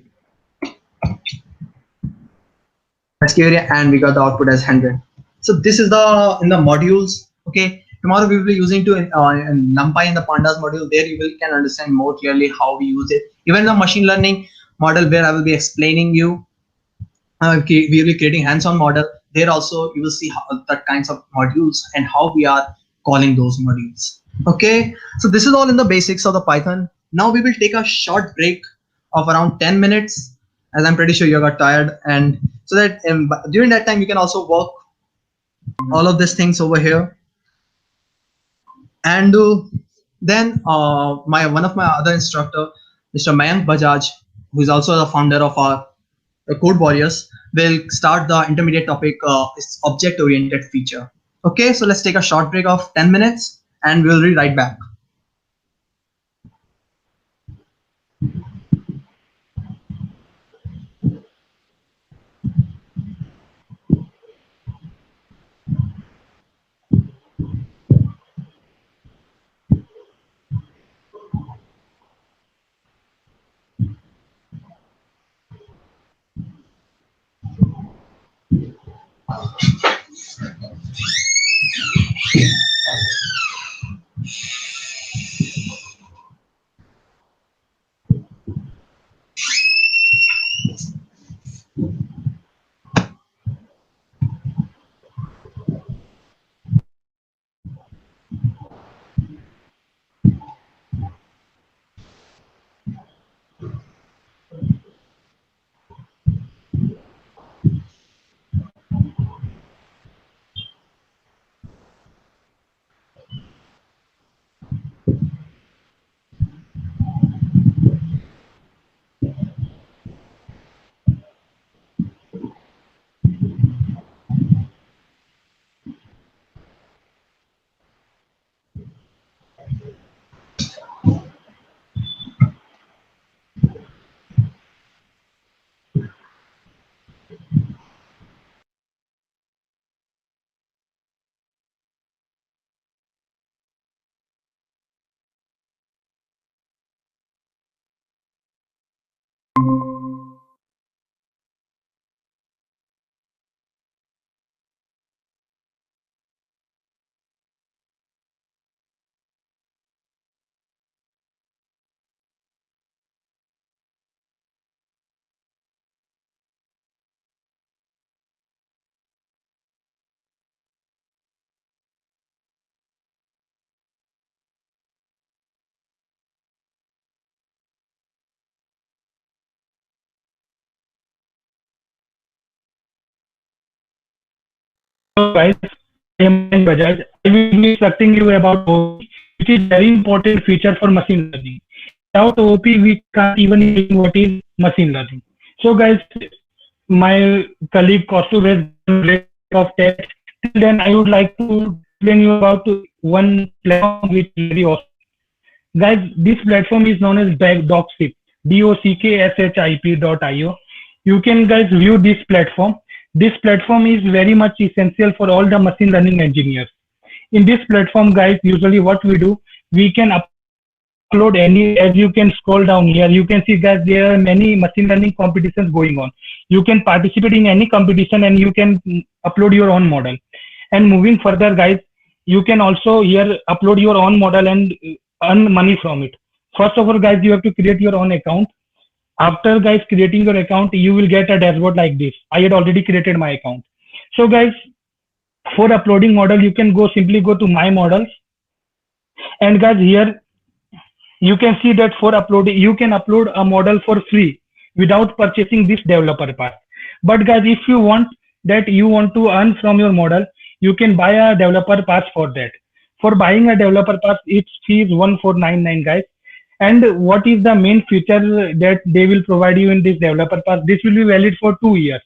SQ area, and we got the output as 100. So this is the in the modules. Okay, tomorrow we will be using to Numpy and the Pandas module. There you can understand more clearly how we use it. Even the machine learning model, where I will be explaining you, we will be creating hands-on model. There also you will see the kinds of modules and how we are calling those modules. Okay, so this is all in the basics of the Python. Now we will take a short break of around 10 minutes, as I'm pretty sure you got tired, and so that during that time you can also work all of these things over here. And then one of my other instructor, Mr. Mayank Bajaj, who is also the founder of our Code Warriors, will start the intermediate topic, object-oriented feature. Okay, so let's take a short break of 10 minutes and we'll be right back. Hello guys, I am Bajaj. I will be instructing you about OP, which is very important feature for machine learning. Without OP, we can't even imagine what is machine learning. So guys, my colleague Kaustav has done great of text. Till then, I would like to explain you about one platform which is very awesome. Guys, this platform is known as Dockship, dockship.io. You can guys view this platform. This platform is very much essential for all the machine learning engineers. In this platform, guys, usually what we do, we can upload any, as you can scroll down here, you can see that there are many machine learning competitions going on. You can participate in any competition and you can upload your own model. And moving further, guys, you can also here upload your own model and earn money from it. First of all, guys, you have to create your own account. After guys creating your account, you will get a dashboard like this. I had already created my account. So guys, for uploading model, you can simply go to my models, and guys here you can see that for uploading, you can upload a model for free without purchasing this developer pass. But guys, if you want to earn from your model, you can buy a developer pass for that. For buying a developer pass, its fee is 1499, guys. And what is the main feature that they will provide you in this developer pass? This will be valid for 2 years.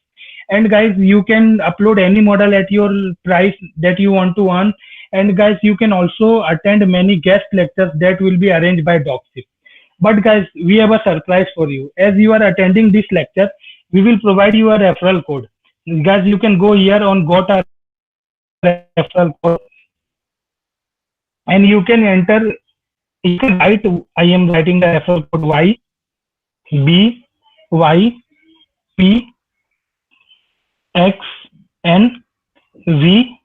And guys, you can upload any model at your price that you want to earn. And guys, you can also attend many guest lectures that will be arranged by Dockship. But guys, we have a surprise for you. As you are attending this lecture, we will provide you a referral code. Guys, you can go here on got a referral code, and you can enter. You can write. I am writing the referral code Y B Y P X N V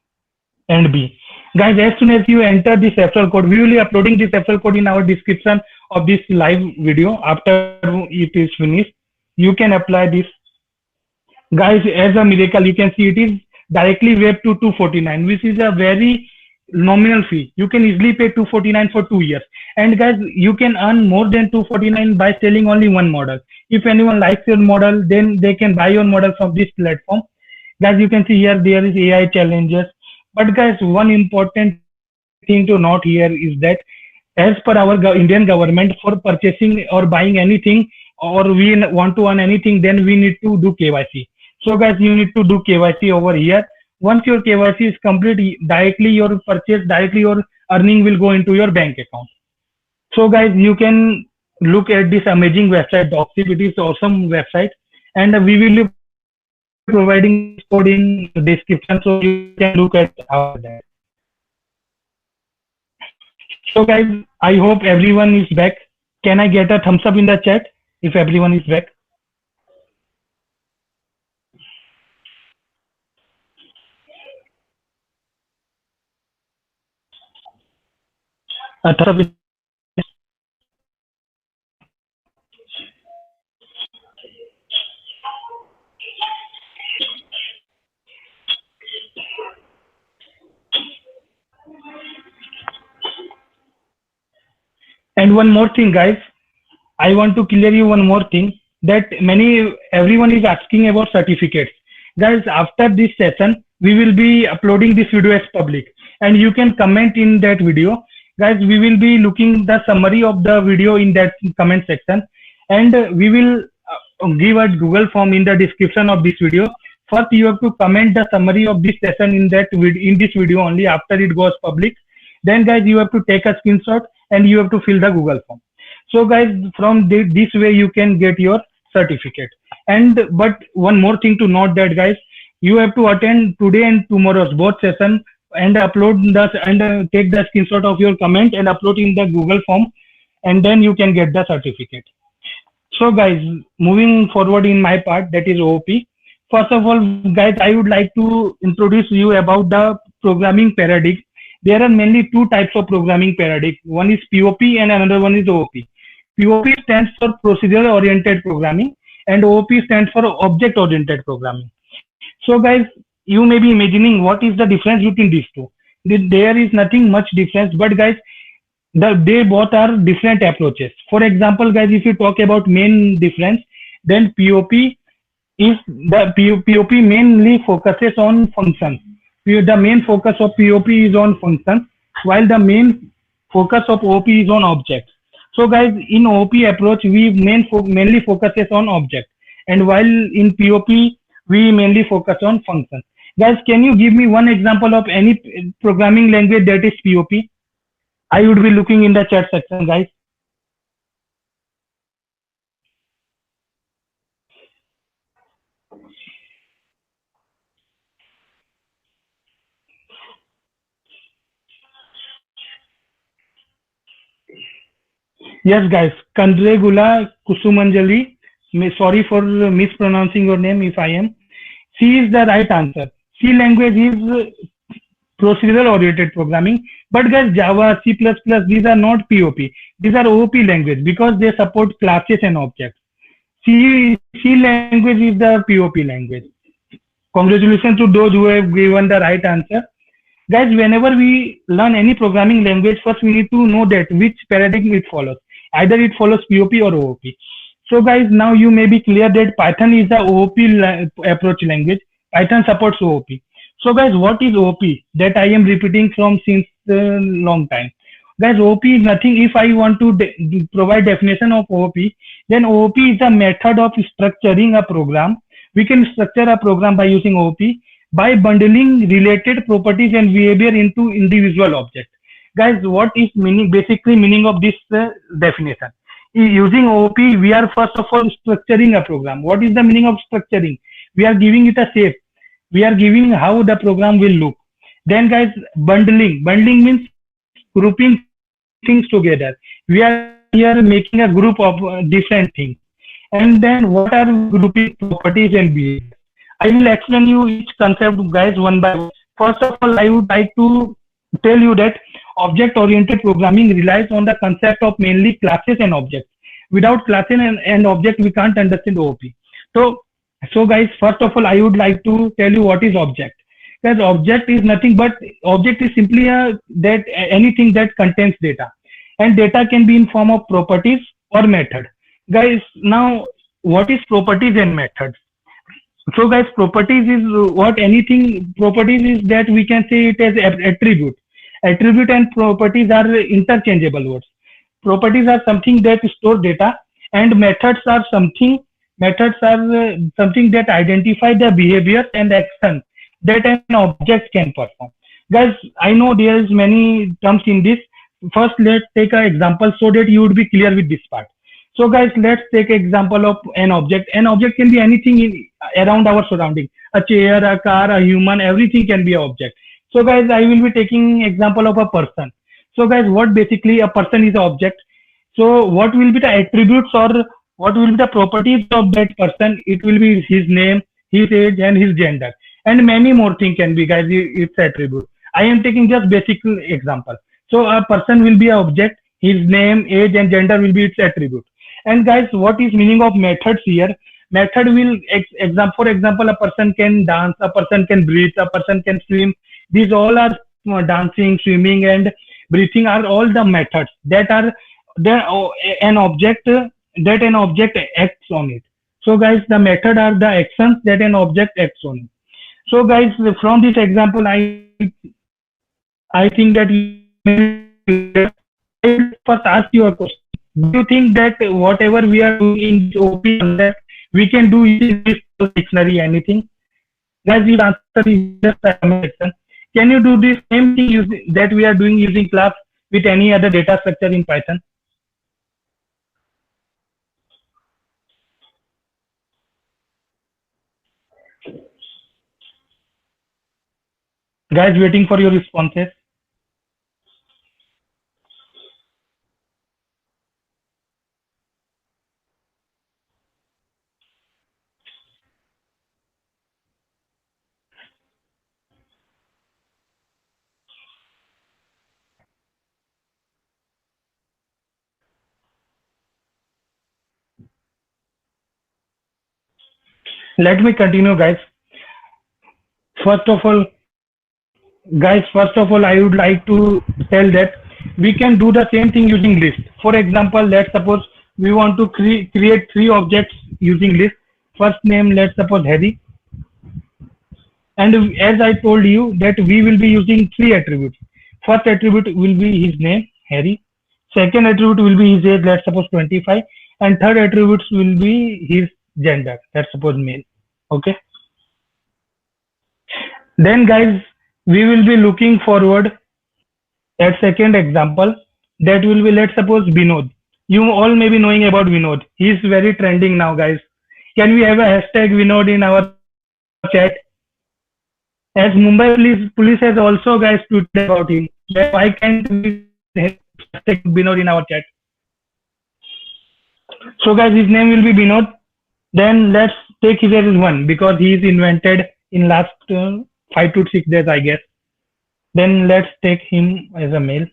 and B. Guys, as soon as you enter this referral code, we will be uploading this referral code in our description of this live video. After it is finished, you can apply this. Guys, as a miracle, you can see it is directly waived to 249, which is a very nominal fee. You can easily pay 249 for 2 years. And guys, you can earn more than 249 by selling only one model. If anyone likes your model, then they can buy your model from this platform. Guys, you can see here there is AI challenges. But guys, one important thing to note here is that as per our Indian government, for purchasing or buying anything, or we want to earn anything, then we need to do KYC. So guys, you need to do KYC over here. Once your KYC is complete, directly your purchase, directly your earning will go into your bank account. So guys, you can look at this amazing website, Doxip. It is awesome website, and we will be providing this code in description, so you can look at how that. So guys, I hope everyone is back. Can I get a thumbs up in the chat if everyone is back? A thumbs up. And one more thing, guys, I want to clear you one more thing, that everyone is asking about certificates. Guys, after this session, we will be uploading this video as public, and you can comment in that video. Guys, we will be looking the summary of the video in that comment section, and we will give a Google form in the description of this video. First, you have to comment the summary of this session in this video only after it goes public. Then, guys, you have to take a screenshot and you have to fill the Google form. So guys, from this way you can get your certificate. But one more thing to note, that guys, you have to attend today and tomorrow's both session and upload take the screenshot of your comment and upload in the Google form, and then you can get the certificate. So guys, moving forward in my part, that is OOP. First of all, guys, I would like to introduce you about the programming paradigm. There are mainly two types of programming paradigm. One is POP and another one is OOP. POP stands for procedural oriented programming and OOP stands for object oriented programming. So guys, you may be imagining what is the difference between these two. There is nothing much difference, but guys, they both are different approaches. For example, guys, if you talk about main difference, then POP mainly focuses on functions. The main focus of POP is on functions, while the main focus of OOP is on objects. So guys, in OOP approach, we mainly focuses on objects, and while in POP, we mainly focus on functions. Guys, can you give me one example of any programming language that is POP? I would be looking in the chat section, guys. Yes, guys, Kandregula Kusumanjali. Sorry for mispronouncing your name if I am. C is the right answer. C language is procedural oriented programming. But guys, Java, C++, these are not POP. These are OOP language because they support classes and objects. C language is the POP language. Congratulations to those who have given the right answer. Guys, whenever we learn any programming language, first we need to know that which paradigm it follows. Either it follows POP or OOP. So guys, now you may be clear that Python is the OOP approach language. Python supports OOP. So guys, what is OOP? That I am repeating from since a long time. Guys, OOP is nothing. If I want to provide definition of OOP, then OOP is a method of structuring a program. We can structure a program by using OOP by bundling related properties and behavior into individual objects. Guys, what is basically meaning of this definition? Using OOP, we are first of all structuring a program. What is the meaning of structuring? We are giving it a shape. We are giving how the program will look. Then guys, bundling. Bundling means grouping things together. We are here making a group of different things. And then what are grouping properties and behavior? I will explain you each concept, guys, one by one. First of all, I would like to tell you that object-oriented programming relies on the concept of mainly classes and objects. Without classes and object, we can't understand OOP. So guys, first of all, I would like to tell you what is object. Because object is nothing but object is simply anything that contains data, and data can be in form of properties or method. Guys, now what is properties and methods? So guys, properties is properties is that we can say it as attribute. Attribute and properties are interchangeable words. Properties are something that store data, and methods are something that identify the behavior and action that an object can perform. Guys, I know there is many terms in this. First, let's take an example so that you would be clear with this part. So guys, let's take example of an object. An object can be anything around our surrounding. A chair, a car, a human, everything can be an object. So guys, I will be taking example of a person. So guys, what basically a person is an object. So what will be the attributes or what will be the properties of that person? It will be his name, his age, and his gender, and many more things can be, guys. Its attribute. I am taking just basic example. So a person will be an object. His name, age, and gender will be its attribute. And guys, what is meaning of methods here? Method will for example, a person can dance, a person can breathe, a person can swim. These all are dancing, swimming, and breathing are all the methods that are an object acts on it. So guys, the method are the actions that an object acts on it. So guys, from this example, I think that you first ask you a question. Do you think that whatever we are doing in OP that we can do in this dictionary anything? Guys, you answer is just a question. Can you do the same thing that we are doing using class with any other data structure in Python? Guys, waiting for your responses. Let me continue, guys. First of all, I would like to tell that we can do the same thing using list. For example, let's suppose we want to create 3 objects using list. First name, let's suppose Harry. And as I told you that we will be using 3 attributes. First attribute will be his name, Harry. Second attribute will be his age, let's suppose 25. And third attributes will be his gender, let's suppose male. Okay. Then guys, we will be looking forward at second example. That will be, let's suppose, Vinod. You all may be knowing about Vinod. He is very trending now, guys. Can we have a hashtag Vinod in our chat? As Mumbai police has also, guys, tweeted about him. Why can't we have hashtag Vinod in our chat? So guys, his name will be Vinod. Then let's take his as 1 because he is invented in last 5 to 6 days, I guess. Then let's take him as a male.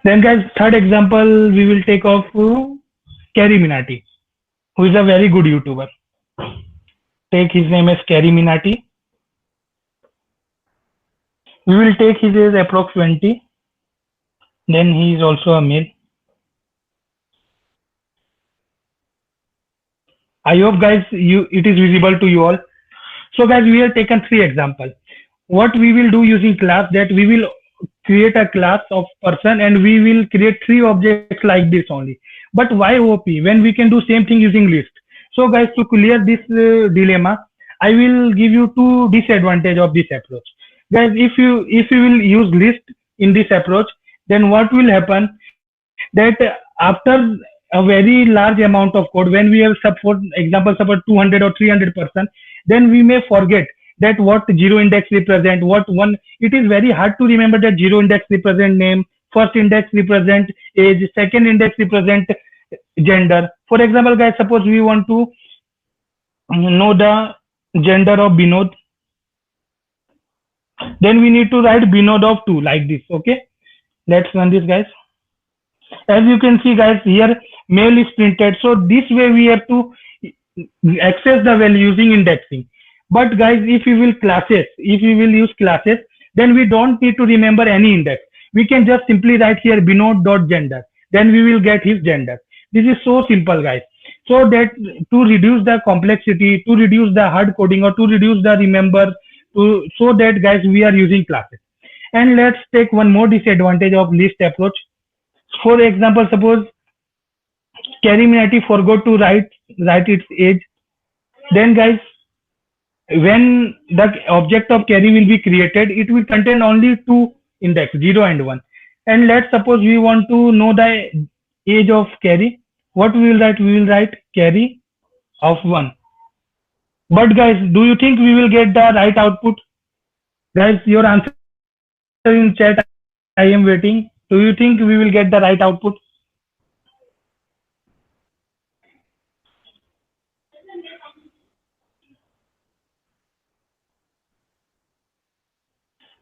Then guys, third example we will take of Kerry Minati, who is a very good YouTuber. Take his name as Kerry Minati. We will take his age approx 20. Then he is also a male. I hope guys it is visible to you all. So guys, we have taken 3 examples. What we will do using class, that we will create a class of person and we will create 3 objects like this only. But why OP when we can do same thing using list? So guys, to clear this dilemma, I will give you 2 disadvantages of this approach. Guys, if you will use list in this approach, then what will happen that after a very large amount of code, when we have for example suppose 200 or 300 person, then we may forget that what 0 index represent, what 1. It is very hard to remember that 0 index represent name, first index represent age, second index represent gender. For example, guys, suppose we want to know the gender of Binod, then we need to write Binod of 2 like this. Okay, let's run this, guys. As you can see, guys, here male is printed. So this way we have to access the value using indexing. But guys, if we will use classes, then we don't need to remember any index. We can just simply write here binod.gender. Then we will get his gender. This is so simple, guys. So that to reduce the complexity, to reduce the hard coding, or to reduce the remember, so that guys we are using classes. And let's take one more disadvantage of list approach. For example, suppose Kerry Minati forgot to write its age. Then guys, when the object of carry will be created, it will contain only two index, 0 and 1. And let's suppose we want to know the age of carry. What we will write? We will write carry of 1. But guys, do you think we will get the right output? Guys, your answer in chat, I am waiting. Do you think we will get the right output?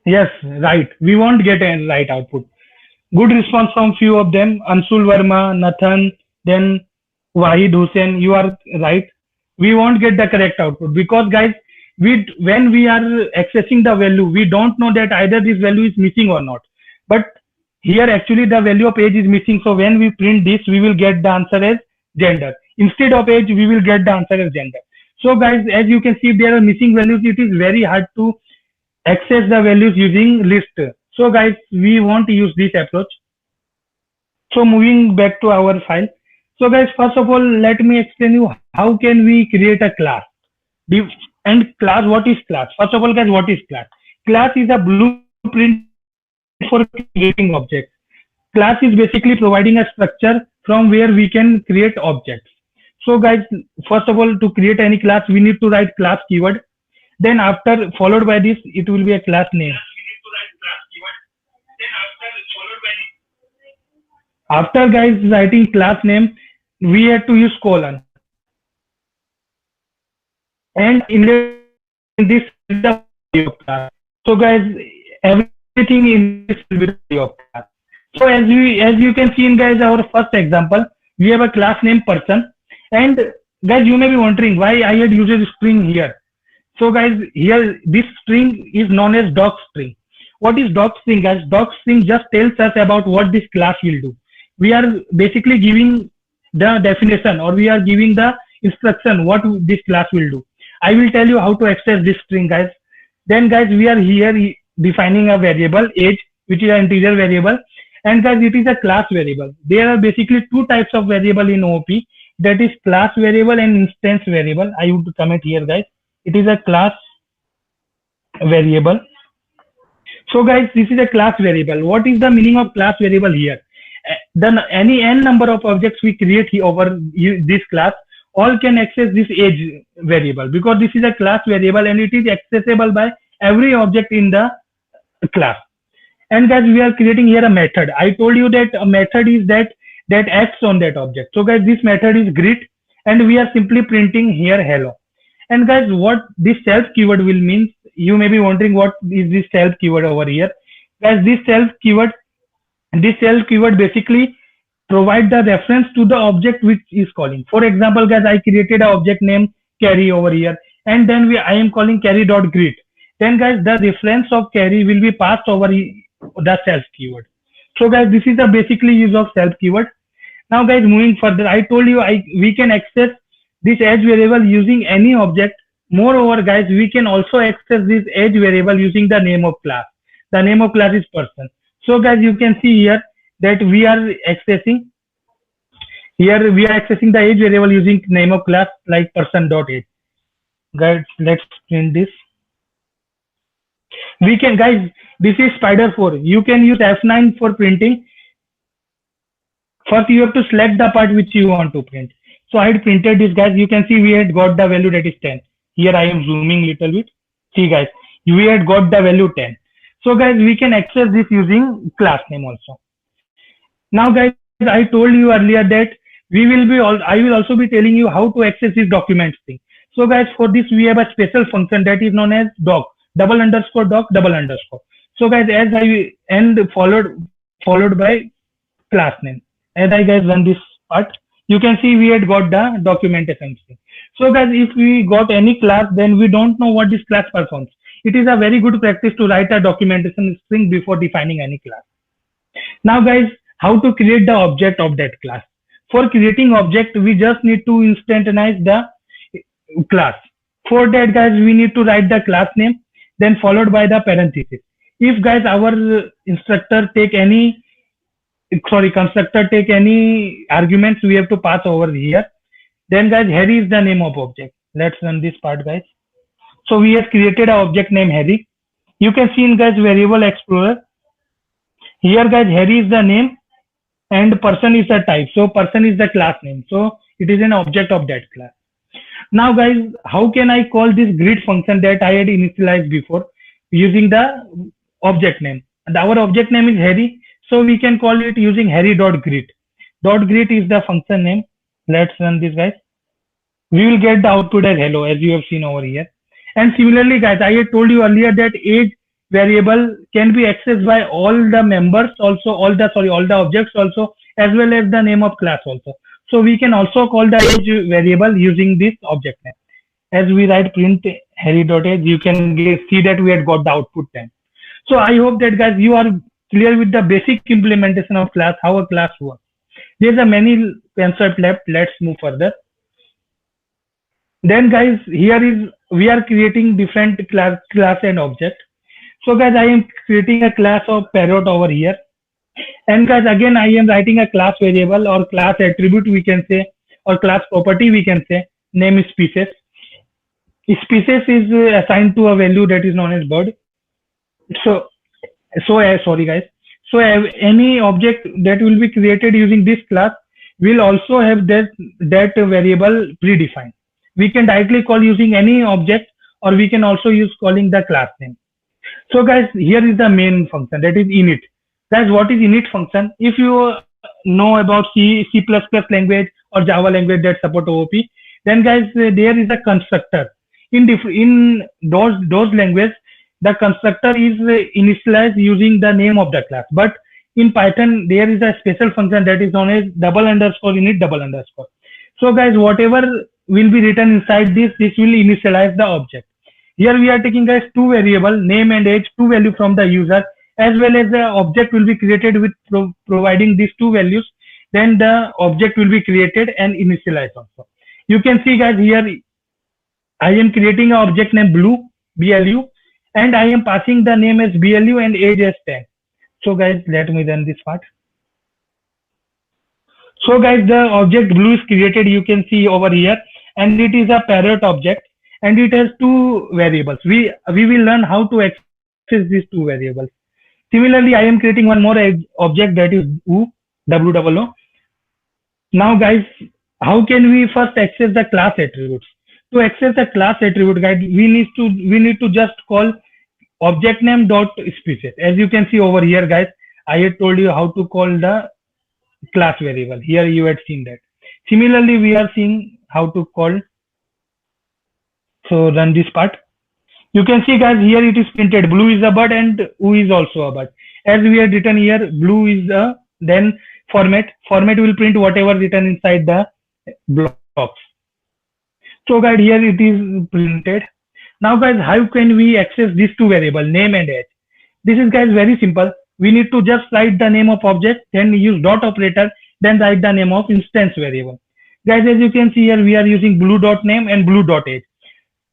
Yes, right. We won't get a right output. Good response from few of them. Anshul Verma, Nathan, then Wahid Hussain. You are right. We won't get the correct output because guys, when we are accessing the value, we don't know that either this value is missing or not. But here actually the value of age is missing. So when we print this, we will get the answer as gender. Instead of age, we will get the answer as gender. So guys, as you can see, if there are missing values, it is very hard to access the values using list. So guys, we won't use this approach. So moving back to our file. So guys, first of all, let me explain you how can we create a class. And class, what is class? First of all, guys, what is class? Class is a blueprint for creating objects. Class is basically providing a structure from where we can create objects. So guys, first of all, to create any class, we need to write class keyword. Then after, followed by this, it will be a class name. After guys writing class name, we have to use colon. And in this is the body of class. So guys, everything in this will be the body of class. So as you can see in guys our first example, we have a class name person. And guys, you may be wondering why I had used a string here. So guys, here this string is known as doc string. What is doc string, guys? Doc string just tells us about what this class will do. We are basically giving the definition, or we are giving the instruction what this class will do. I will tell you how to access this string, guys. Then guys, we are here defining a variable age, which is an integer variable, and guys, it is a class variable. There are basically two types of variable in OOP, that is class variable and instance variable. I would comment here, guys. It is a class variable. So guys, this is a class variable. What is the meaning of class variable here? Then any n number of objects we create here over this class, all can access this age variable, because this is a class variable and it is accessible by every object in the class. And guys, we are creating here a method. I told you that a method is that acts on that object. So guys, this method is greet, and we are simply printing here hello. And guys, what this self keyword will mean, you may be wondering what is this self keyword over here. Guys, this self keyword basically provide the reference to the object which is calling. For example, guys, I created an object named carry over here, and then I am calling carry.greet. Then guys, the reference of carry will be passed over the self keyword. So guys, this is the basically use of self keyword. Now guys, moving further, I told you we can access this age variable using any object. Moreover, guys, we can also access this age variable using the name of class. The name of class is person. So guys, you can see here that we are accessing the age variable using name of class like person.age. Guys, let's print this. We can, guys, this is spider 4. You can use F9 for printing. First, you have to select the part which you want to print. So I had printed this, guys. You can see we had got the value that is 10. Here I am zooming little bit. See guys, we had got the value 10. So guys, we can access this using class name also. Now guys, I told you earlier that I will also be telling you how to access this document thing. So guys, for this we have a special function that is known as doc, _doc, _. So guys, followed by class name. As I guys run this part, you can see we had got the documentation string. So guys, if we got any class, then we don't know what this class performs. It is a very good practice to write a documentation string before defining any class. Now guys, how to create the object of that class? For creating object, we just need to instantionize the class. For that, guys, we need to write the class name, then followed by the parenthesis. If guys, our constructor take any arguments, we have to pass over here. Then guys, here is the name of object. Let's run this part, guys. So we have created an object named Harry. You can see in guys variable explorer. Here guys, Harry is the name and person is the type. So person is the class name. So it is an object of that class. Now guys, how can I call this greet function that I had initialized before using the object name? And our object name is Harry. So we can call it using harry.greet. .greet is the function name. Let's run this guys. We will get the output as hello as you have seen over here. And similarly guys, I had told you earlier that age variable can be accessed by all the members also, all the objects also, as well as the name of class also. So we can also call the age variable using this object name. As we write print harry.age, you can see that we had got the output 10. So I hope that guys you are clear with the basic implementation of class, how a class works. There's a many concept left. Let's move further. Then guys, here is we are creating different class and object. So guys, I am creating a class of parrot over here. And guys, again, I am writing a class variable or class attribute we can say, or class property we can say, name is species. Species is assigned to a value that is known as bird. Sorry guys. So any object that will be created using this class will also have that variable predefined. We can directly call using any object, or we can also use calling the class name. So guys, here is the main function, that is init. Guys, what is init function? If you know about C++ language or Java language that support OOP, then guys, there is a constructor. In those languages, the constructor is initialized using the name of the class. But in Python, there is a special function that is known as $init. So guys, whatever will be written inside this will initialize the object. Here we are taking guys two variables, name and age, two values from the user, as well as the object will be created with providing these two values. Then the object will be created and initialized also. You can see guys here, I am creating an object named BLU, and I am passing the name as BLU and age as 10. So guys, let me run this part. So guys, the object blue is created, you can see over here, and it is a parrot object, and it has two variables. We will learn how to access these two variables. Similarly, I am creating one more object that is WOO. Now guys, how can we first access the class attributes? To access the class attribute, guys, we need to just call object name dot species. As you can see over here, guys, I had told you how to call the class variable. Here you had seen that. Similarly, we are seeing how to call. So run this part. You can see guys, here it is printed blue is a bird and U is also a bird. As we had written here, blue is then format will print whatever written inside the blocks. So guys, here it is printed. Now guys, how can we access these two variables, name and age? This is guys very simple. We need to just write the name of object, then use dot operator, then write the name of instance variable. Guys, as you can see here, we are using blue.name and blue.age.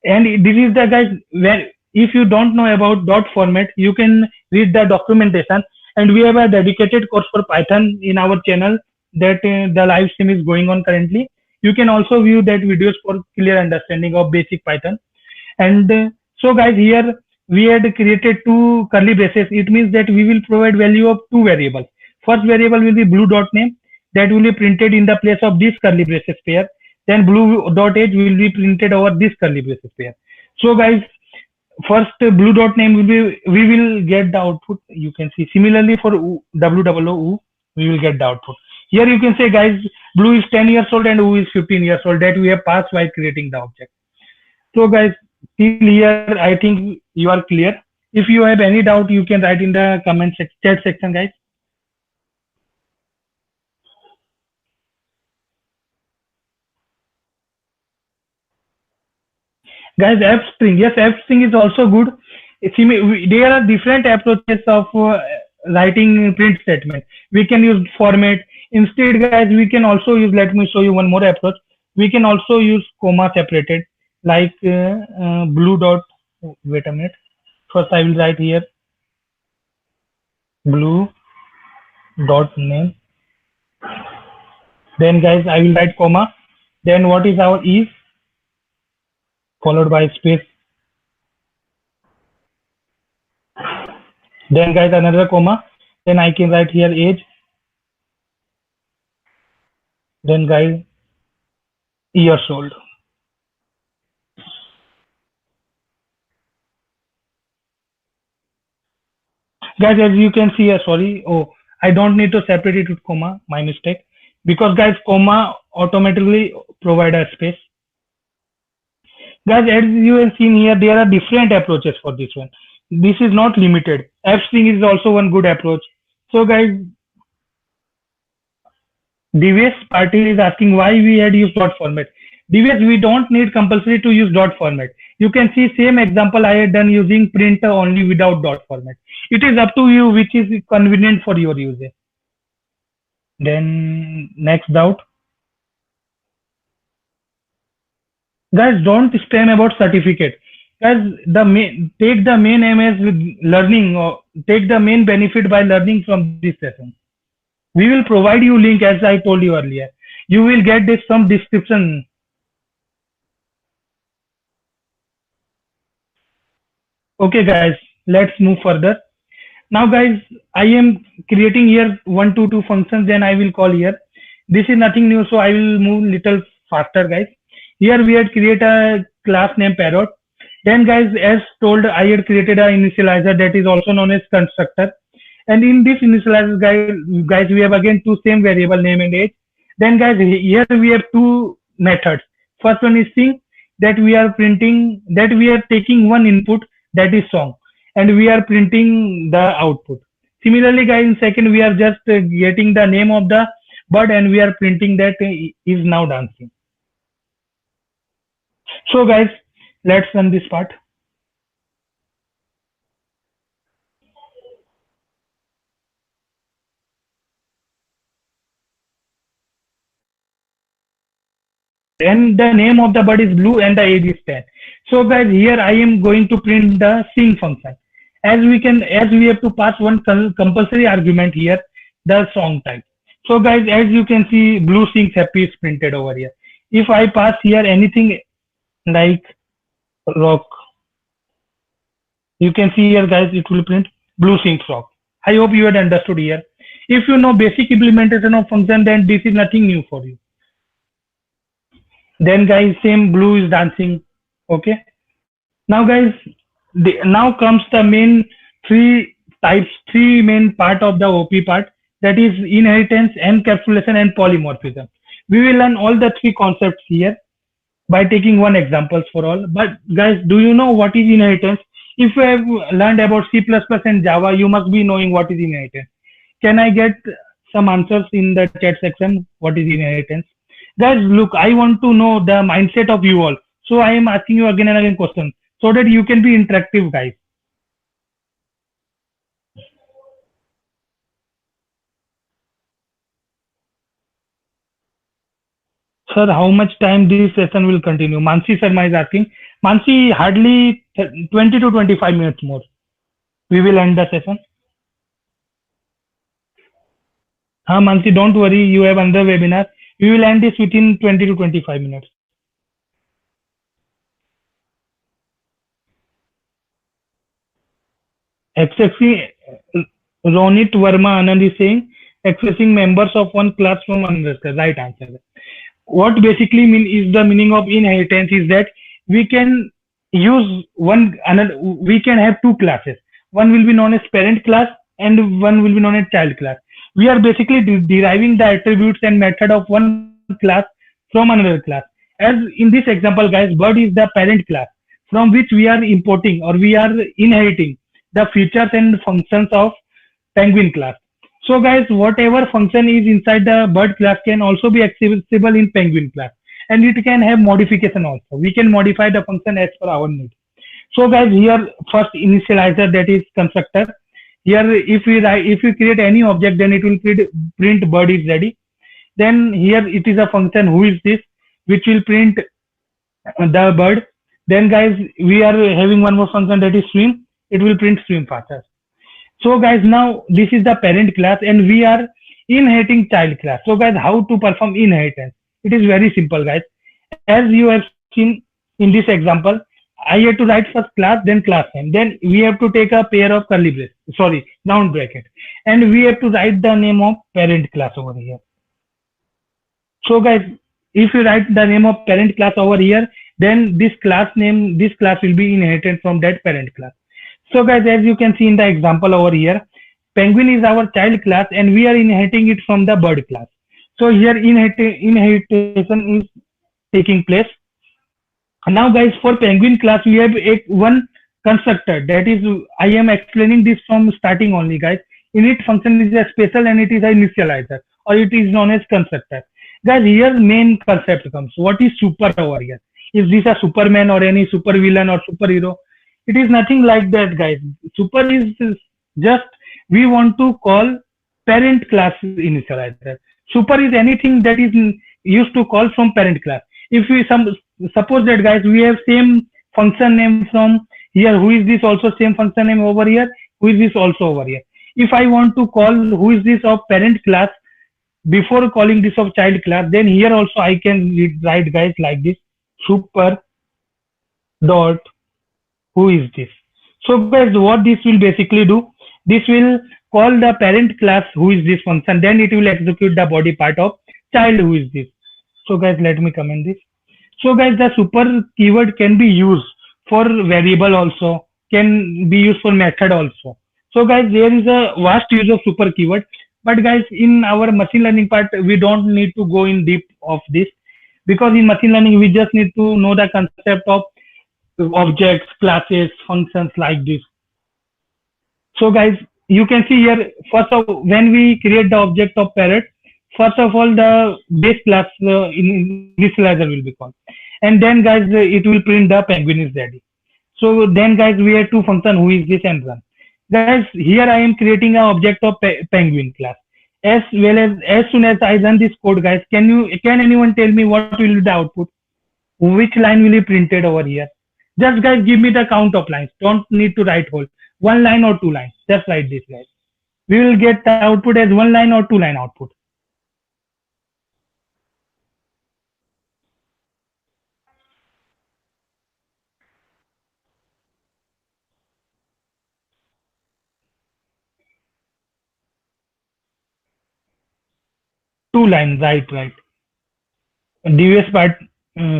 And this is the guys, where if you don't know about dot format, you can read the documentation. And we have a dedicated course for Python in our channel that the live stream is going on currently. You can also view that videos for clear understanding of basic Python. And so guys, here we had created two curly braces. It means that we will provide value of two variables. First variable will be blue.name, that will be printed in the place of this curly braces pair. Then blue.age will be printed over this curly braces pair. So guys, first blue.name will be, we will get the output. You can see similarly for WOO, we will get the output. Here you can say guys, blue is 10 years old and U is 15 years old, that we have passed while creating the object. So guys, till here I think you are clear. If you have any doubt, you can write in the chat section, guys. Guys, F string, yes, F string is also good. There are different approaches of writing print statement. We can use format. Instead, guys, we can also use, let me show you one more approach. We can also use comma separated, like blue dot, wait a minute. First I will write here blue dot name. Then guys, I will write comma. Then what is our is, followed by space. Then guys, another comma. Then I can write here age. Then guys, years old. Guys, as you can see here, sorry, oh, I don't need to separate it with comma, my mistake. Because guys, comma automatically provide a space. Guys, as you have seen here, there are different approaches for this one. This is not limited. F-string is also one good approach. So guys, Divesh Patil is asking why we had used dot format. Divesh, we don't need compulsory to use dot format. You can see same example I had done using printer only without dot format. It is up to you which is convenient for your user. Then next doubt. Guys, don't spam about certificate. Guys, take the main aim as learning, or take the main benefit by learning from this session. We will provide you link as I told you earlier. You will get this some description. Okay guys, let's move further. Now guys, I am creating here 122 functions, then I will call here. This is nothing new, so I will move little faster guys. Here we had created a class named parrot. Then guys, as told, I had created an initializer that is also known as constructor. And in this initializer guys, we have again two same variable name and age. Then guys, here we have two methods. First one is sing, that we are printing, that we are taking one input, that is song, and we are printing the output. Similarly guys, in second we are just getting the name of the bird and we are printing that is now dancing. So guys, let's run this part. And the name of the bird is blue and the age is 10. So guys, here I am going to print the sing function. As we have to pass one compulsory argument here, the song type. So guys, as you can see, blue sings happy is printed over here. If I pass here anything like rock, you can see here guys, it will print blue sings rock. I hope you had understood here. If you know basic implementation of function, then this is nothing new for you. Then guys, same blue is dancing. Okay. Now guys, now comes the main three main part of the OP part, that is inheritance, encapsulation and polymorphism. We will learn all the three concepts here by taking one examples for all. But guys, do you know what is inheritance? If you have learned about C++ and Java, you must be knowing what is inheritance. Can I get some answers in the chat section? What is inheritance? Guys, look, I want to know the mindset of you all. So I am asking you again and again questions so that you can be interactive, guys. Sir, how much time this session will continue? Mansi Sharma is asking. Mansi, hardly 20 to 25 minutes more. We will end the session. Mansi, don't worry. You have another webinar. We will end this within 20 to 25 minutes. Accessing, Ronit Verma Anand is saying, accessing members of one class from another class. Right answer. What basically is the meaning of inheritance is that we can use we can have two classes. One will be known as parent class and one will be known as child class. We are basically deriving the attributes and method of one class from another class. As in this example, guys, bird is the parent class from which we are importing or we are inheriting the features and functions of penguin class. So guys, whatever function is inside the bird class can also be accessible in penguin class, and it can have modification also. We can modify the function as per our need. So guys, here first initializer, that is constructor. Here if we create any object, then it will print bird is ready. Then here it is a function who is this, which will print the bird. Then guys, we are having one more function, that is swim. It will print swim faster. So guys, now this is the parent class and we are inheriting child class. So guys, how to perform inheritance? It is very simple, guys. As you have seen in this example, I have to write first class, then class name. Then we have to take a pair of curly braces, sorry, round bracket. And we have to write the name of parent class over here. So guys, if you write the name of parent class over here, then this class name, this class will be inherited from that parent class. So guys, as you can see in the example over here, penguin is our child class and we are inheriting it from the bird class. So here inheritance is taking place. Now guys, for penguin class, we have one constructor, that is, I am explaining this from starting only guys. Init function is a special and it is an initializer, or it is known as constructor. Guys, here main concept comes. What is super over here? Is this a Superman or any super villain or superhero? It is nothing like that guys. Super is just, we want to call parent class initializer. Super is anything that is used to call from parent class. If we suppose that guys, we have same function name from here, who is this also same function name over here, who is this also over here. If I want to call who is this of parent class before calling this of child class, then here also I can write guys like this, super dot who is this. So guys, what this will basically do, this will call the parent class who is this function, then it will execute the body part of child who is this. So guys, let me comment this. So guys, the super keyword can be used for variable also, can be used for method also. So guys, there is a vast use of super keyword, but guys, in our machine learning part, we don't need to go in deep of this, because in machine learning, we just need to know the concept of objects, classes, functions like this. So guys, you can see here, first of when we create the object of parrot, first of all, the base class initializer will be called. And then guys, it will print the penguin is ready. So then guys, we have two functions, who is this and run. Guys, here I am creating an object of penguin class. As soon as I run this code, guys, can anyone tell me what will be the output? Which line will be printed over here? Just guys, give me the count of lines. Don't need to write whole. One line or two lines. Just write this guys. We will get the output as one line or two line output. Two lines, right. Devious part,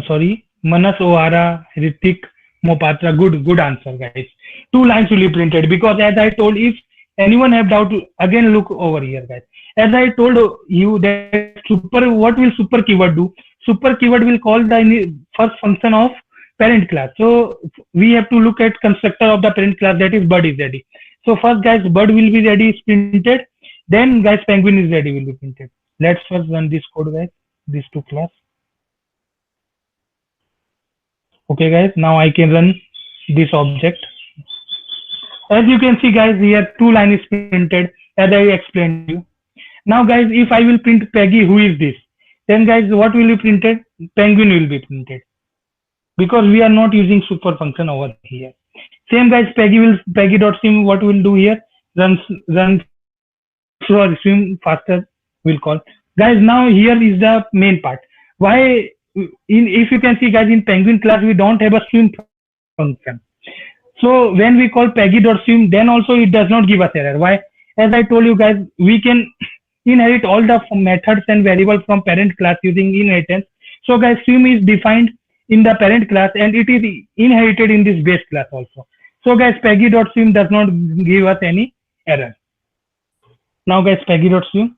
sorry, Manas O'Hara, Ritik, Mopatra, good answer, guys. Two lines will be printed, because as I told, if anyone have doubt, again look over here, guys. As I told you that what will super keyword do? Super keyword will call the first function of parent class. So we have to look at constructor of the parent class, that is bird is ready. So first guys, bird will be ready is printed. Then guys, penguin is ready will be printed. Let's first run this code, guys. These two class. Okay, guys. Now I can run this object. As you can see, guys, here two lines is printed, as I explained to you. Now, guys, if I will print Peggy, who is this? Then, guys, what will be printed? Penguin will be printed, because we are not using super function over here. Same, guys. Peggy.sim. What will do here? Run slower, swim faster. Will call, guys. Now here is the main part. Why? If you can see, guys, in penguin class we don't have a swim function. So when we call peggy.swim, then also it does not give us error. Why? As I told you, guys, we can inherit all the methods and variables from parent class using inheritance. So guys, swim is defined in the parent class and it is inherited in this base class also. So guys, peggy.swim does not give us any error. Now guys, peggy.swim.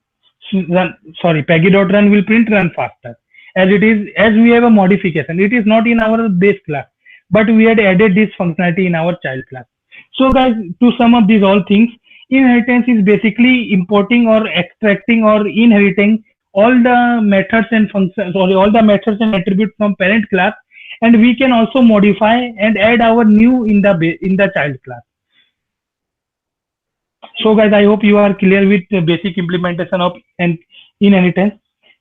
Peggy.run will print run faster, as we have a modification. It is not in our base class, but we had added this functionality in our child class. So guys, to sum up these all things, inheritance is basically importing or extracting or inheriting all the methods and functions, or all the methods and attributes from parent class, and we can also modify and add our new in the child class. So guys, I hope you are clear with the basic implementation of inheritance.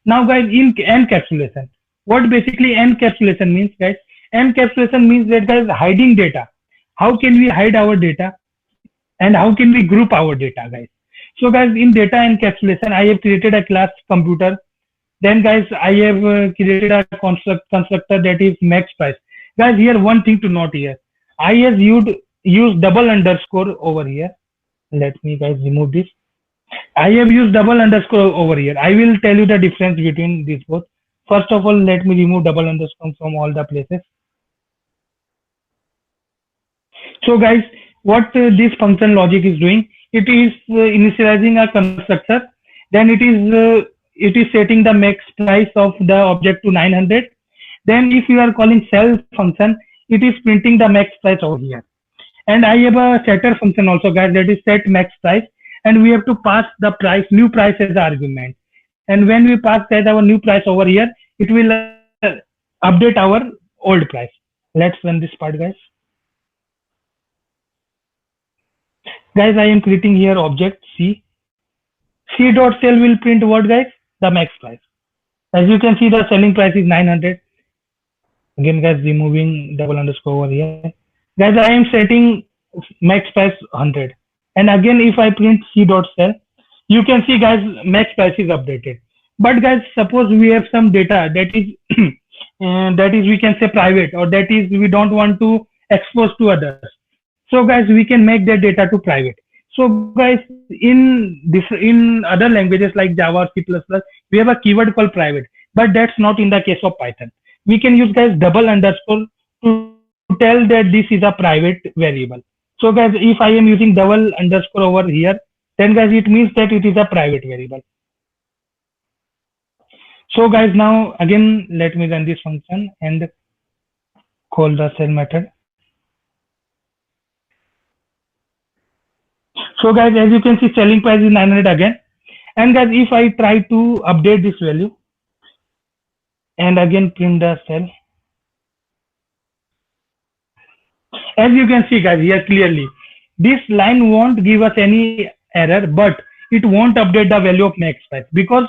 Now guys, in encapsulation, what basically encapsulation means, guys? Encapsulation means that, guys, hiding data. How can we hide our data, and how can we group our data, guys? So guys, in data encapsulation, I have created a class computer. Then guys, I have created a constructor that is max price. Guys, here one thing to note here. I has used double underscore over here. Let me guys remove this. I have used double underscore over here. I will tell you the difference between these both. First of all, let me remove double underscore from all the places. So guys, what this function logic is doing, it is initializing a constructor. Then it is setting the max price of the object to 900. Then if you are calling sell function, it is printing the max price over here. And I have a setter function also, guys, that is set max price, and we have to pass the price, new price as the argument. And when we pass that our new price over here, it will update our old price. Let's run this part, guys. Guys, I am creating here object C. C.sell will print what, guys? The max price. As you can see, the selling price is 900. Again, guys, removing double underscore over here. Guys, I am setting max price 100. And again, if I print C.sell, you can see, guys, max price is updated. But guys, suppose we have some data that is we can say private, or that is we don't want to expose to others. So guys, we can make that data to private. So guys, in other languages like Java or C++, we have a keyword called private, but that's not in the case of Python. We can use, guys, double underscore to tell that this is a private variable. So guys, if I am using double underscore over here, then guys, it means that it is a private variable. So guys, now again, let me run this function and call the sell method. So guys, as you can see, selling price is 900 again. And guys, if I try to update this value and again print the sell, as you can see, guys, here clearly, this line won't give us any error, but it won't update the value of max price, because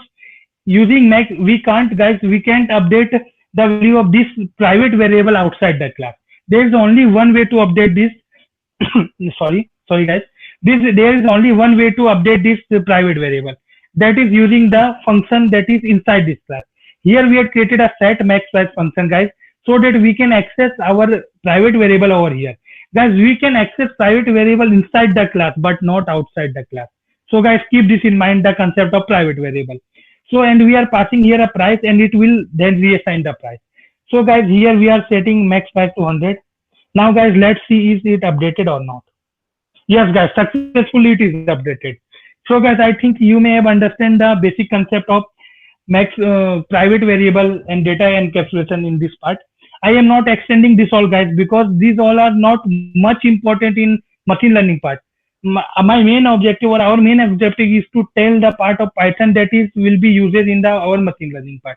using max, we can't update the value of this private variable outside the class. There is only one way to update this. sorry guys. There is only one way to update this private variable. That is using the function that is inside this class. Here we have created a set max price function, guys, so that we can access our private variable over here. Guys, we can access private variable inside the class, but not outside the class. So guys, keep this in mind, the concept of private variable. So, and we are passing here a price, and it will then reassign the price. So guys, here we are setting max price to 100. Now guys, let's see is it updated or not. Yes guys, successfully it is updated. So guys, I think you may have understand the basic concept of max private variable and data encapsulation in this part. I am not extending this all, guys, because these all are not much important in machine learning part. My main objective, or our main objective, is to tell the part of Python that is will be used in our machine learning part.